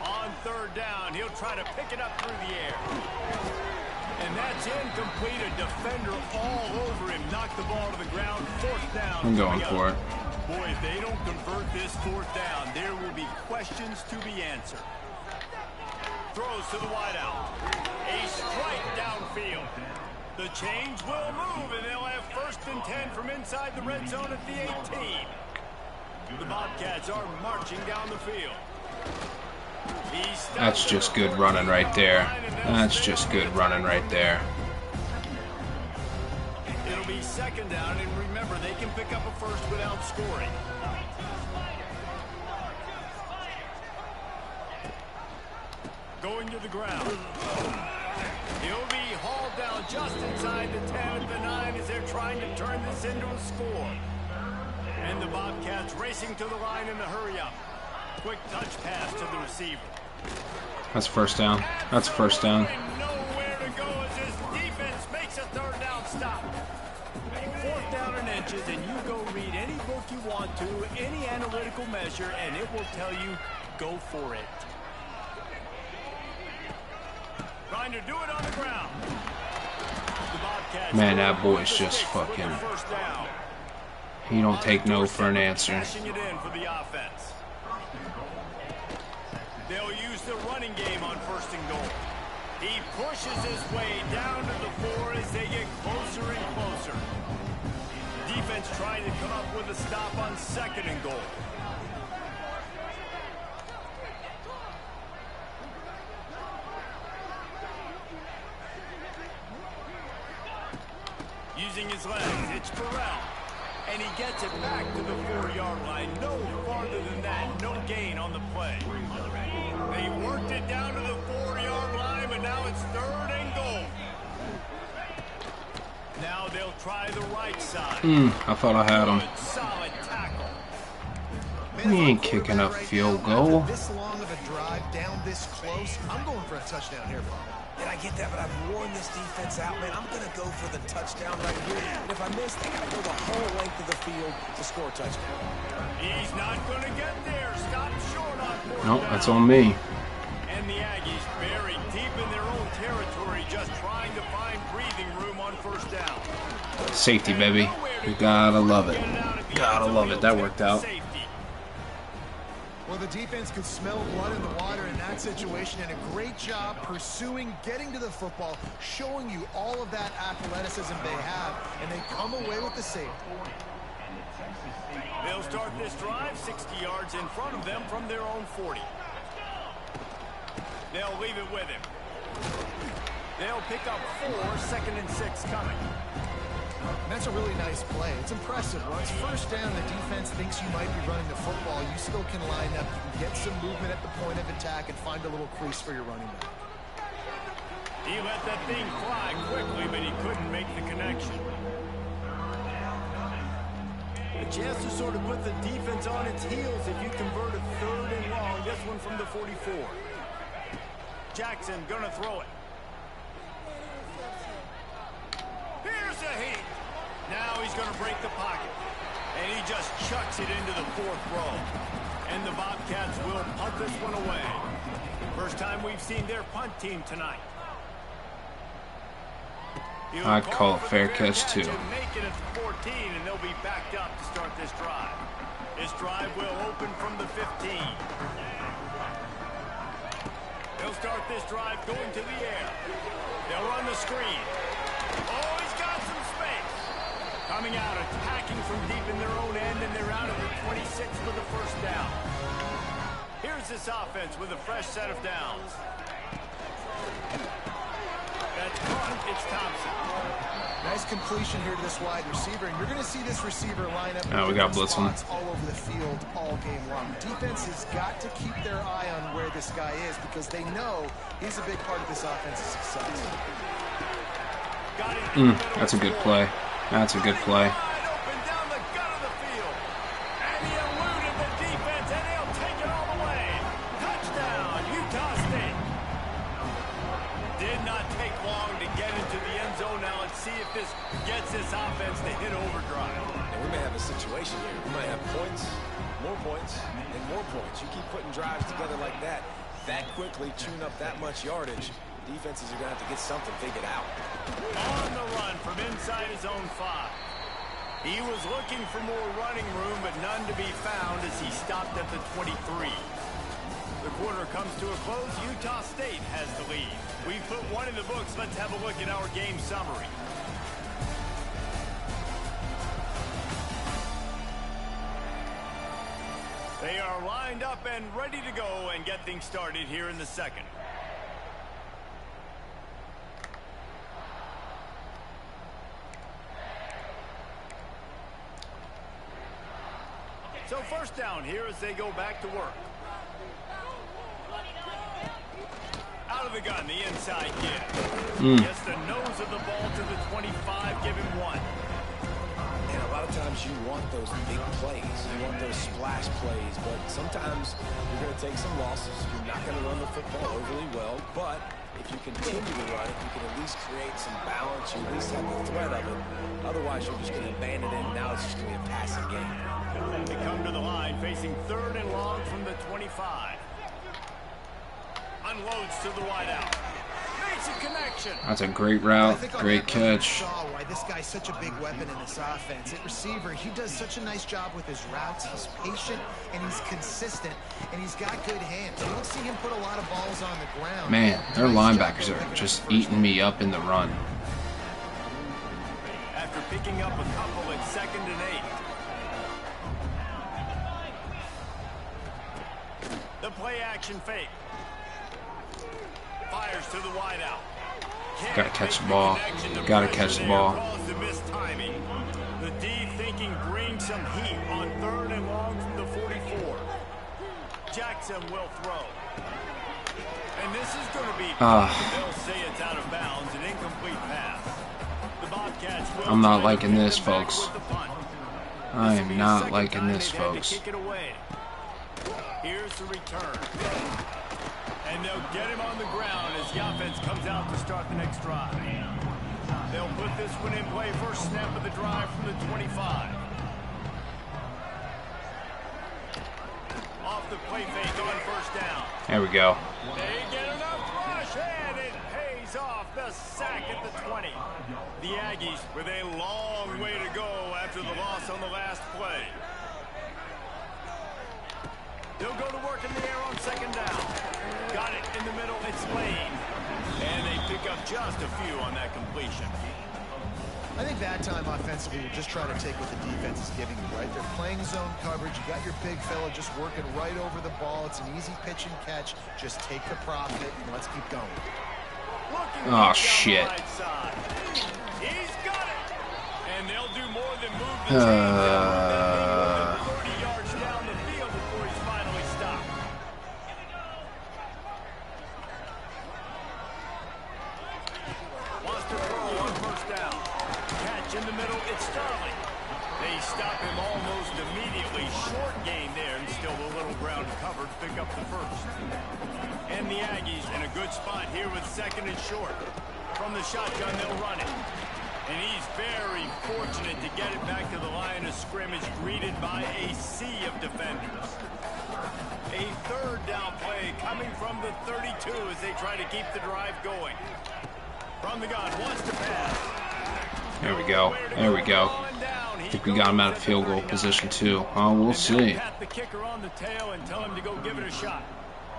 On 3rd down, he'll try to pick it up through the air. And that's incomplete. A defender all over him. Knocked the ball to the ground. 4th down. I'm going for it. Boy, if they don't convert this 4th down, there will be questions to be answered. Throws to the wideout. A strike downfield. The chains will move, and they'll have 1st and 10 from inside the red zone at the 18. The Bobcats are marching down the field. That's just good running right there. That's just good running right there. It'll be 2nd down, and remember, they can pick up a 1st without scoring. Going to the ground. He'll be hauled down just inside the 10 at the 9 as they're trying to turn this into a score. And the Bobcats racing to the line in a hurry-up. Quick touch pass to the receiver. That's 1st down. That's 1st down. Nowhere to go as this defense makes a 3rd down stop. 4th down and inches, and you go read any book you want to, any analytical measure, and it will tell you, go for it. Trying to do it on the ground. The Bobcats, Man, that boy's just fucking... He don't take no for an answer. Cashing it in for the offense. They'll use the running game on 1st and goal. He pushes his way down to the 4 as they get closer and closer. Defense trying to come up with a stop on 2nd and goal. Using his legs, it's Burrell. And he gets it back to the 4-yard line. No farther than that. No gain on the play. They worked it down to the 4-yard line, but now it's 3rd and goal. Now they'll try the right side. I thought I had him. Good, solid tackle. He ain't kicking a field goal. This long of a drive down this close, I'm going for a touchdown here, Bob. And I get that, but I've worn this defense out, man. I'm going to go for the touchdown right here. And if I miss, they got to go the whole length of the field to score a touchdown. He's not going to get there. Stop short on 4th Nope, down. that's on me. And the Aggies buried deep in their own territory, just trying to find breathing room on 1st down. Safety, baby. You gotta love it. Gotta love it. That worked out. Well, the defense could smell blood in the water in that situation, and a great job pursuing, getting to the football, showing you all of that athleticism they have, and they come away with the safety. They'll start this drive 60 yards in front of them from their own 40. They'll leave it with him. They'll pick up 4, 2nd and 6 coming. And that's a really nice play. It's impressive. Once 1st down, the defense thinks you might be running the football. You still can line up. You can get some movement at the point of attack and find a little crease for your running back. He let that thing fly quickly, but he couldn't make the connection. A chance to sort of put the defense on its heels if you convert a 3rd and long. This one from the 44. Jackson gonna throw it. Here Now he's going to break the pocket. And he just chucks it into the 4th row. And the Bobcats will punt this one away. First time we've seen their punt team tonight. I'd call it fair catch too. Make it at 14, and they'll be backed up to start this drive. This drive will open from the 15. They'll start this drive going to the air. They'll run the screen. Oh, he's got some space. Coming out, attacking from deep in their own end, and they're out at the 26 with a first down. Here's this offense with a fresh set of downs. That's caught. It's Thompson. Nice completion here to this wide receiver, and you're going to see this receiver line up we got blitzing all over the field all game long. Defense has got to keep their eye on where this guy is because they know he's a big part of this offense's success. That's a good play. That's a good play. Open down the gut of the field. And he eluded the defense, and he'll take it all the way. Touchdown, Utah State. Did not take long to get into the end zone. Now let's see if this gets this offense to hit overdrive. And we may have a situation here. We might have points, and more points. You keep putting drives together like that quickly, tune up that much yardage. Defenses are going to have to get something figured out. On the run from inside his own 5. He was looking for more running room, but none to be found as he stopped at the 23. The quarter comes to a close. Utah State has the lead. We've put one in the books. Let's have a look at our game summary. They are lined up and ready to go and get things started here in the second. So first down here as they go back to work. Out of the gun, the inside give. Gets the nose of the ball to the 25, give him 1. And a lot of times you want those big plays. You want those splash plays, but sometimes you're going to take some losses. You're not going to run the football overly well, but if you continue to run it, you can at least create some balance. You at least have the threat of it. Otherwise, you're just going to abandon it, and now it's just going to be a passing game. They come to the line facing 3rd and long from the 25. Unloads to the wideout. Makes a connection. That's a great route. Great catch. Saw why this guy's such a big weapon in this offense. At receiver, he does such a nice job with his routes. He's patient and he's consistent and he's got good hands. You don't see him put a lot of balls on the ground. Man, their linebackers are just eating me up in the run. After picking up a couple at 2nd and 8. The play action fake. Fires to the wideout. Gotta catch the ball. Gotta catch the ball. The D thinking brings some heat on 3rd and long from the 44. Jackson will throw. And this is going to be they'll say it's out of bounds, an incomplete pass. The Bobcats will I'm not liking this, folks. I am not liking this, folks. Kick it away. Here's the return. And they'll get him on the ground as the offense comes out to start the next drive. They'll put this one in play. First snap of the drive from the 25. Off the play fake on first down. There we go. They get enough rush, and it pays off. The sack at the 20. The Aggies with a long way to go after the loss on the last play. They'll go to work in the air on 2nd down. Got it in the middle. It's Lane. And they pick up just a few on that completion. I think that time offensively, you're just trying to take what the defense is giving you, right? They're playing zone coverage. You got your big fella just working right over the ball. It's an easy pitch and catch. Just take the profit and let's keep going. Oh, shit. He's got it. And they'll do more than move the chains. 30 yards down the field before he's finally stopped. Wants to throw on first down. Catch in the middle. It's Starling. They stop him almost immediately. Short gain there, and still a little ground covered. Pick up the first. And the Aggies in a good spot here with 2nd and short. From the shotgun, they'll run it. And he's very fortunate to to get it back to the line of scrimmage, greeted by a sea of defenders. A third down play coming from the 32 as they try to keep the drive going. From the gun, wants to pass. There we go. There we go. I think we got him out of field goal position too. We'll see. Pat the kicker on the tail and tell him to go give it a shot.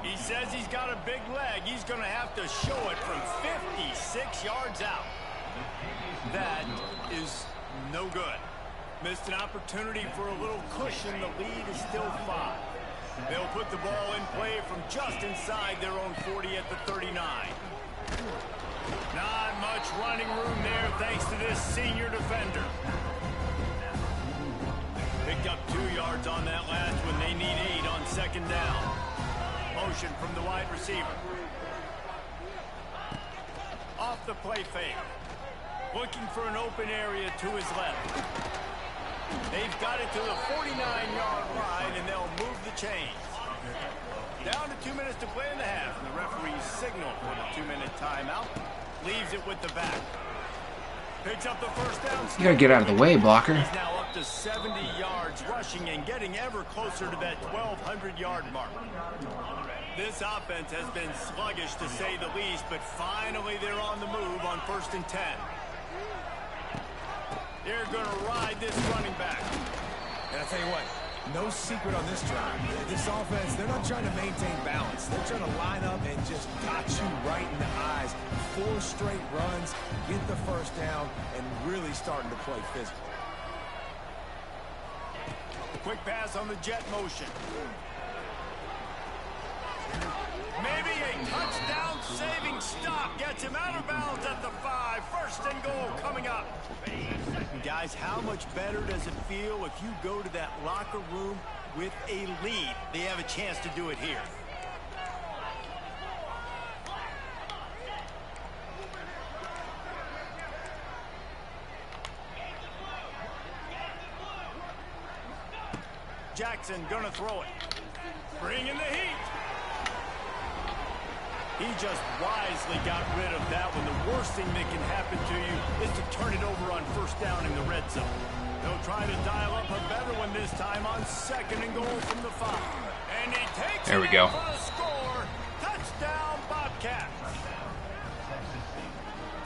He says he's got a big leg. He's going to have to show it from 56 yards out. That is no good. Missed an opportunity for a little cushion. The lead is still 5. They'll put the ball in play from just inside their own 40 at the 39. Not much running room there thanks to this senior defender. Picked up 2 yards on that last one. They need 8 on second down. Motion from the wide receiver. Off the play fake. Looking for an open area to his left. They've got it to the 49-yard line, and they'll move the chains. Down to 2 minutes to play in the half, and the referee's signal for the 2-minute timeout. Leaves it with the back. Picks up the first down. You gotta get out of the way, blocker. He's now up to 70 yards rushing and getting ever closer to that 1,200-yard mark. This offense has been sluggish to say the least, but finally they're on the move on 1st and 10. They're going to ride this running back. And I tell you what, no secret on this drive. This offense, they're not trying to maintain balance. They're trying to line up and just got you right in the eyes. 4 straight runs, get the first down, and really starting to play physical. Quick pass on the jet motion. Maybe a touchdown-saving stop gets him out of bounds at the 5. 1st and goal coming up. Guys, how much better does it feel if you go to that locker room with a lead? They have a chance to do it here. Jackson gonna throw it. Bring in the heat. He just wisely got rid of that one. The worst thing that can happen to you is to turn it over on 1st down in the red zone. They'll try to dial up a better one this time on 2nd and goal from the 5. And he takes there we go. For a score. Touchdown, Bobcats.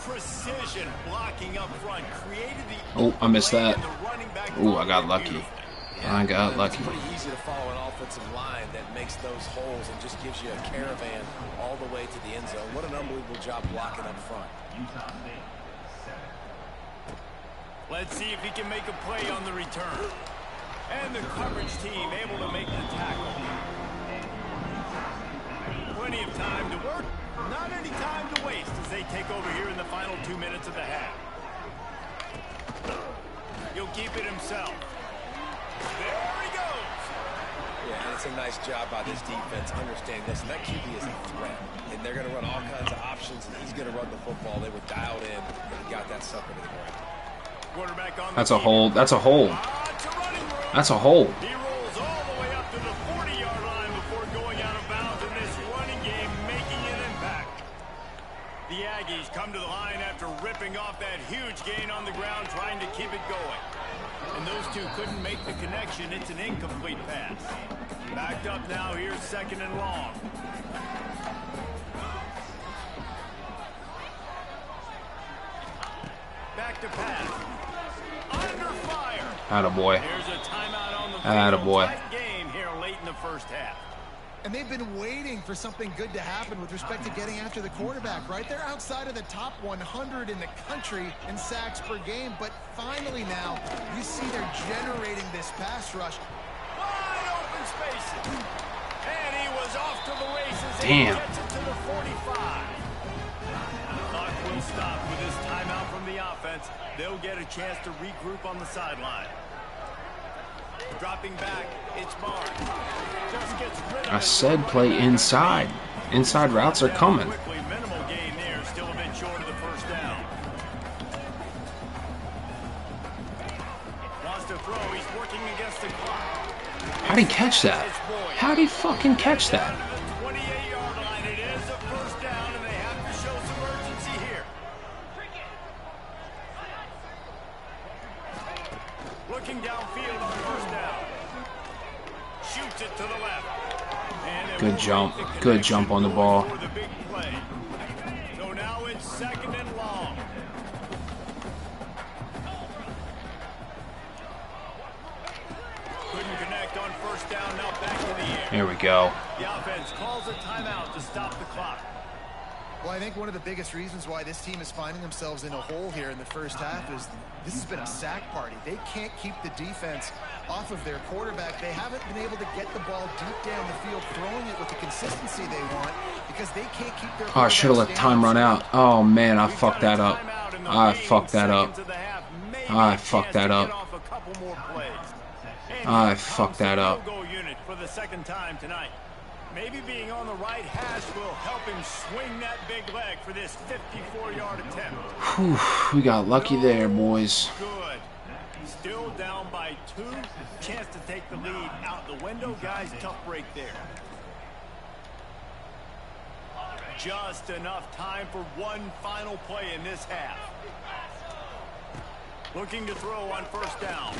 Precision blocking up front created the. Oh, I missed that. Oh, I got lucky. I got lucky. It's pretty easy to follow an offensive line that makes those holes and just gives you a caravan all the way to the end zone. What an unbelievable job blocking up front. Let's see if he can make a play on the return. And the coverage team able to make the tackle. Plenty of time to work. Not any time to waste as they take over here in the final 2 minutes of the half. He'll keep it himself. There he goes. Yeah, and it's a nice job by this defense understanding this. That QB is a threat, and they're going to run all kinds of options, and he's going to run the football. They were dialed in, and he got that sucker to the ground. Quarterback on That's a hold. That's a hold. That's a hold. He rolls all the way up to the 40-yard line before going out of bounds in this running game, making an impact. The Aggies come to the line after ripping off that huge gain on the ground, trying to keep it going. And those two couldn't make the connection. It's an incomplete pass. Backed up now. Here's 2nd and long. Back to pass. Under fire. Attaboy. Here's a timeout on the Attaboy. tight game here late in the 1st half. And they've been waiting for something good to happen with respect to getting after the quarterback, right? They're outside of the top 100 in the country in sacks per game, but finally now you see they're generating this pass rush. Wide open spaces. And he was off to the races. Damn. And he gets it to the 45. Clock will stop with this timeout from the offense. They'll get a chance to regroup on the sideline. Dropping back, it's Barnes. Just gets rid of I said play inside. Inside routes are coming. Quickly, minimal gain there, still a bit short of the 1st down. Wants to throw, he's working against the clock. How'd he catch that? How'd he fucking catch that? Down to the 28-yard line. It is a 1st down, and they have to show some urgency here. Looking downfield on first down. Shoots it to the left. And Good jump. Good jump on the ball. for the big play. So now it's second and long. Couldn't connect on first down. Now back to the air. Here we go. The offense calls a timeout to stop the clock. Well, I think one of the biggest reasons why this team is finding themselves in a hole here in the first half is this has been a sack party. They can't keep the defense off of their quarterback. They haven't been able to get the ball deep down the field, throwing it with the consistency they want because they can't keep their. Oh, I should have let time run out. Oh man, I fucked that up. I fucked that up. I fucked that up. I fucked that up. Unit for the second time tonight. Maybe being on the right hash will help him swing that big leg for this 54-yard attempt. Whew, we got lucky there, boys. Good. Still down by 2. Chance to take the lead out the window. Guys, tough break there. Just enough time for one final play in this half. Looking to throw on first down.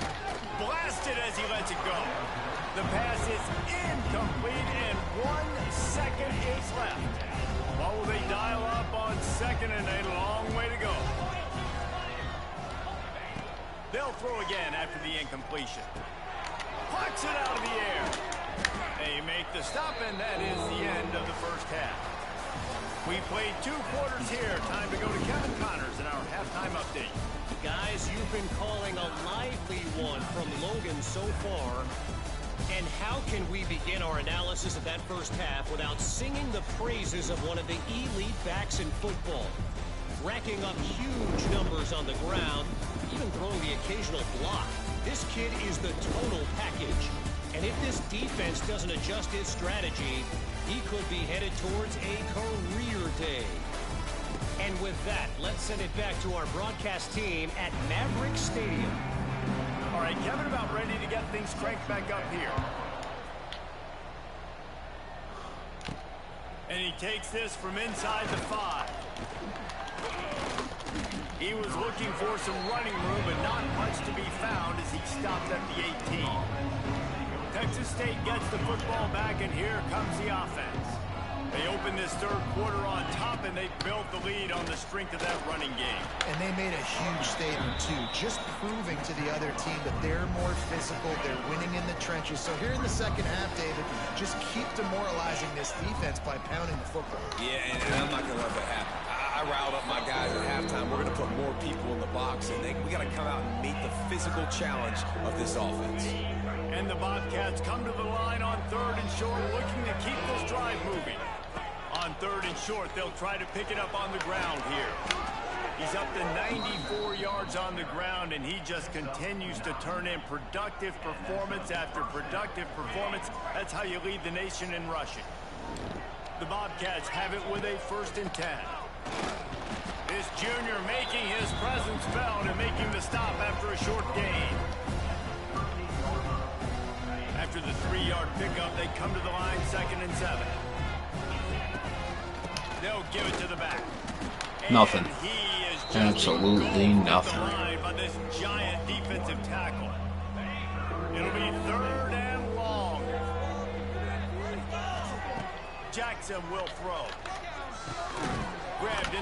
Blasted as he lets it go. The pass is incomplete and 1 second is left. What will they dial up on second and a long way to go? They'll throw again after the incompletion. Pucks it out of the air. They make the stop, and that is the end of the first half. We played 2 quarters here. Time to go to Kevin Connors in our halftime update. Guys, you've been calling a lively one from Logan so far. And how can we begin our analysis of that first half without singing the praises of one of the elite backs in football? Racking up huge numbers on the ground, even throwing the occasional block. This kid is the total package. And if this defense doesn't adjust its strategy, he could be headed towards a career day. And with that, let's send it back to our broadcast team at Maverick Stadium. All right, Kevin, about ready to get things cranked back up here. And he takes this from inside the 5. He was looking for some running room, but not much to be found as he stopped at the 18. Texas State gets the football back, and here comes the offense. They open this third quarter on top, and they built the lead on the strength of that running game. And they made a huge statement, too, just proving to the other team that they're more physical, they're winning in the trenches. So here in the second half, David, just keep demoralizing this defense by pounding the football. Yeah, and I'm not going to let that happen. I riled up my guys at halftime. We're going to put more people in the box, and we got to come out and meet the physical challenge of this offense. And the Bobcats come to the line on 3rd and short, looking to keep this drive moving. On 3rd and short, they'll try to pick it up on the ground here. He's up to 94 yards on the ground, and he just continues to turn in productive performance after productive performance. That's how you lead the nation in rushing. The Bobcats have it with a 1st and 10. This junior making his presence felt and making the stop after a short gain. After the 3-yard pickup, they come to the line 2nd and 7. They'll give it to the back. Nothing. And he is just Absolutely nothing. by this giant defensive tackle. It'll be 3rd and long. Jackson will throw.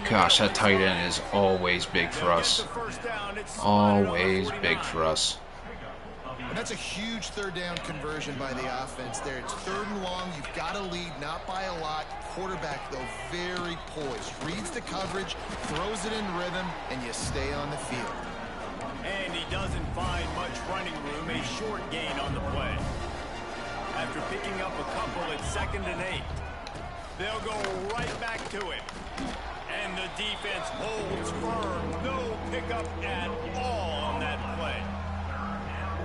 Gosh, that tight end is always big for us. Always big for us. And that's a huge 3rd down conversion by the offense there. It's 3rd and long. You've got to lead, not by a lot. Quarterback, though, very poised. Reads the coverage, throws it in rhythm, and you stay on the field. And he doesn't find much running room. A short gain on the play. After picking up a couple at 2nd and 8. They'll go right back to it. And the defense holds firm. No pickup at all on that play.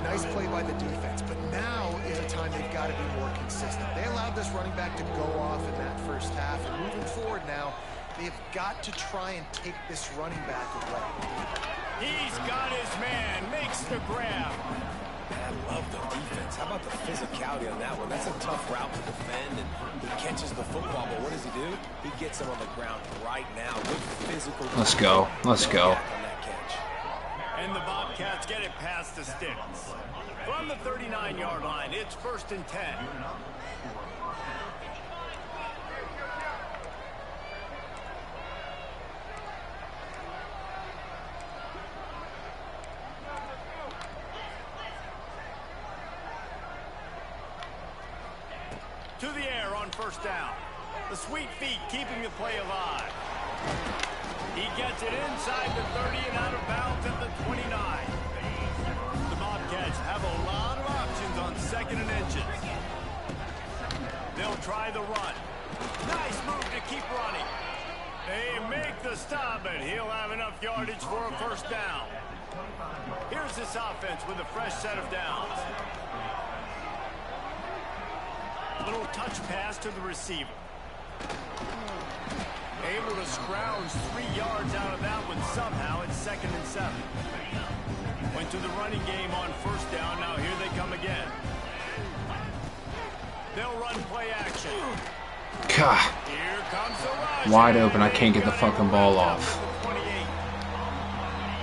Nice play by the defense, but now is a time they've got to be more consistent. They allowed this running back to go off in that first half, and moving forward now, they've got to try and take this running back away. He's got his man, makes the grab. I love the defense. How about the physicality on that one? That's a tough route to defend, and he catches the football, but what does he do? He gets him on the ground right now. Good physical. Let's go. Let's go. On that catch. And the Bobcats get it past the sticks. From the 39-yard line, it's 1st and 10. To the air on 1st down. The sweet feet keeping the play alive. He gets it inside the 30 and out of bounds at the 29. The Bobcats have a lot of options on 2nd and inches. They'll try the run. Nice move to keep running. They make the stop, and he'll have enough yardage for a 1st down. Here's this offense with a fresh set of downs. Little touch pass to the receiver. Able to scrounge 3 yards out of that one somehow. It's 2nd and 7. Went to the running game on 1st down. Now here they come again. They'll run play action. God. Here comes the rush. Wide open. I can't get the fucking ball off.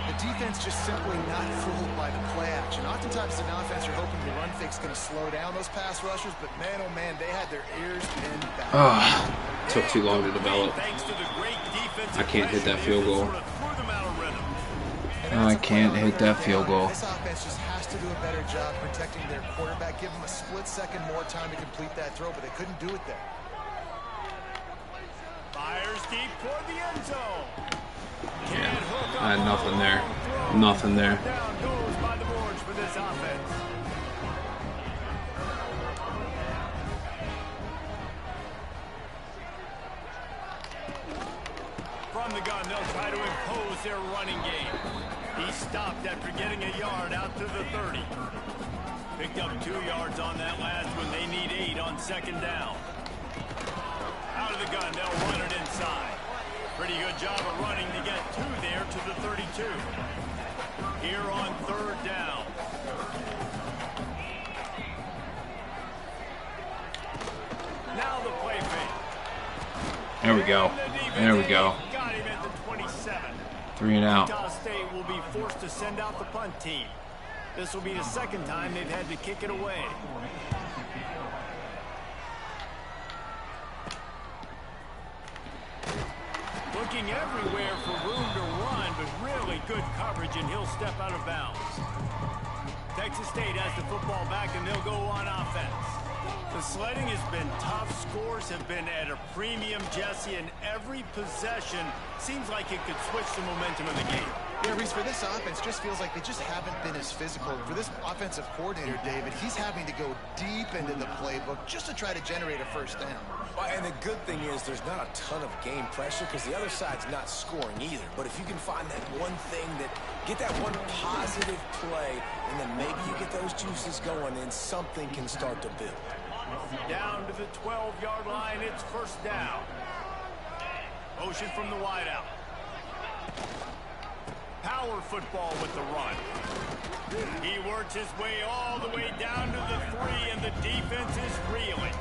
The defense just simply not fooled by the play action. Oftentimes an offense, you're hoping the run fake's going to slow down those pass rushers, but man, oh man, they had their ears pinned back. Took too long to develop. I can't hit that field goal. I can't hit that field goal. This offense just has to do a better job protecting their quarterback. Give them a split second more time to complete that throw, but they couldn't do it there. Fires deep toward the end zone. Yeah, I had nothing there. Nothing there. Down goes by the boards for this offense. From the gun, they'll try to impose their running game. He stopped after getting a yard out to the 30. Picked up 2 yards on that last one. They need 8 on 2nd down. Out of the gun, they'll run it inside. Pretty good job of running to get 2 there to the 32. Here on 3rd down. Now the play fake. There we go. There we go. Got him at the 27. 3 and out. Utah State will be forced to send out the punt team. This will be the 2nd time they've had to kick it away. Looking everywhere for room to run, but really good coverage, and he'll step out of bounds. Texas State has the football back, and they'll go on offense. The sledding has been tough. Scores have been at a premium, Jesse, and every possession seems like it could switch the momentum of the game. Yeah, Reese, for this offense, just feels like they just haven't been as physical. For this offensive coordinator, David, he's having to go deep into the playbook just to try to generate a 1st down. Well, and the good thing is there's not a ton of game pressure because the other side's not scoring either. But if you can find that one thing, get that one positive play, and then maybe you get those juices going, then something can start to build. Down to the 12-yard line, it's 1st down. Motion from the wideout. Power football with the run. He works his way all the way down to the 3, and the defense is reeling.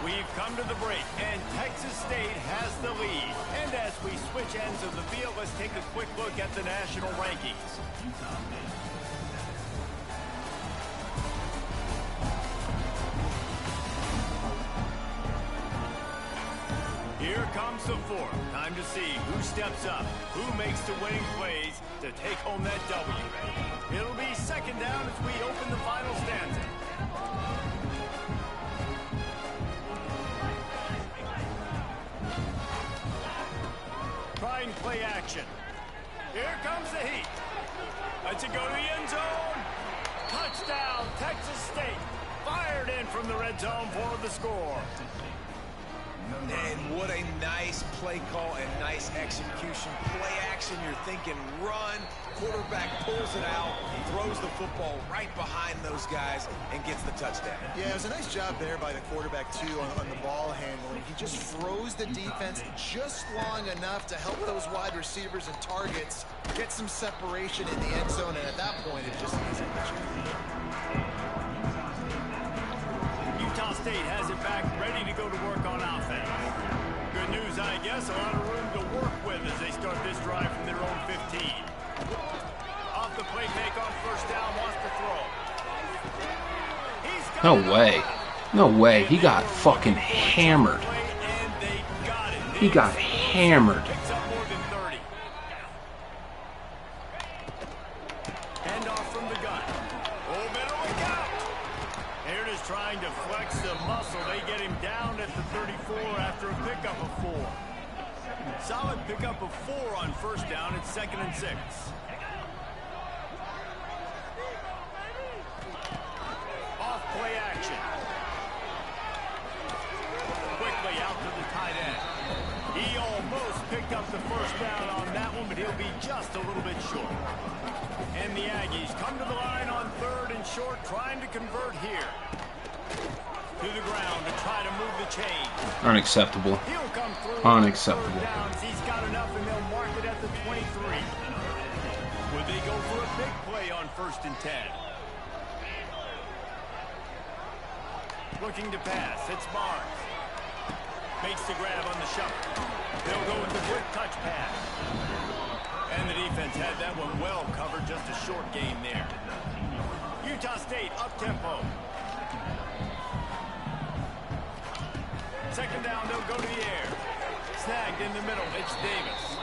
We've come to the break, and Texas State has the lead. And as we switch ends of the field, let's take a quick look at the national rankings. Here comes the 4th. Time to see who steps up, who makes the winning plays to take home that W. It'll be 2nd down as we open the final stanza. Trying play action. Here comes the heat. Let's it go to the end zone. Touchdown, Texas State. Fired in from the red zone for the score. And what a nice play call and nice execution. Play action, you're thinking run. Quarterback pulls it out, throws the football right behind those guys, and gets the touchdown. Yeah, it was a nice job there by the quarterback, too, on the ball handling. He just froze the defense just long enough to help those wide receivers and targets get some separation in the end zone, and at that point, it just easy. Utah State has it back, ready to go to work on offense. Good news, I guess, a lot of room to No way. No way. He got fucking hammered. He got hammered. Handoff from the gun. Oh, better look out. Aaron is trying to flex the muscle. They get him down at the 34 after a pickup of 4. Solid pickup of 4 on first down. It's 2nd and 6. Off play action. Quickly out to the tight end. He almost picked up the first down on that one, but he'll be just a little bit short. And the Aggies come to the line on 3rd and short, trying to convert here. To the ground to try to move the chain. Unacceptable. He'll come through. Unacceptable. He's got enough, and they'll mark it at the 23. Would they go for a big play on 1st and 10? Looking to pass. It's Barnes. Makes the grab on the shuffle. They'll go with the quick touch pass. And the defense had that one well covered. Just a short game there. Utah State up-tempo. 2nd down, they'll go to the air. Snagged in the middle. It's Davis.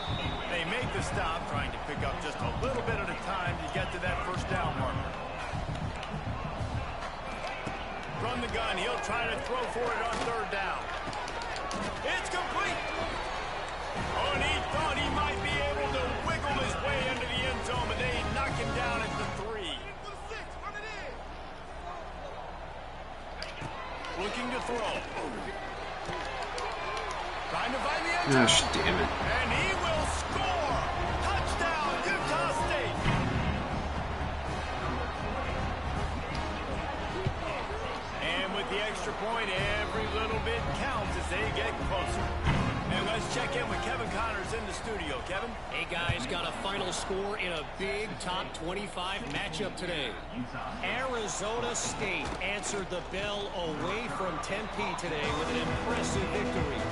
They make the stop, trying to pick up just a little bit at a time to get to that first down marker. From the gun, he'll try to throw for it on 3rd down. It's complete. Oh, and he thought he might be able to wiggle his way into the end zone, but they knock him down at the 3. Looking to throw. Trying to find the end zone. Gosh damn it. And he will score. Touchdown, Utah State. And with the extra point, every little bit counts as they get closer. And let's check in with Kevin Connors in the studio. Kevin? Hey, guys, got a final score in a big top 25 matchup today. Arizona State answered the bell away from Tempe today with an impressive victory.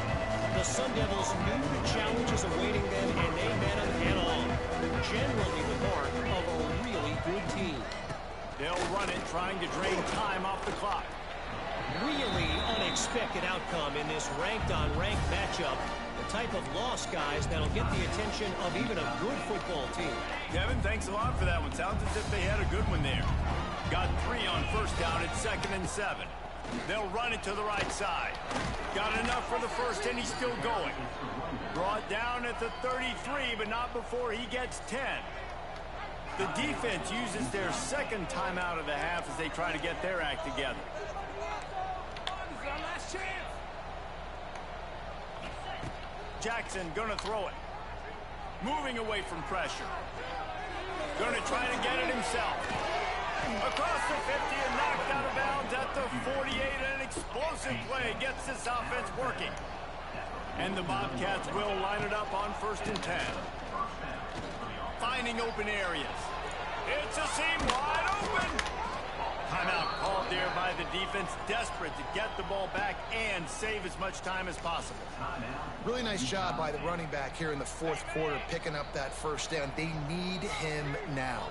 The Sun Devils knew the challenges awaiting them, and they met them head-on. Generally the mark of a really good team. They'll run it, trying to drain time off the clock. Really unexpected outcome in this ranked-on-ranked matchup. The type of loss, guys, that'll get the attention of even a good football team. Kevin, thanks a lot for that one. Sounds as if they had a good one there. Got 3 on first down. It's 2nd and 7. They'll run it to the right side. Got enough for the first, and he's still going. Brought down at the 33, but not before he gets 10. The defense uses their 2nd timeout of the half as they try to get their act together. Jackson gonna throw it. Moving away from pressure. Gonna try to get it himself. Across the 50 and knocked out of bounds at the 48. And an explosive play gets this offense working. And the Bobcats will line it up on 1st and 10. Finding open areas. It's a seam wide open. Timeout called there by the defense, desperate to get the ball back and save as much time as possible. Really nice job by the running back here in the 4th quarter, picking up that first down. They need him now.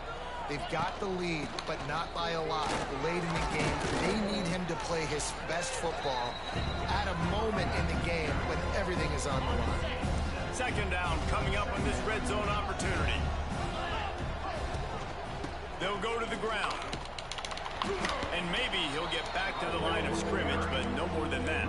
They've got the lead, but not by a lot. Late in the game, they need him to play his best football at a moment in the game when everything is on the line. 2nd down coming up on this red zone opportunity. They'll go to the ground. And maybe he'll get back to the line of scrimmage, but no more than that.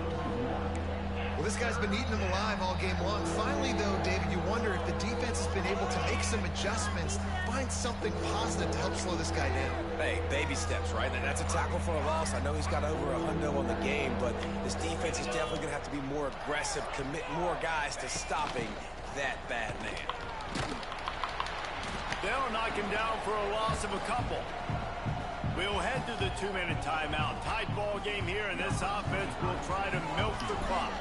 Well, this guy's been eating them alive all game long. Finally, though, David, you wonder if the defense has been able to make some adjustments, find something positive to help slow this guy down. Hey, baby steps, right? That's a tackle for a loss. I know he's got over 100 on the game, but this defense is definitely going to have to be more aggressive, commit more guys to stopping that bad man. They'll knock him down for a loss of a couple. We'll head to the 2-minute timeout. Tight ball game here, and this offense will try to milk the clock.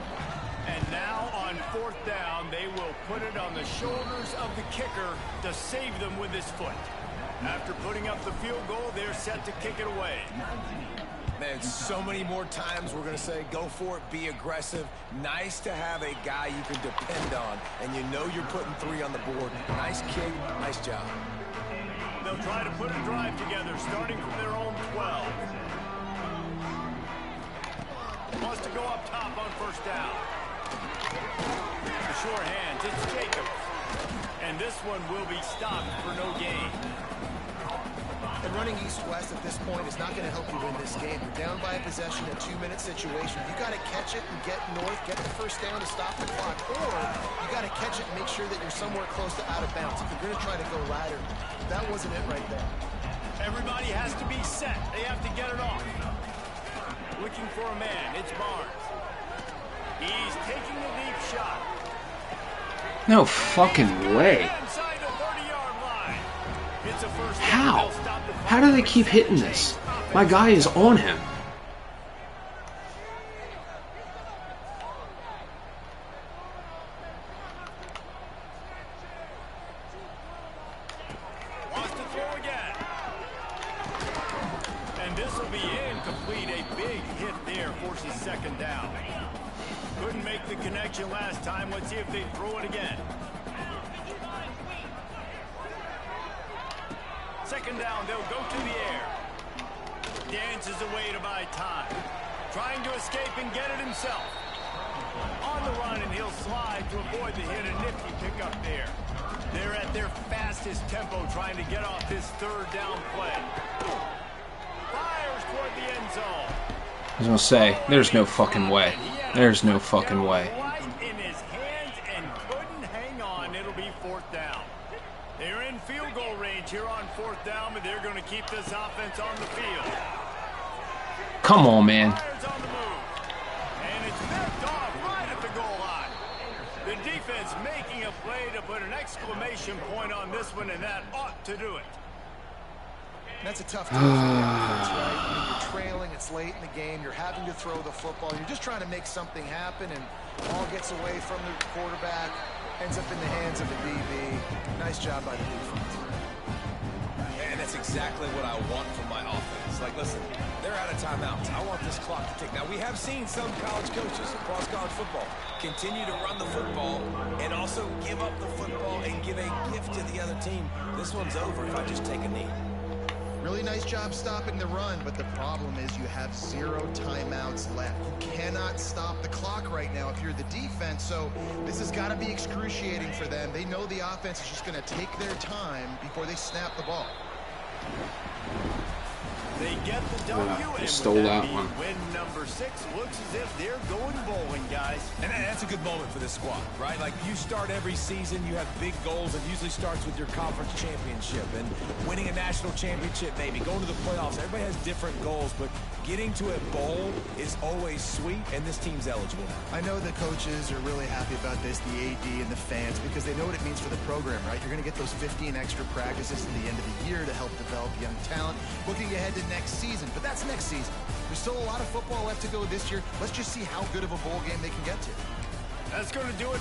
And now on 4th down, they will put it on the shoulders of the kicker to save them with his foot. After putting up the field goal, they're set to kick it away. Man, so many more times we're going to say, go for it, be aggressive. Nice to have a guy you can depend on, and you know you're putting 3 on the board. Nice kick, nice job. They'll try to put a drive together, starting from their own 12. to go up top on first down. The short hands, it's Jacobs. And this one will be stopped for no gain. And running east-west at this point is not going to help you win this game. You're down by a possession, a 2-minute situation. You got to catch it and get north, get the first down to stop the clock. Or you got to catch it and make sure that you're somewhere close to out of bounds. If you're going to try to go lateral, that wasn't it right there. Everybody has to be set. They have to get it off. Looking for a man. It's Barnes. He's taking a deep shot. No fucking way. How? How do they keep hitting this? My guy is on him. Wants to throw again. And this will be incomplete. A big hit there forces second down. Couldn't make the connection last time. Let's see if they throw it again. Second down, they'll go to the air. Dances away to buy time. Trying to escape and get it himself. On the run, and he'll slide to avoid the hit. A nifty pickup there. They're at their fastest tempo trying to get off this third down play. Fires toward the end zone. I was gonna say, there's no fucking way. There's no fucking way. Right in his hands and couldn't hang on. It'll be fourth down. They're in field goal range here on fourth down, but they're going to keep this offense on the field. Come on, man. Fires on the move. And it's picked off right at the goal line. The defense making a play to put an exclamation point on this one, and that ought to do it. That's a tough time for the offense, right? I mean, you're trailing, it's late in the game, you're having to throw the football, you're just trying to make something happen, and ball gets away from the quarterback, ends up in the hands of the DB. Nice job by the defense. And that's exactly what I want from my offense. Like, listen, they're out of timeouts. I want this clock to tick. Now, we have seen some college coaches across college football continue to run the football and also give up the football and give a gift to the other team. This one's over if I just take a knee. Really nice job stopping the run, but the problem is you have 0 timeouts left. You cannot stop the clock right now if you're the defense, so this has got to be excruciating for them. They know the offense is just going to take their time before they snap the ball. They get the W, and stole that one. Win number 6 looks as if they're going bowling, guys. And that's a good moment for this squad, right? Like, you start every season, you have big goals. It usually starts with your conference championship and winning a national championship, maybe going to the playoffs. Everybody has different goals, but getting to a bowl is always sweet, and this team's eligible. I know the coaches are really happy about this, the AD and the fans, because they know what it means for the program, right? You're going to get those 15 extra practices at the end of the year to help develop young talent. Looking ahead to next season, but that's next season. There's still a lot of football left to go this year. Let's just see how good of a bowl game they can get to. That's going to do it.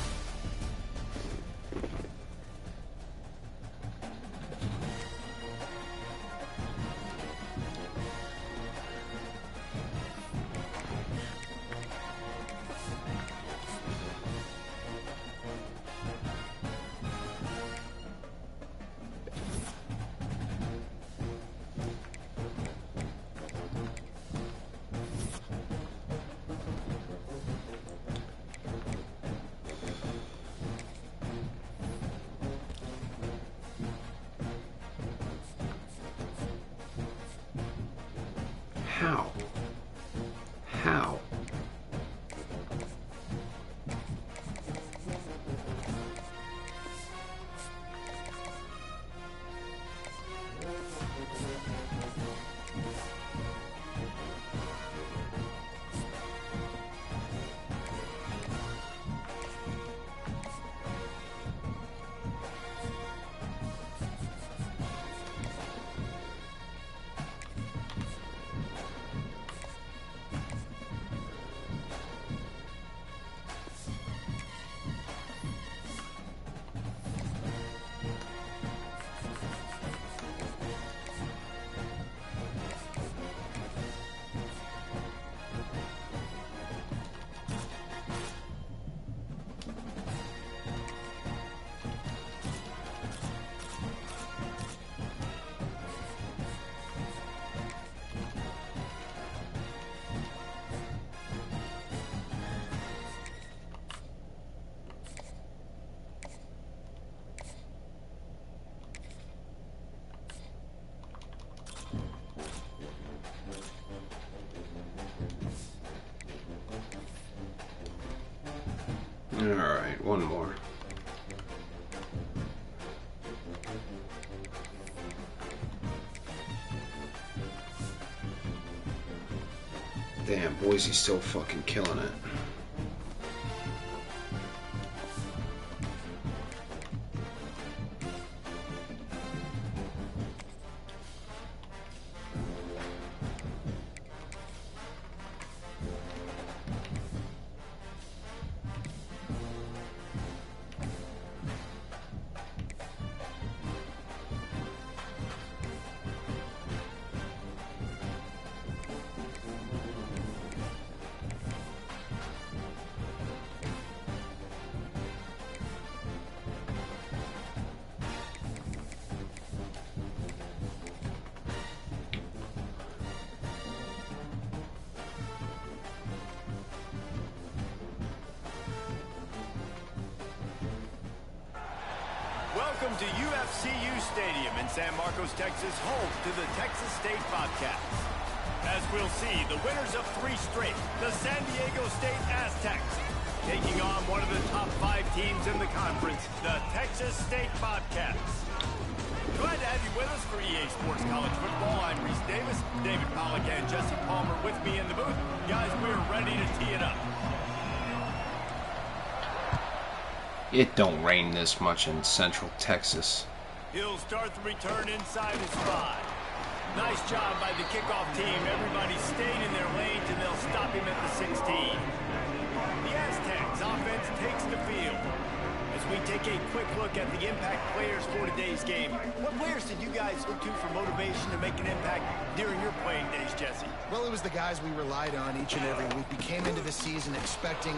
How? How? Alright, one more. Damn, Boise's still fucking killing it. Welcome to UFCU Stadium in San Marcos, Texas, home to the Texas State Bobcats. As we'll see, the winners of 3 straight, the San Diego State Aztecs, taking on one of the top 5 teams in the conference, the Texas State Bobcats. Glad to have you with us for EA Sports College Football. I'm Reese Davis, David Pollack and Jesse Palmer with me in the booth. Guys, we're ready to tee it up. It don't rain this much in Central Texas. He'll start the return inside his 5. Nice job by the kickoff team. Everybody stayed in their lanes, and they'll stop him at the 16. The Aztecs offense takes the field. As we take a quick look at the impact players for today's game, what players did you guys look to for motivation to make an impact during your playing days, Jesse? Well, it was the guys we relied on each and every week. We came into the season expecting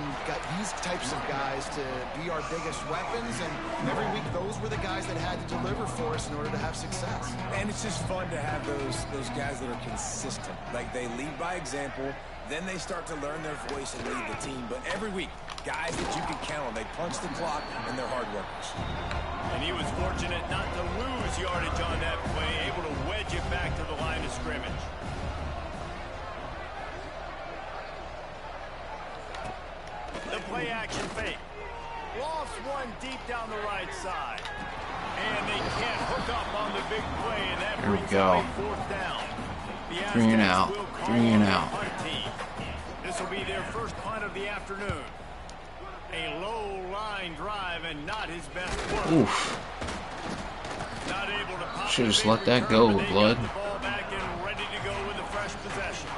these types of guys to be our biggest weapons, and every week those were the guys that had to deliver for us in order to have success. And it's just fun to have those guys that are consistent. Like, they lead by example, then they start to learn their voice and lead the team. But every week, guys that you can count on. They punch the clock, and they're hard workers. And he was fortunate not to lose yardage on that play, able to wedge it back to the line of scrimmage. The play action fake. Lost one deep down the right side. And they can't hook up on the big play, and that There we brings go. up a 4th down. The 3 and out. Aztecs will call 3 and on the out. punt team. This will be their first punt of the afternoon. A low line drive and not his best work. Oof. Not able to pop Should the just big let that return, go, but they got Blood. the ball back and ready to go with a fresh possession.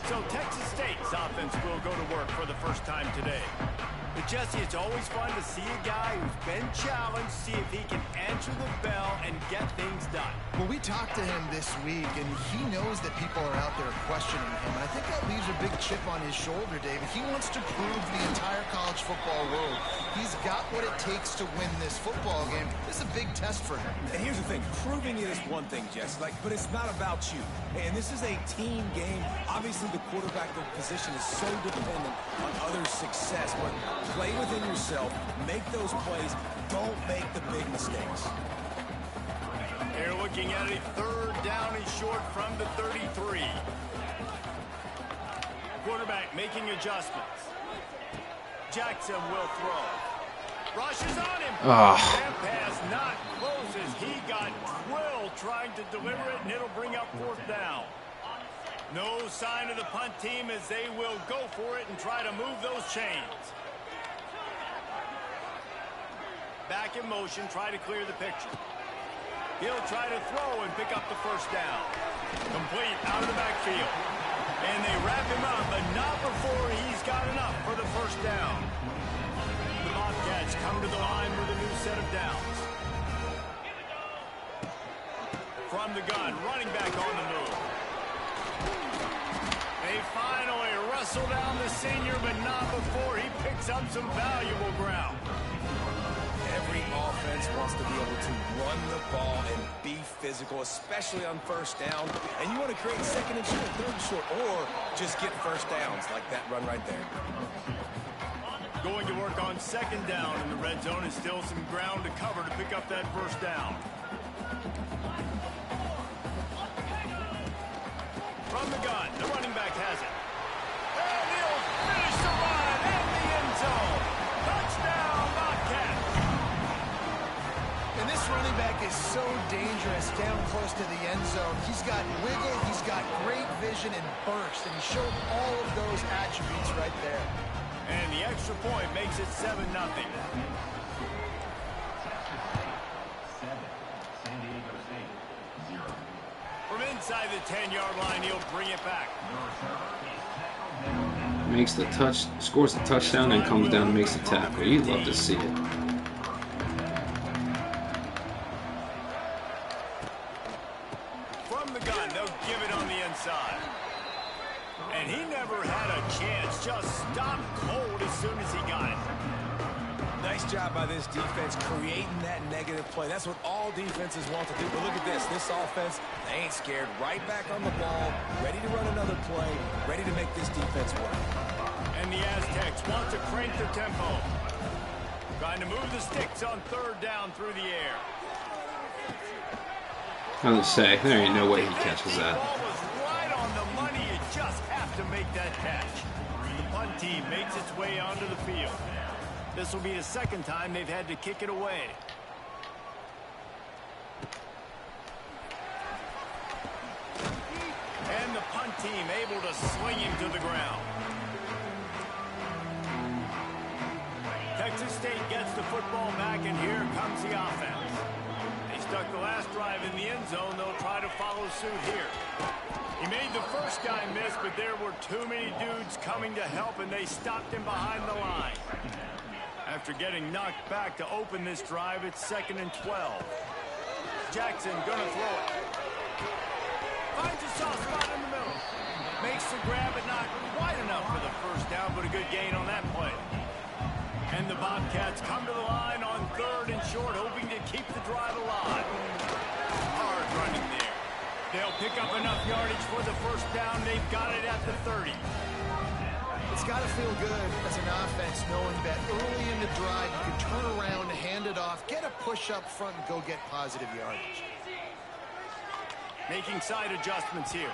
So Texas State's offense will go to work for the first time today. But Jesse, it's always fun to see a guy who's been challenged, see if he can answer the bell and get things done. Well, we talked to him this week, and he knows that people are out there questioning him. And I think that leaves a big chip on his shoulder, David. He wants to prove to the entire college football world he's got what it takes to win this football game. This is a big test for him. And here's the thing. Proving it is one thing, Jess, but it's not about you. And this is a team game. Obviously, the quarterback position is so dependent on others' success, but play within yourself, make those plays, don't make the big mistakes. They're looking at a 3rd down and short from the 33. Quarterback making adjustments. Jackson will throw. Rushes on him. That pass not close as he got drilled trying to deliver it, and it'll bring up 4th down. No sign of the punt team as they will go for it and try to move those chains. Back in motion, try to clear the picture. He'll try to throw and pick up the 1st down. Complete out of the backfield. And they wrap him up, but not before he's got enough for the 1st down. The Bobcats come to the line with a new set of downs. From the gun, running back on the move. They finally wrestle down the senior, but not before he picks up some valuable ground. Every offense wants to be able to run the ball and be physical, especially on 1st down. And you want to create 2nd and short, 3rd and short, or just get 1st downs like that run right there. Going to work on 2nd down in the red zone, and still some ground to cover to pick up that 1st down. From the gun, the running back has it. And he'll finish the run in the end zone. is so dangerous down close to the end zone. He's got wiggle, he's got great vision and burst, and he showed all of those attributes right there. And the extra point makes it 7-0. From inside the 10-yard line, he'll bring it back. Makes the scores the touchdown, and comes down and makes the tackle. You'd love to see it. From the gun, they'll give it on the inside. And he never had a chance. Just stopped cold as soon as he got it. Nice job by this defense creating that negative play. That's what all defenses want to do. But look at this. This offense, they ain't scared. Right back on the ball, ready to run another play, ready to make this defense work. And the Aztecs want to crank their tempo. Trying to move the sticks on third down through the air. I was gonna say, there ain't no way he catches that. The ball was right on the money. You just have to make that catch. The punt team makes its way onto the field. This will be the second time they've had to kick it away. And the punt team able to swing him to the ground. Texas State gets the football back, and here comes the offense. They stuck the last drive in the end zone. They'll try to follow suit here. He made the first guy miss, but there were too many dudes coming to help, and they stopped him behind the line. After getting knocked back to open this drive, it's 2nd and 12. Jackson gonna throw it. Finds a soft spot in the middle. Makes the grab, but not quite enough for the first down, but a good gain on that play. And the Bobcats come to the line on 3rd and short, hoping to keep the drive alive. Hard running there. They'll pick up enough yardage for the first down. They've got it at the 30. It's got to feel good as an offense knowing that early in the drive you can turn around, hand it off, get a push up front, and go get positive yardage. Making side adjustments here.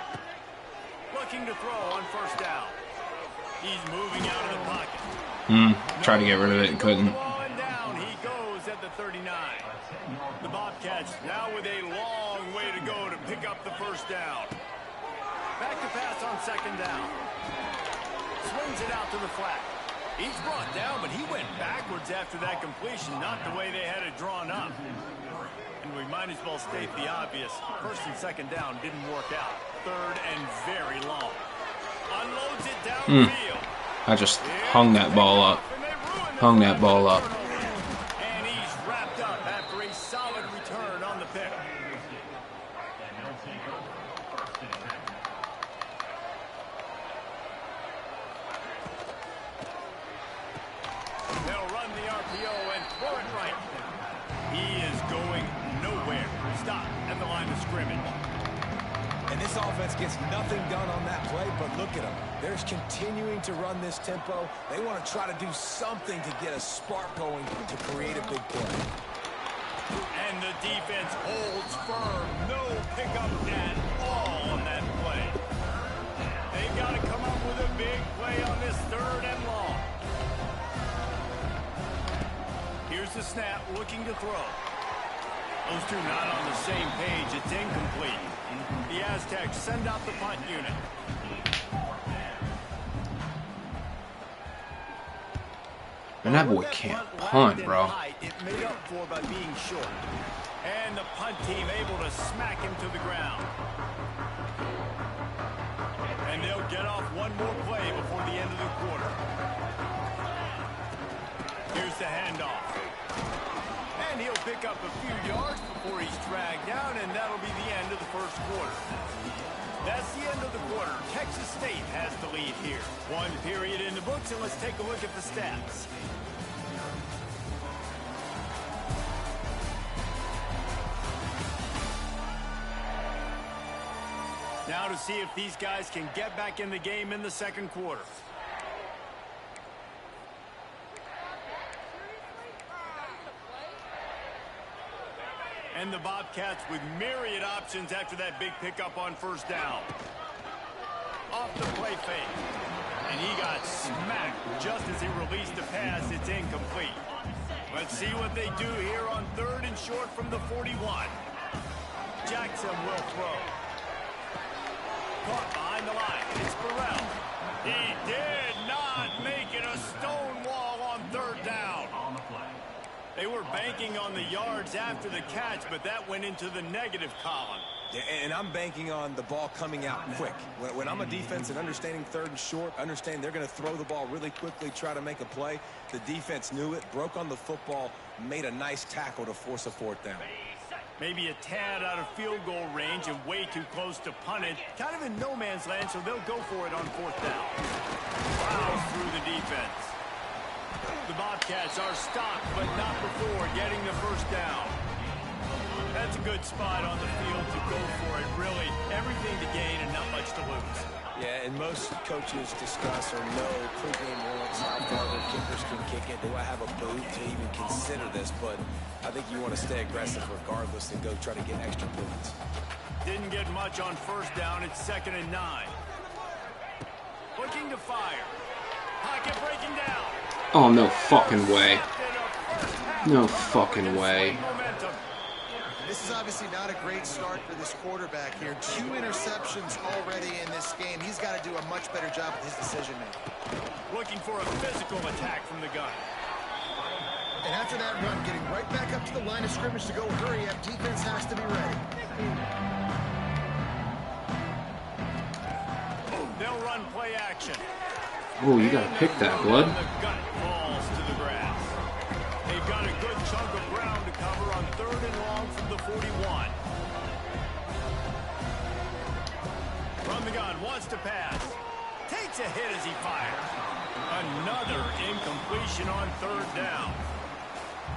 Looking to throw on first down. He's moving out of the pocket. Tried to get rid of it and couldn't. And down he goes at the 39. The Bobcats now with a long way to go to pick up the first down. Back to pass on 2nd down. Swings it out to the flat. He's brought down, but he went backwards after that completion, not the way they had it drawn up. And we might as well state the obvious. 1st and 2nd down didn't work out. 3rd and very long. Unloads it downfield. I just hung that ball up. Hung that ball up. And he's wrapped up after a solid return on the pick. They'll run the RPO and throw it right. He is going nowhere. Stop at the line of scrimmage. And this offense gets nothing done on that play, but look at them. They're continuing to run this tempo. They want to try to do something to get a spark going to create a big play. And the defense holds firm. No pickup at all on that play. They've got to come up with a big play on this 3rd and long. Here's the snap, looking to throw. Those two not on the same page. It's incomplete. The Aztecs send out the punt unit. And that boy can't punt, bro. It made up for by being short. And the punt team able to smack him to the ground. And they'll get off one more play before the end of the quarter. Here's the handoff. And he'll pick up a few yards before he's dragged down, and that'll be the end of the first quarter. That's the end of the quarter. Texas State has the lead here. One period in the books, and let's take a look at the stats. Now to see if these guys can get back in the game in the second quarter. And the Bobcats with myriad options after that big pickup on first down. Off the play fake. And he got smacked just as he released the pass. It's incomplete. Let's see what they do here on 3rd and short from the 41. Jackson will throw. Caught behind the line. It's Burrell. He did not make it a stone wall on 3rd down. They were banking on the yards after the catch, but that went into the negative column. Yeah, and I'm banking on the ball coming out quick. When I'm a defense and understanding 3rd and short, understand they're going to throw the ball really quickly, try to make a play. The defense knew it, broke on the football, made a nice tackle to force a 4th down. Maybe a tad out of field goal range and way too close to punt it. Kind of in no man's land, so they'll go for it on 4th down. Plows through the defense. The Bobcats are stopped, but not before getting the 1st down. That's a good spot on the field to go for it. Really, everything to gain and not much to lose. Yeah, and most coaches discuss or know pregame warrants how far their kickers can kick it. Do I have a boot to even consider this? But I think you want to stay aggressive regardless and go try to get extra points. Didn't get much on 1st down. It's 2nd and 9. Looking to fire. Pocket breaking down. Oh, no fucking way. No fucking way. This is obviously not a great start for this quarterback here. 2 interceptions already in this game. He's got to do a much better job with his decision-making. Looking for a physical attack from the gun. And after that run, getting right back up to the line of scrimmage to go hurry up. Defense has to be ready. They'll run play action. Oh, you gotta pick that, blood. The gut falls to the grass. They've got a good chunk of ground to cover on 3rd and long from the 41. From the gun, wants to pass. Takes a hit as he fires. Another incompletion on 3rd down.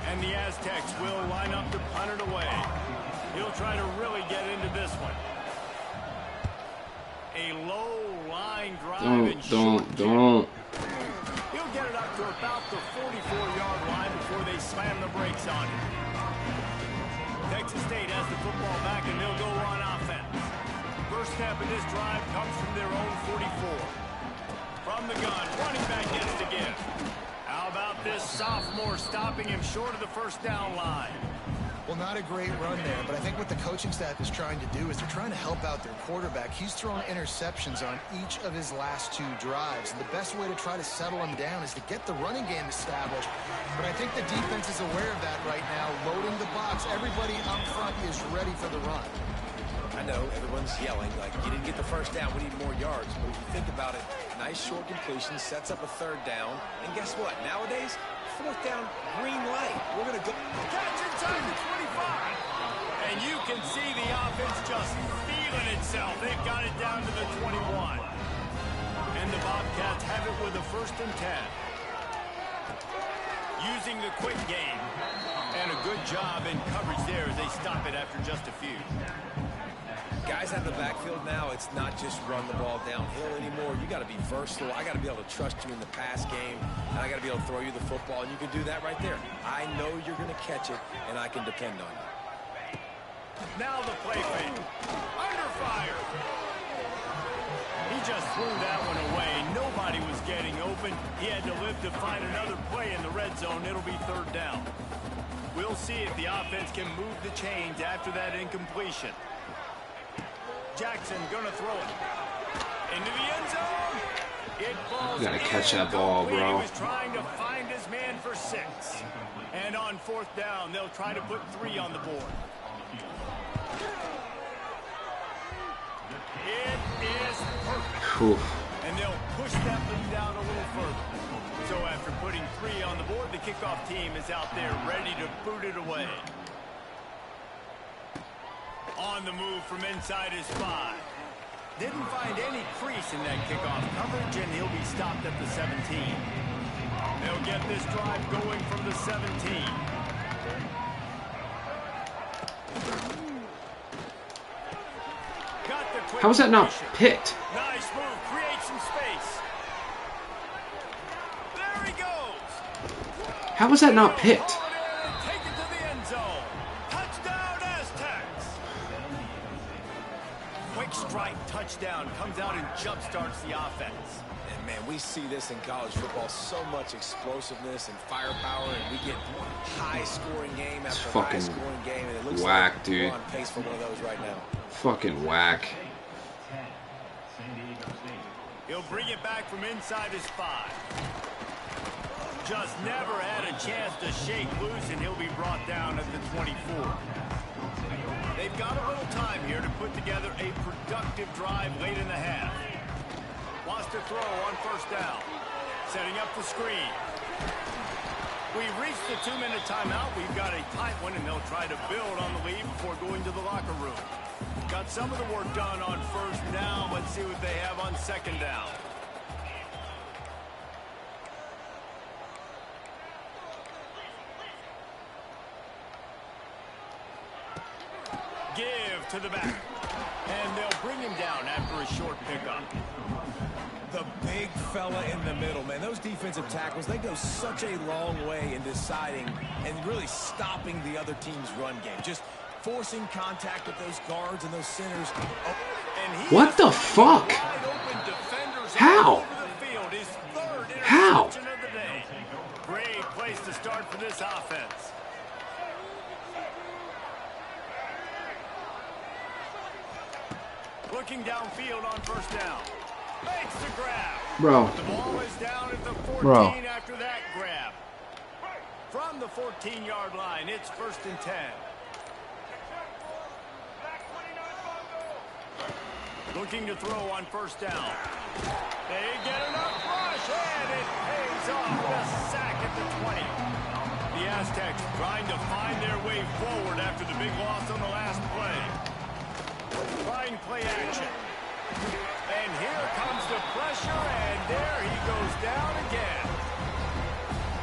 And the Aztecs will line up to punt it away. He'll try to really get into this one. A low line drive and Don't. He'll get it up to about the 44-yard line before they slam the brakes on it. Texas State has the football back, and they'll go on offense. First snap of this drive comes from their own 44. From the gun, running back gets to give. How about this sophomore stopping him short of the 1st down line? Well, not a great run there, but I think what the coaching staff is trying to do is they're trying to help out their quarterback. He's thrown interceptions on each of his last 2 drives, and the best way to try to settle him down is to get the running game established. But I think the defense is aware of that right now, loading the box. Everybody up front is ready for the run. I know everyone's yelling, like, you didn't get the 1st down, we need more yards. But if you think about it, nice short completion, sets up a 3rd down. And guess what? Nowadays, 4th down, green light. We're going to go. Catch inside the 25. And you can see the offense just feeling itself. They've got it down to the 21. And the Bobcats have it with a 1st and 10. Using the quick game. And a good job in coverage there as they stop it after just a few. Guys out of the backfield now, it's not just run the ball downhill anymore. You got to be versatile. I got to be able to trust you in the pass game, and I got to be able to throw you the football, and you can do that right there. I know you're going to catch it, and I can depend on you. Now the play fake. Under fire. He just threw that one away. Nobody was getting open. He had to live to find another play in the red zone. It'll be 3rd down. We'll see if the offense can move the chains after that incompletion. Jackson gonna throw it into the end zone. It falls. You gotta catch that ball, bro. He was trying to find his man for 6. And on 4th down, they'll try to put 3 on the board. It is perfect. Oof. And they'll push that lead down a little further. So after putting 3 on the board, the kickoff team is out there ready to boot it away. On the move from inside his 5. Didn't find any crease in that kickoff coverage, and he'll be stopped at the 17. They'll get this drive going from the 17. How is that not picked? Nice move, create some space. There he goes. How is that not picked? Take it to the end zone. Touchdown, Aztecs. quick strike touchdown comes out and jumpstarts the offense. And man, we see this in college football, so much explosiveness and firepower, and we get high-scoring game after fucking high-scoring game, and it looks whack, like dude. we're on pace for one of those right now. Fucking whack. He'll bring it back from inside his 5. Just never had a chance to shake loose, and he'll be brought down at the 24. They've got a little time here to put together a productive drive late in the half. Wants to throw on first down. Setting up the screen. We've reached the 2-minute timeout. We've got a tight one, and they'll try to build on the lead before going to the locker room. Got some of the work done on first down. Let's see what they have on second down. Give to the back. And they'll bring him down after a short pickup. The big fella in the middle, man. Those defensive tackles, they go such a long way in deciding and really stopping the other team's run game. Just forcing contact with those guards and those centers. Oh, and what the fuck? How? How? Great place to start for this offense. Looking downfield on first down. Makes the grab. Bro. The ball is down at the 14 Bro. after that grab. From the 14-yard line, it's 1st and 10. Looking to throw on first down. They get enough rush, and it pays off with a sack at the 20. The Aztecs trying to find their way forward after the big loss on the last play. Trying play action. And here comes the pressure, and there he goes down again.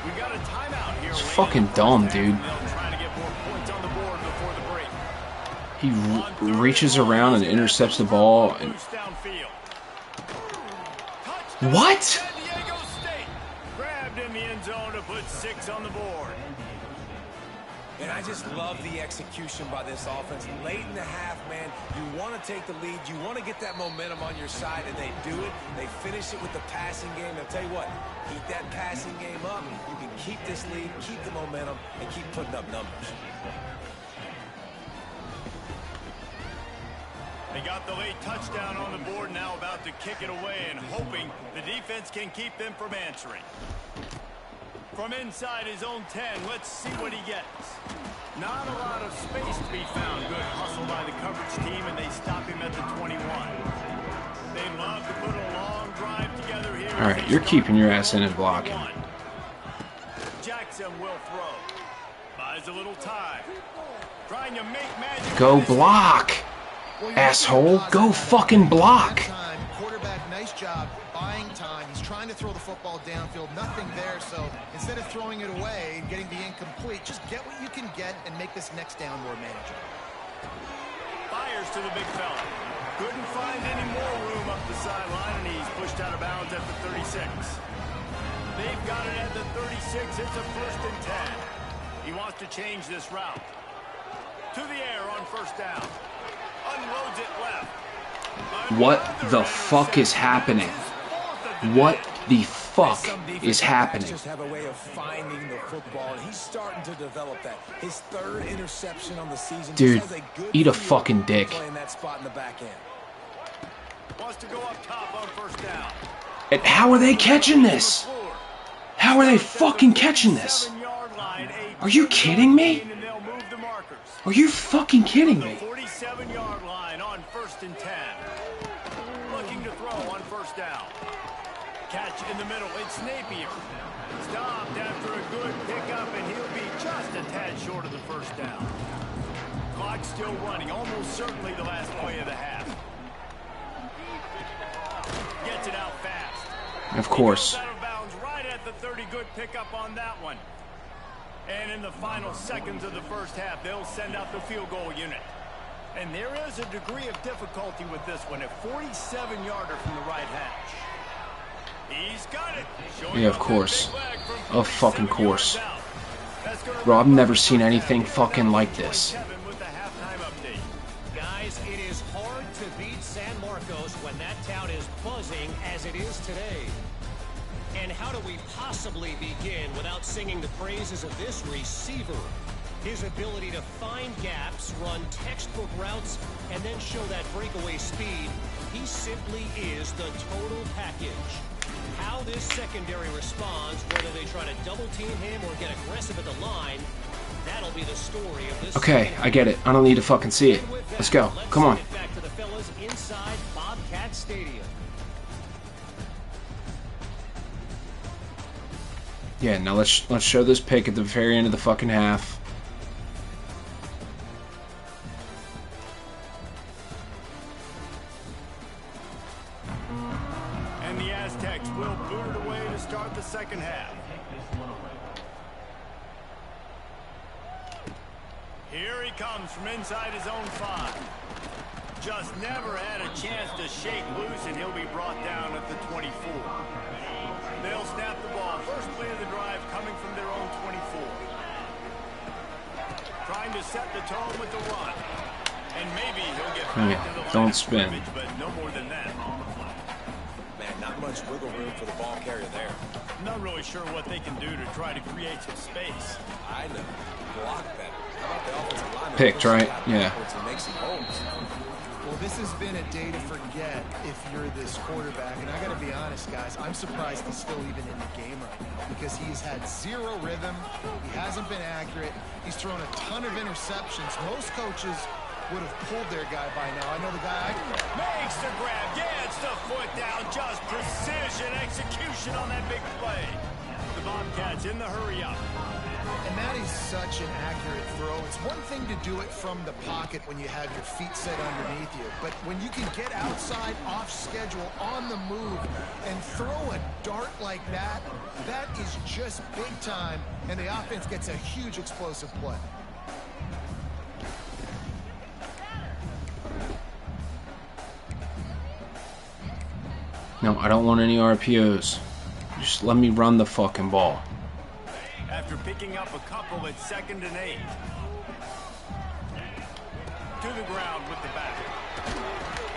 We got a timeout here. It's fucking dumb, dude. They'll try to get more points on the board before the break. He reaches around and intercepts the ball. And what? San Diego State grabbed in the end zone to put 6 on the board. And I just love the execution by this offense. Late in the half, man, you want to take the lead. You want to get that momentum on your side, and they do it. They finish it with the passing game. I'll tell you what, keep that passing game up. You can keep this lead, keep the momentum, and keep putting up numbers. They got the late touchdown on the board, now about to kick it away and hoping the defense can keep them from answering. From inside his own 10, let's see what he gets. Not a lot of space to be found. Good hustle by the coverage team, and they stop him at the 21. They love to put a long drive together here. All right, you're keeping your ass in and blocking. Jackson will throw. Buys a little time. Trying to make magic. Go block, asshole. Go fucking block. Quarterback, nice job buying time. He's trying to throw the football downfield. Nothing there, so instead of throwing it away and getting the incomplete, just get what you can get and make this next down more manageable. Fires to the big fella. Couldn't find any more room up the sideline, and he's pushed out of bounds at the 36. They've got it at the 36. It's a 1st and 10. He wants to change this route. To the air on first down. Unloads it left. What the fuck is happening? What the fuck is happening? Just have a way of finding the football, and he's starting to develop that. His 3rd interception on the season. Dude, just has a good eat a feel fucking dick. playing that spot in the back end. Wants to go up top on first down. And how are they catching this? How are they fucking catching this? Are you kidding me? Are you fucking kidding me? 47-yard line on 1st and 10. Looking to throw on first down. Catch in the middle. It's Napier. Stopped after a good pickup, and he'll be just a tad short of the first down. Clock still running. Almost certainly the last play of the half. Gets it out fast. Of course. Out of bounds right at the 30. Good pickup on that one. And in the final seconds of the first half, they'll send out the field goal unit. And there is a degree of difficulty with this one. A 47-yarder from the right hash. He's got it. Yeah, of course. Of fucking course. Bro, I've never seen anything fucking like this. Guys, it is hard to beat San today. And how do we possibly begin without singing the praises of this receiver? His ability to find gaps, run textbook routes, and then show that breakaway speed. He simply is the total package. How this secondary responds, whether they try to double team him or get aggressive at the line, that'll be the story of this. Okay, I get it. I don't need to fucking see it. Let's go. Come on. Back to the fellas inside Bobcat Stadium. Yeah, now let's show this pick at the very end of the fucking half. And the Aztecs will boot it away to start the second half. Here he comes from inside his own 5. Just never had a chance to shake loose, and he'll be brought down at the 24. They'll snap the ball. First play of the drive coming from their own 24. Trying to set the tone with the run. And maybe he'll get back to the line of scrimmage, but no more than that. Man, not much wiggle room for the ball carrier there. Not really sure what they can do to try to create some space. I know. Block better. How about the offensive line? Picked, right? Yeah. Well, this has been a day to forget if you're this quarterback. And I got to be honest, guys, I'm surprised he's still even in the game right now because he's had zero rhythm. He hasn't been accurate. He's thrown a ton of interceptions. Most coaches would have pulled their guy by now. I know the guy. Makes the grab, gets the foot down, just precision execution on that big play. The Bobcats in the hurry up. And that is such an accurate throw. It's one thing to do it from the pocket when you have your feet set underneath you, but when you can get outside, off schedule, on the move, and throw a dart like that, that is just big time, and the offense gets a huge explosive play. No, I don't want any RPOs. Just let me run the fucking ball. After picking up a couple at 2nd and 8. To the ground with the back.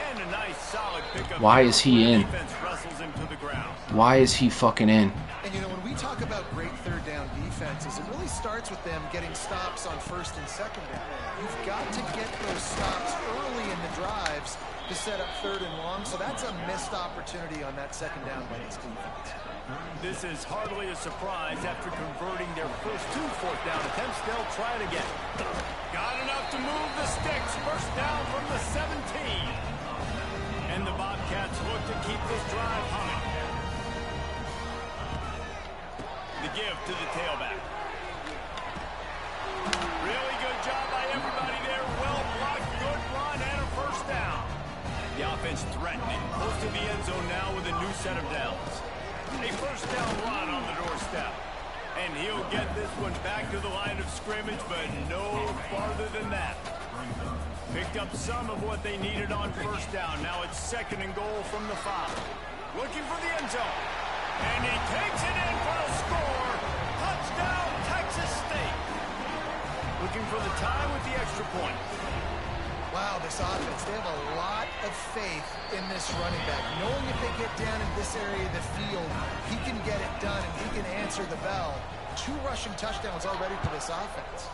And a nice solid pickup. Why is he in? Defense wrestles him to the ground. Why is he fucking in? And you know, when we talk about great third down defenses, it really starts with them getting stops on 1st and 2nd down. You've got to get those stops early in the drives to set up 3rd and long, so that's a missed opportunity on that 2nd down by this defense. This is hardly a surprise after converting their first 2 4th down attempts. They'll try it again. Got enough to move the sticks. First down from the 17. And the Bobcats look to keep this drive humming. The give to the tailback. Really good job by everybody there. Well blocked, good run, and a first down. The offense threatening. Close to the end zone now with a new set of downs. A first down run on the doorstep. And he'll get this one back to the line of scrimmage, but no farther than that. Picked up some of what they needed on first down. Now it's 2nd and goal from the 5. Looking for the end zone. And he takes it in for the score. Touchdown, Texas State. Looking for the tie with the extra point. Wow, this offense, they have a lot of faith in this running back. Knowing if they get down in this area of the field, he can get it done and he can answer the bell. 2 rushing touchdowns already for this offense.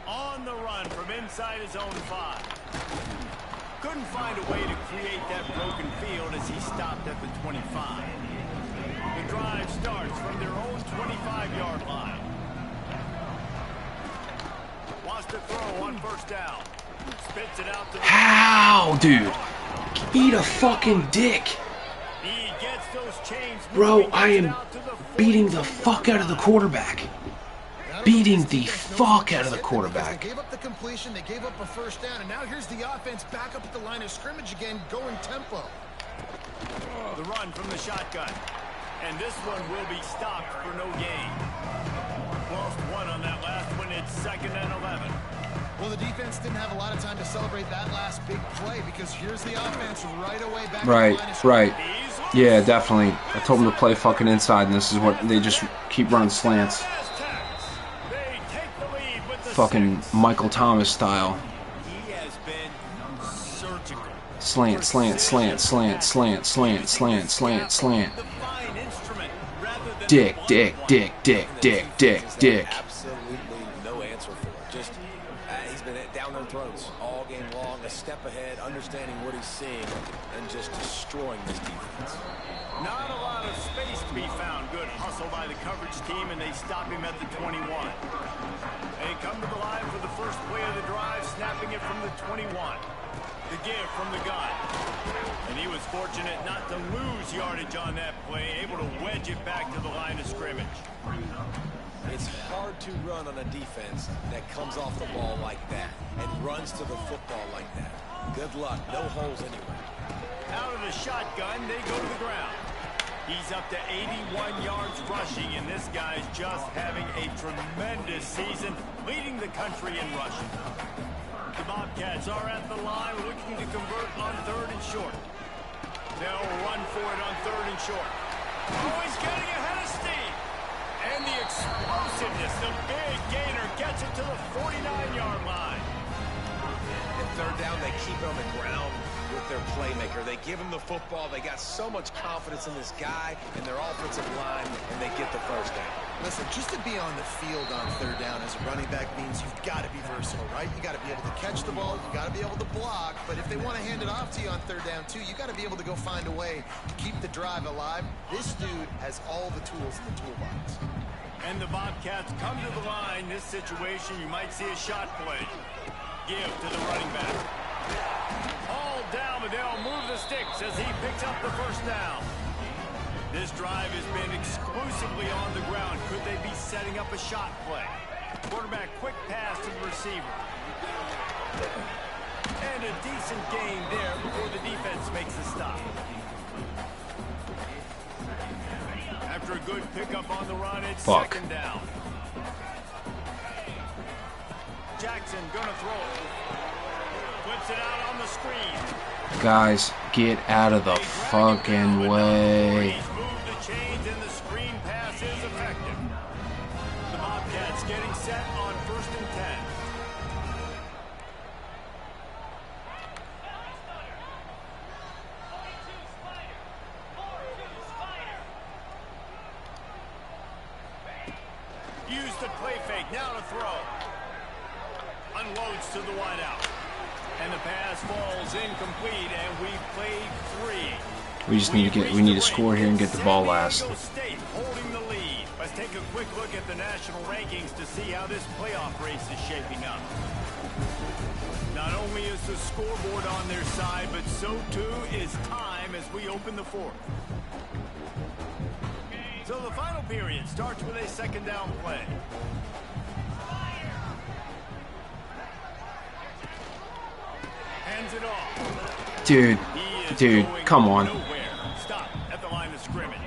On the run from inside his own 5. Couldn't find a way to create that broken field as he stopped at the 25. The drive starts from their own 25-yard line. Wants to throw on first down. Spits it out to the... How, dude? Eat a fucking dick. He gets those chains. Bro, I am beating the fuck out of the quarterback. Beating the fuck out of the quarterback. They gave up the completion, they gave up a first down, and now here's the offense back up at the line of scrimmage again, going tempo. The run from the shotgun. And this one will be stopped for no gain. Lost 1 on that last one. It's 2nd and 11. Well, the defense didn't have a lot of time to celebrate that last big play because here's the offense right away back. Right, right. Yeah, definitely. I told them to play fucking inside, and this is what they just keep running slants. Fucking Michael Thomas style. He has been surgical. Slant, slant, slant, slant, slant, slant, slant, slant, slant. Dick, dick, dick, dick, dick, dick, dick. Absolutely no answer for it. Just he's been down their throats all game long, a step ahead, understanding what he's seeing, and just destroying this defense. Not a lot of space to be found. Good hustle by the coverage team, and they stop him at the 21. They come to the line for the first play of the drive, snapping it from the 21. The give from the gun. And he was fortunate not to lose yardage on that play, able to wedge it back to the line of scrimmage. It's hard to run on a defense that comes off the ball like that and runs to the football like that. Good luck. No holes anywhere. Out of the shotgun, they go to the ground. He's up to 81 yards rushing, and this guy's just having a tremendous season, leading the country in rushing. The Bobcats are at the line looking to convert on 3rd and short. They'll run for it on 3rd and short. Oh, he's getting ahead of steam. And the explosiveness, the big gainer, gets it to the 49-yard line. And 3rd down, they keep it on the ground with their playmaker. They give him the football. They got so much confidence in this guy and their offensive line, and they get the 1st down. Listen, just to be on the field on 3rd down as a running back means you've got to be versatile, right? You got to be able to catch the ball, you got to be able to block, but if they want to hand it off to you on 3rd down too, you got to be able to go find a way to keep the drive alive. This dude has all the tools in the toolbox. And the Bobcats come to the line. This situation, you might see a shot play. Give to the running back. All down, but they'll move the sticks as he picks up the 1st down. This drive has been exclusively on the ground. Could they be setting up a shot play? Quarterback, quick pass to the receiver. And a decent gain there before the defense makes the stop. After a good pickup on the run, it's 2nd down. Jackson gonna throw it. Flips it out on the screen. Guys, get out of the fucking way. Chains and the screen pass is effective. The Bobcats getting set on 1st and 10. Use the play fake, now to throw. Unloads to the wideout. And the pass falls incomplete, and we played 3. We just need to score here and get the ball last. State holding the lead. Let's take a quick look at the national rankings to see how this playoff race is shaping up. Not only is the scoreboard on their side, but so too is time as we open the 4th. So the final period starts with a 2nd down play. Hands it off. Dude, come on. Stop at the line of scrimmage.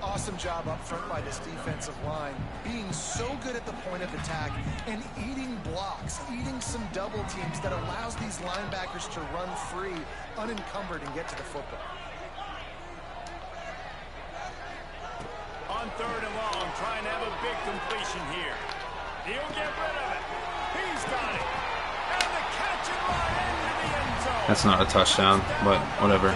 Awesome job up front by this defensive line, being so good at the point of attack and eating blocks, eating some double teams that allows these linebackers to run free, unencumbered, and get to the football. On 3rd and long, trying to have a big completion here. He'll get rid of it. He's got it. And the catch and run into the end zone. That's not a touchdown, but whatever.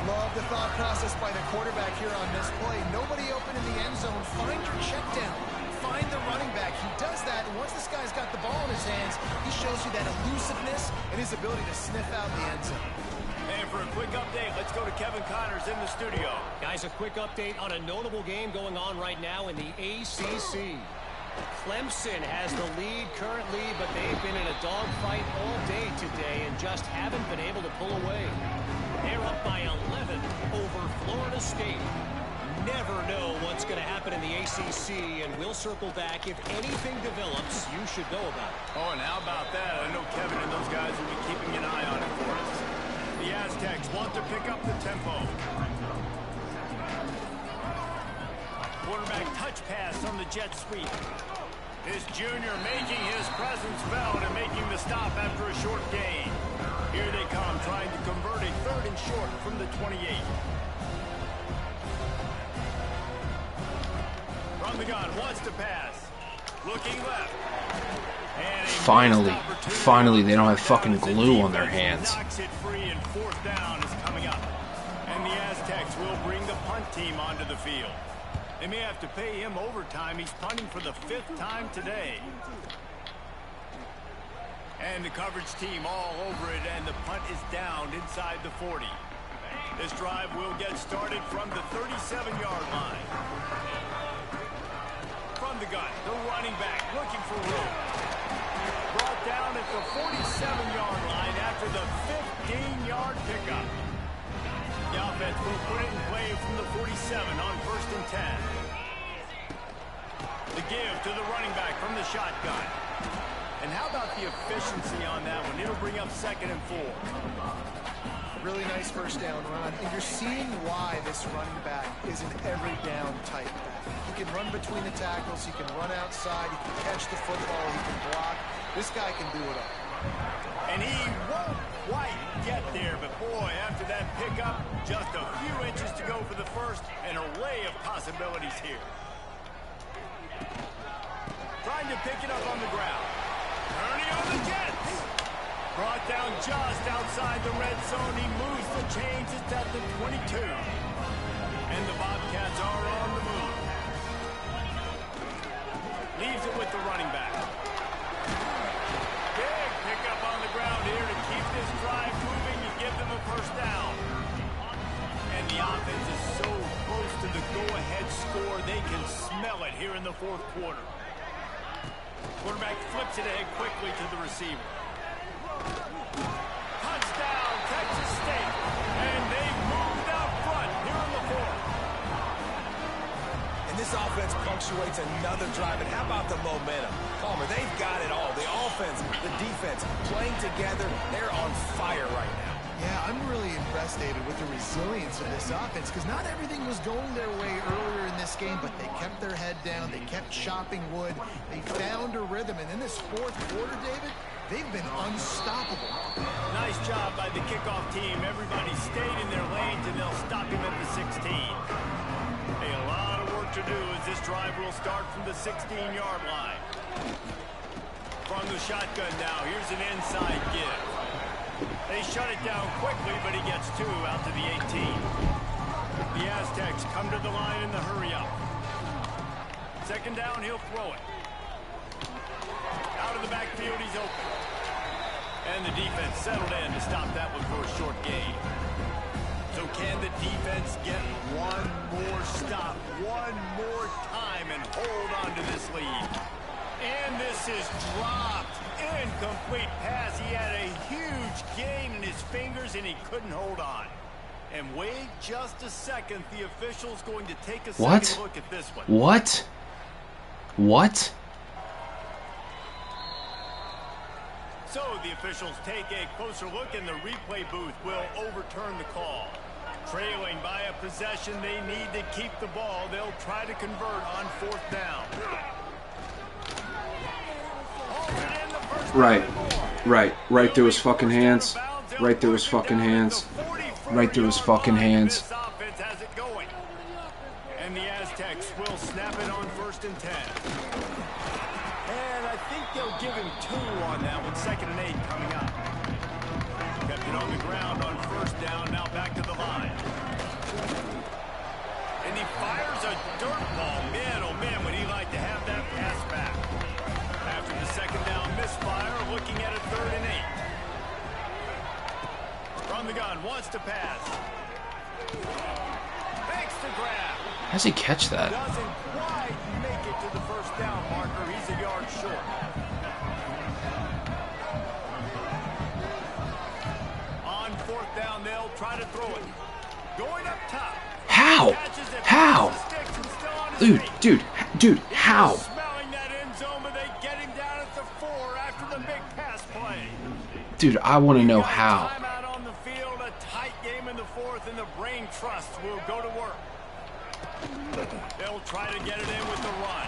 Love the thought process by the quarterback here on this play. Nobody open in the end zone. Find your check down. Find the running back. He does that, and once this guy's got the ball in his hands, he shows you that elusiveness and his ability to sniff out the end zone. And for a quick update, let's go to Kevin Connors in the studio. Guys, a quick update on a notable game going on right now in the ACC. Clemson has the lead currently, but they've been in a dogfight all day today and just haven't been able to pull away. They're up by 11 over Florida State. Never know what's going to happen in the ACC, and we'll circle back. If anything develops, you should know about it. Oh, and how about that? I know Kevin and those guys will be keeping an eye on it for us. The Aztecs want to pick up the tempo. Quarterback touch pass on the jet sweep. This junior making his presence felt and making the stop after a short gain. Here they come, trying to convert a 3rd and short from the 28. From the gun, wants to pass. Looking left. And Finally, they don't have fucking glue on their hands. Knocks it free, and fourth down is coming up. And the Aztecs will bring the punt team onto the field. They may have to pay him overtime. He's punting for the 5th time today. And the coverage team all over it, and the punt is down inside the 40. This drive will get started from the 37-yard line. From the gun, the running back looking for room. Brought down at the 47-yard line after the 15-yard pickup. The offense will put it in play from the 47 on 1st and 10. The give to the running back from the shotgun. And how about the efficiency on that one? It'll bring up 2nd and 4. Really nice first down run. And you're seeing why this running back is an every down type back. He can run between the tackles. He can run outside. He can catch the football. He can block. This guy can do it all. And he won't quite get there, but boy, after that pickup, just a few inches to go for the first. An array of possibilities here. Trying to pick it up on the ground. Turning on the Jets. Brought down just outside the red zone. He moves the chains. It's at the 22. And the Bobcats are on the move. Leaves it with the running back. Big pickup on the ground here to keep this drive moving and give them a first down. And the offense is so close to the go-ahead score, they can smell it here in the 4th quarter. Quarterback flips it ahead quickly to the receiver. Touchdown, Texas State. And they've moved out front here in the 4th. And this offense punctuates another drive. And how about the momentum? Palmer, they've got it all. The offense, the defense, playing together. They're on fire right now. Yeah, I'm really impressed, David, with the resilience of this offense, because not everything was going their way earlier in this game, but they kept their head down. They kept chopping wood. They found a rhythm. And in this 4th quarter, David, they've been unstoppable. Nice job by the kickoff team. Everybody stayed in their lanes, and they'll stop him at the 16. A lot of work to do as this drive will start from the 16-yard line. From the shotgun now, here's an inside give. They shut it down quickly, but he gets 2 out to the 18. The Aztecs come to the line in the hurry-up. 2nd down, he'll throw it. Out of the backfield, he's open. And the defense settled in to stop that one for a short gain. So can the defense get one more stop, one more time, and hold on to this lead? And this is dropped. Incomplete pass. He had a huge gain in his fingers, and he couldn't hold on. And wait just a second. The official's going to take a second look at this one. What? So the officials take a closer look, and the replay booth will overturn the call. Trailing by a possession, they need to keep the ball. They'll try to convert on 4th down. Right through his fucking hands. Right through his fucking hands. Right through his fucking hands. And the Aztecs will snap it on 1st and 10. And I think they'll give him 2 on that one. 2nd and 8 coming up. Kept it on the ground on 1st down. Now back to the line. And he fires a dirt ball. Man, oh man, would he like to have that pass back. After the 2nd down misfire, looking at a 3rd and 8. From the gun, wants to pass. Makes the grab. How's he catch that? Doesn't quite make it to the 1st down marker. He's a yard short. On 4th down, they'll try to throw it. Going up top. How? Dude, how? Smelling that end zone, but they get him down at the 4 after the big pass play. Dude, I want to know how. Timeout on the field, a tight game in the 4th, and the brain trust will go to work. They'll try to get it in with the run.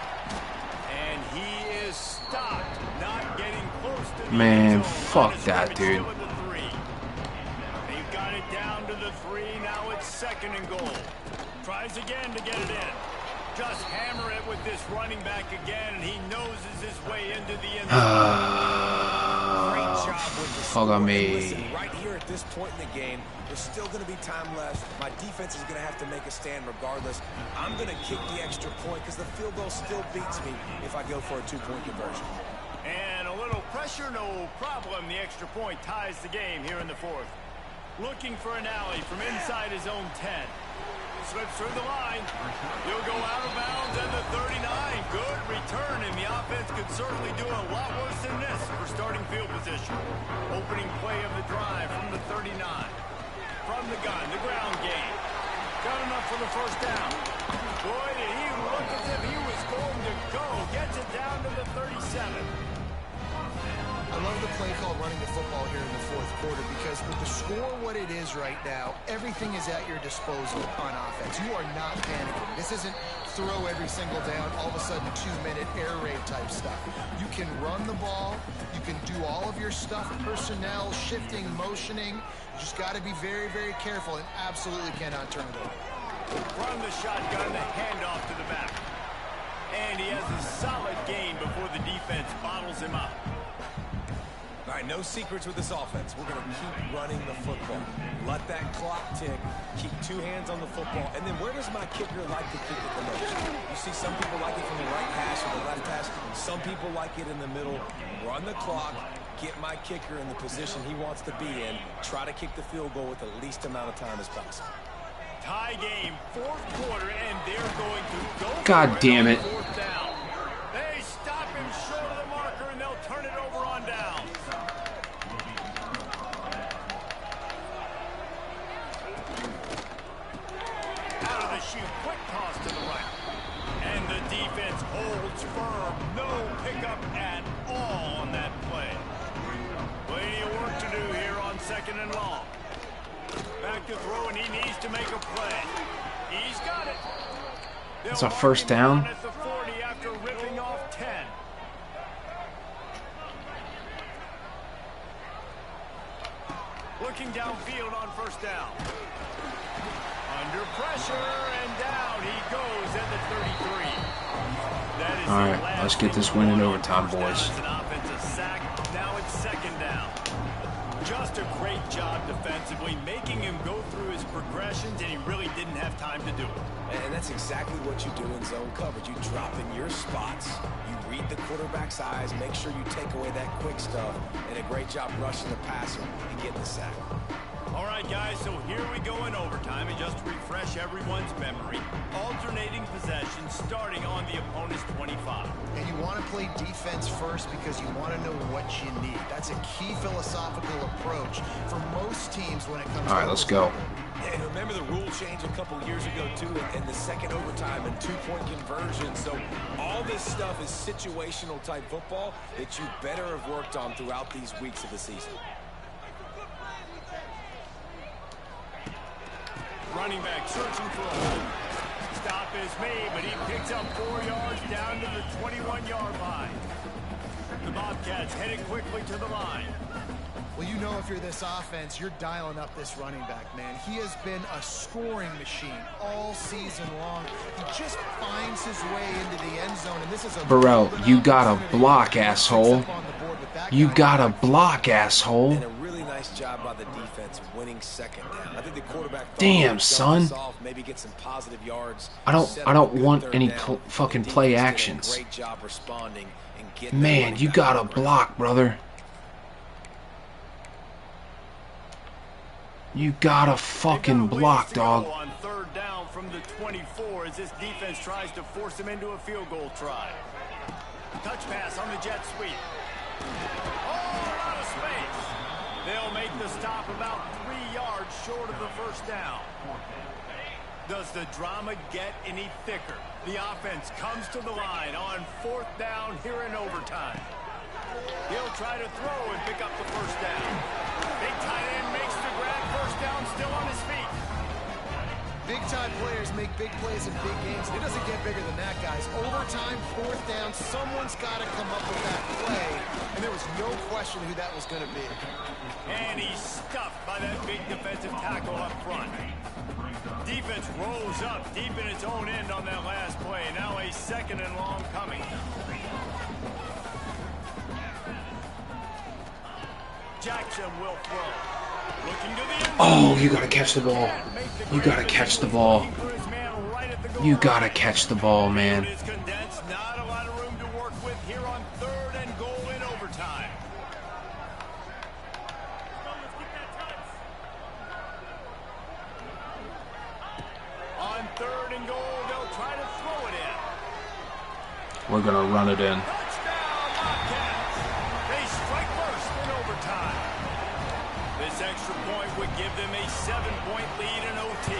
And he is stopped, not getting close to the Man, end zone. fuck that, dude. They've got it down to the 3. Now it's 2nd and goal. Tries again to get it in. Just hammer it with this running back again, and he noses his way into the end zone. Great job with the Fuck on me. Listen, right here at this point in the game, there's still going to be time left. My defense is going to have to make a stand regardless. I'm going to kick the extra point because the field goal still beats me if I go for a 2-point conversion. And a little pressure, no problem. The extra point ties the game here in the fourth. Looking for an alley from inside his own 10. Slips through the line. He'll go out of bounds at the 39. Good return, and the offense could certainly do a lot worse than this for starting field position. Opening play of the drive from the 39. From the gun, the ground game. Got enough for the first down. Boy, did he look as if he was going to go. Gets it down to the 37. I love the play call running the football here in the fourth quarter because with the score what it is right now, everything is at your disposal on offense. You are not panicking. This isn't throw every single down, all of a sudden 2-minute air raid type stuff. You can run the ball. You can do all of your stuff, personnel, shifting, motioning. You just got to be very, very careful and absolutely cannot turn it over. From the shotgun, the handoff to the back. And he has a solid gain before the defense bottles him up. All right, no secrets with this offense. We're going to keep running the football. Let that clock tick. Keep 2 hands on the football. And then where does my kicker like to kick it the most? You see some people like it from the right hash or the left hash. Some people like it in the middle. Run the clock. Get my kicker in the position he wants to be in. Try to kick the field goal with the least amount of time as possible. Tie game, fourth quarter, and they're going to go. God damn it. Fourth down. They stop him short of the marker, and they'll turn it over on down. Out of the chute, quick toss to the right. And the defense holds firm. No pickup at all on that play. Plenty of work to do here on 2nd and long. Back to throw, and he needs to make a play. He's got it. It's a first down. At the 40 after ripping off 10. Looking downfield on first down. Under pressure, and down he goes at the 33. That is All right, let's get this win in overtime, boys. An offensive sack. Now it's 2nd down. Just a great job defensively, making him go through his progressions, and he really didn't have time to do it. And that's exactly what you do in zone coverage. You drop in your spots. You read the quarterback's eyes. Make sure you take away that quick stuff. And a great job rushing the passer and getting the sack. All right, guys, so here we go in overtime, and just to refresh everyone's memory, alternating possessions starting on the opponent's 25. And you want to play defense first because you want to know what you need. That's a key philosophical approach for most teams when it comes to... All right, let's go. And remember the rule change a couple years ago, too, and the second overtime and 2-point conversion. So all this stuff is situational type football that you better have worked on throughout these weeks of the season. Running back searching for a hole. Stop is made, but he picks up 4 yards down to the 21-yard line. The Bobcats headed quickly to the line. Well, you know if you're this offense, you're dialing up this running back, man. He has been a scoring machine all season long. He just finds his way into the end zone, and this is a... Burrell, you gotta block, asshole. You gotta block, asshole. And a really nice job by the defense winning 2nd down. I think the quarterback... Damn, son. Maybe get some positive yards. I don't want any fucking play actions. Great job responding and getting... Man, you gotta block, brother. You gotta fucking block, dog. On 3rd down from the 24 as this defense tries to force him into a field goal try. Touch pass on the jet sweep. Oh, out of space. They'll make the stop about 3 yards short of the first down. Does the drama get any thicker? The offense comes to the line on 4th down here in overtime. He'll try to throw and pick up the first down. Big tight end makes the grab. First down, still on his feet. Big-time players make big plays in big games. It doesn't get bigger than that, guys. Overtime, fourth down, someone's got to come up with that play, and there was no question who that was going to be. And he's stuffed by that big defensive tackle up front. Defense rolls up deep in its own end on that last play. Now a 2nd and long coming. Jackson will throw. Looking to the end zone. Oh, you gotta catch the ball. You gotta catch the ball. You gotta catch the ball, man. It's condensed. Not a lot of room to work with here on 3rd and goal in overtime. On 3rd and goal, they'll try to throw it in. We're gonna run it in. Touchdown, Bobcats. They strike first in overtime. This extra point would give them a 7-point lead in OT.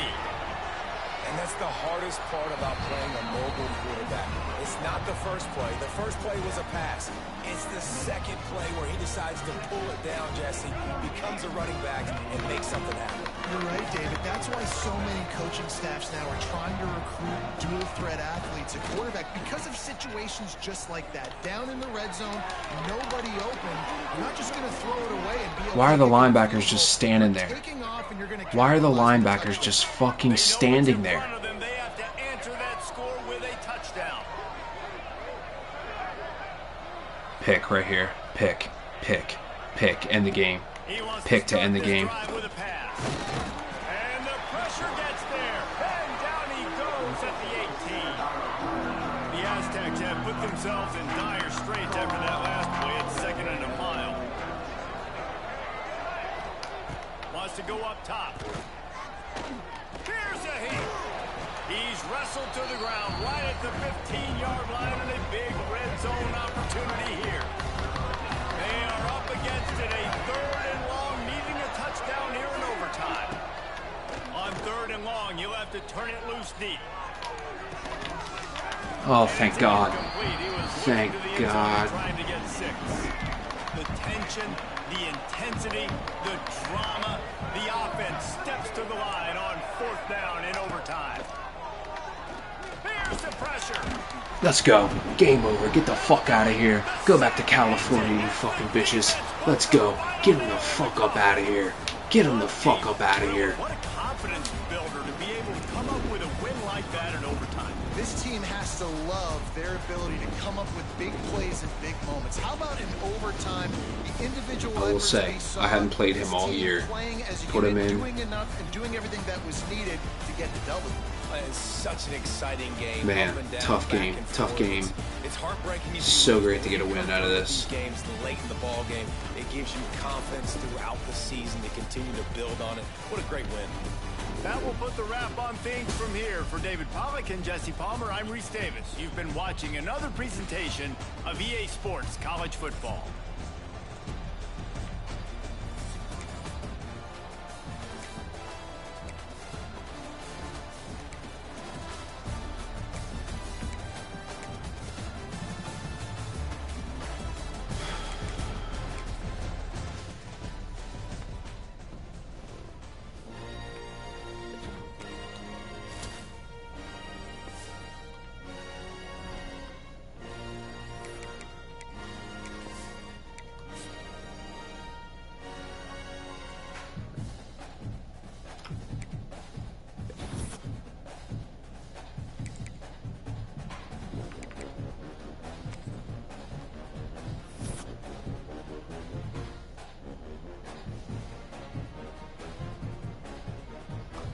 And that's the hardest part about playing a mobile quarterback. It's not the first play. The first play was a pass. It's the second play where he decides to pull it down, Jesse, becomes a running back, and makes something happen. You're right, David. That's why so many coaching staffs now are trying to recruit dual-threat athletes at quarterback because of situations just like that. Down in the red zone, nobody open. You're not just going to throw it away and be. Why are the linebackers just standing there? Why are the linebackers just fucking standing there? They have to answer that score with a touchdown. Pick right here. Pick. Pick. Pick. End the game. Pick to end the game. And the pressure gets there. And down he goes at the 18. The Aztecs have put themselves in dire straits after that last play at 2nd and a mile. Wants to go up top. Here's a hit. He's wrestled to the ground right at the 15-yard line and a big red zone opportunity here. They are up against it, a 3rd and long, needing a touchdown here in overtime. On 3rd and long, you'll have to turn it loose deep. Oh, thank God. Thank God. Trying to get 6. The tension, the intensity, the drama, the offense steps to the line on 4th down in overtime. Here's the pressure. Let's go. Game over. Get the fuck out of here. Go back to California, you fucking bitches. Let's go. Get them the fuck up out of here. Get them the fuck up out of here. What a confidence builder to be able to come up with a win like that in overtime. This team has to love their ability to come up with big plays in big moments. How about in overtime, the individual I will say, I hadn't played him all year. Put him in. Doing enough and doing everything that was needed to get the W. It's such an exciting game. Man, Up and down, tough back game, and tough forth. game. It's heartbreaking. So great to get a win out of this. Games late in the ball game. It gives you confidence throughout the season to continue to build on it. What a great win. That will put the wrap on things from here. For David Pollack and Jesse Palmer, I'm Reese Davis. You've been watching another presentation of EA Sports College Football.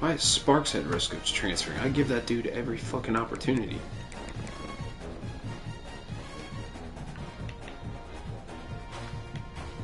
Why is Sparks at risk of transferring? I give that dude every fucking opportunity.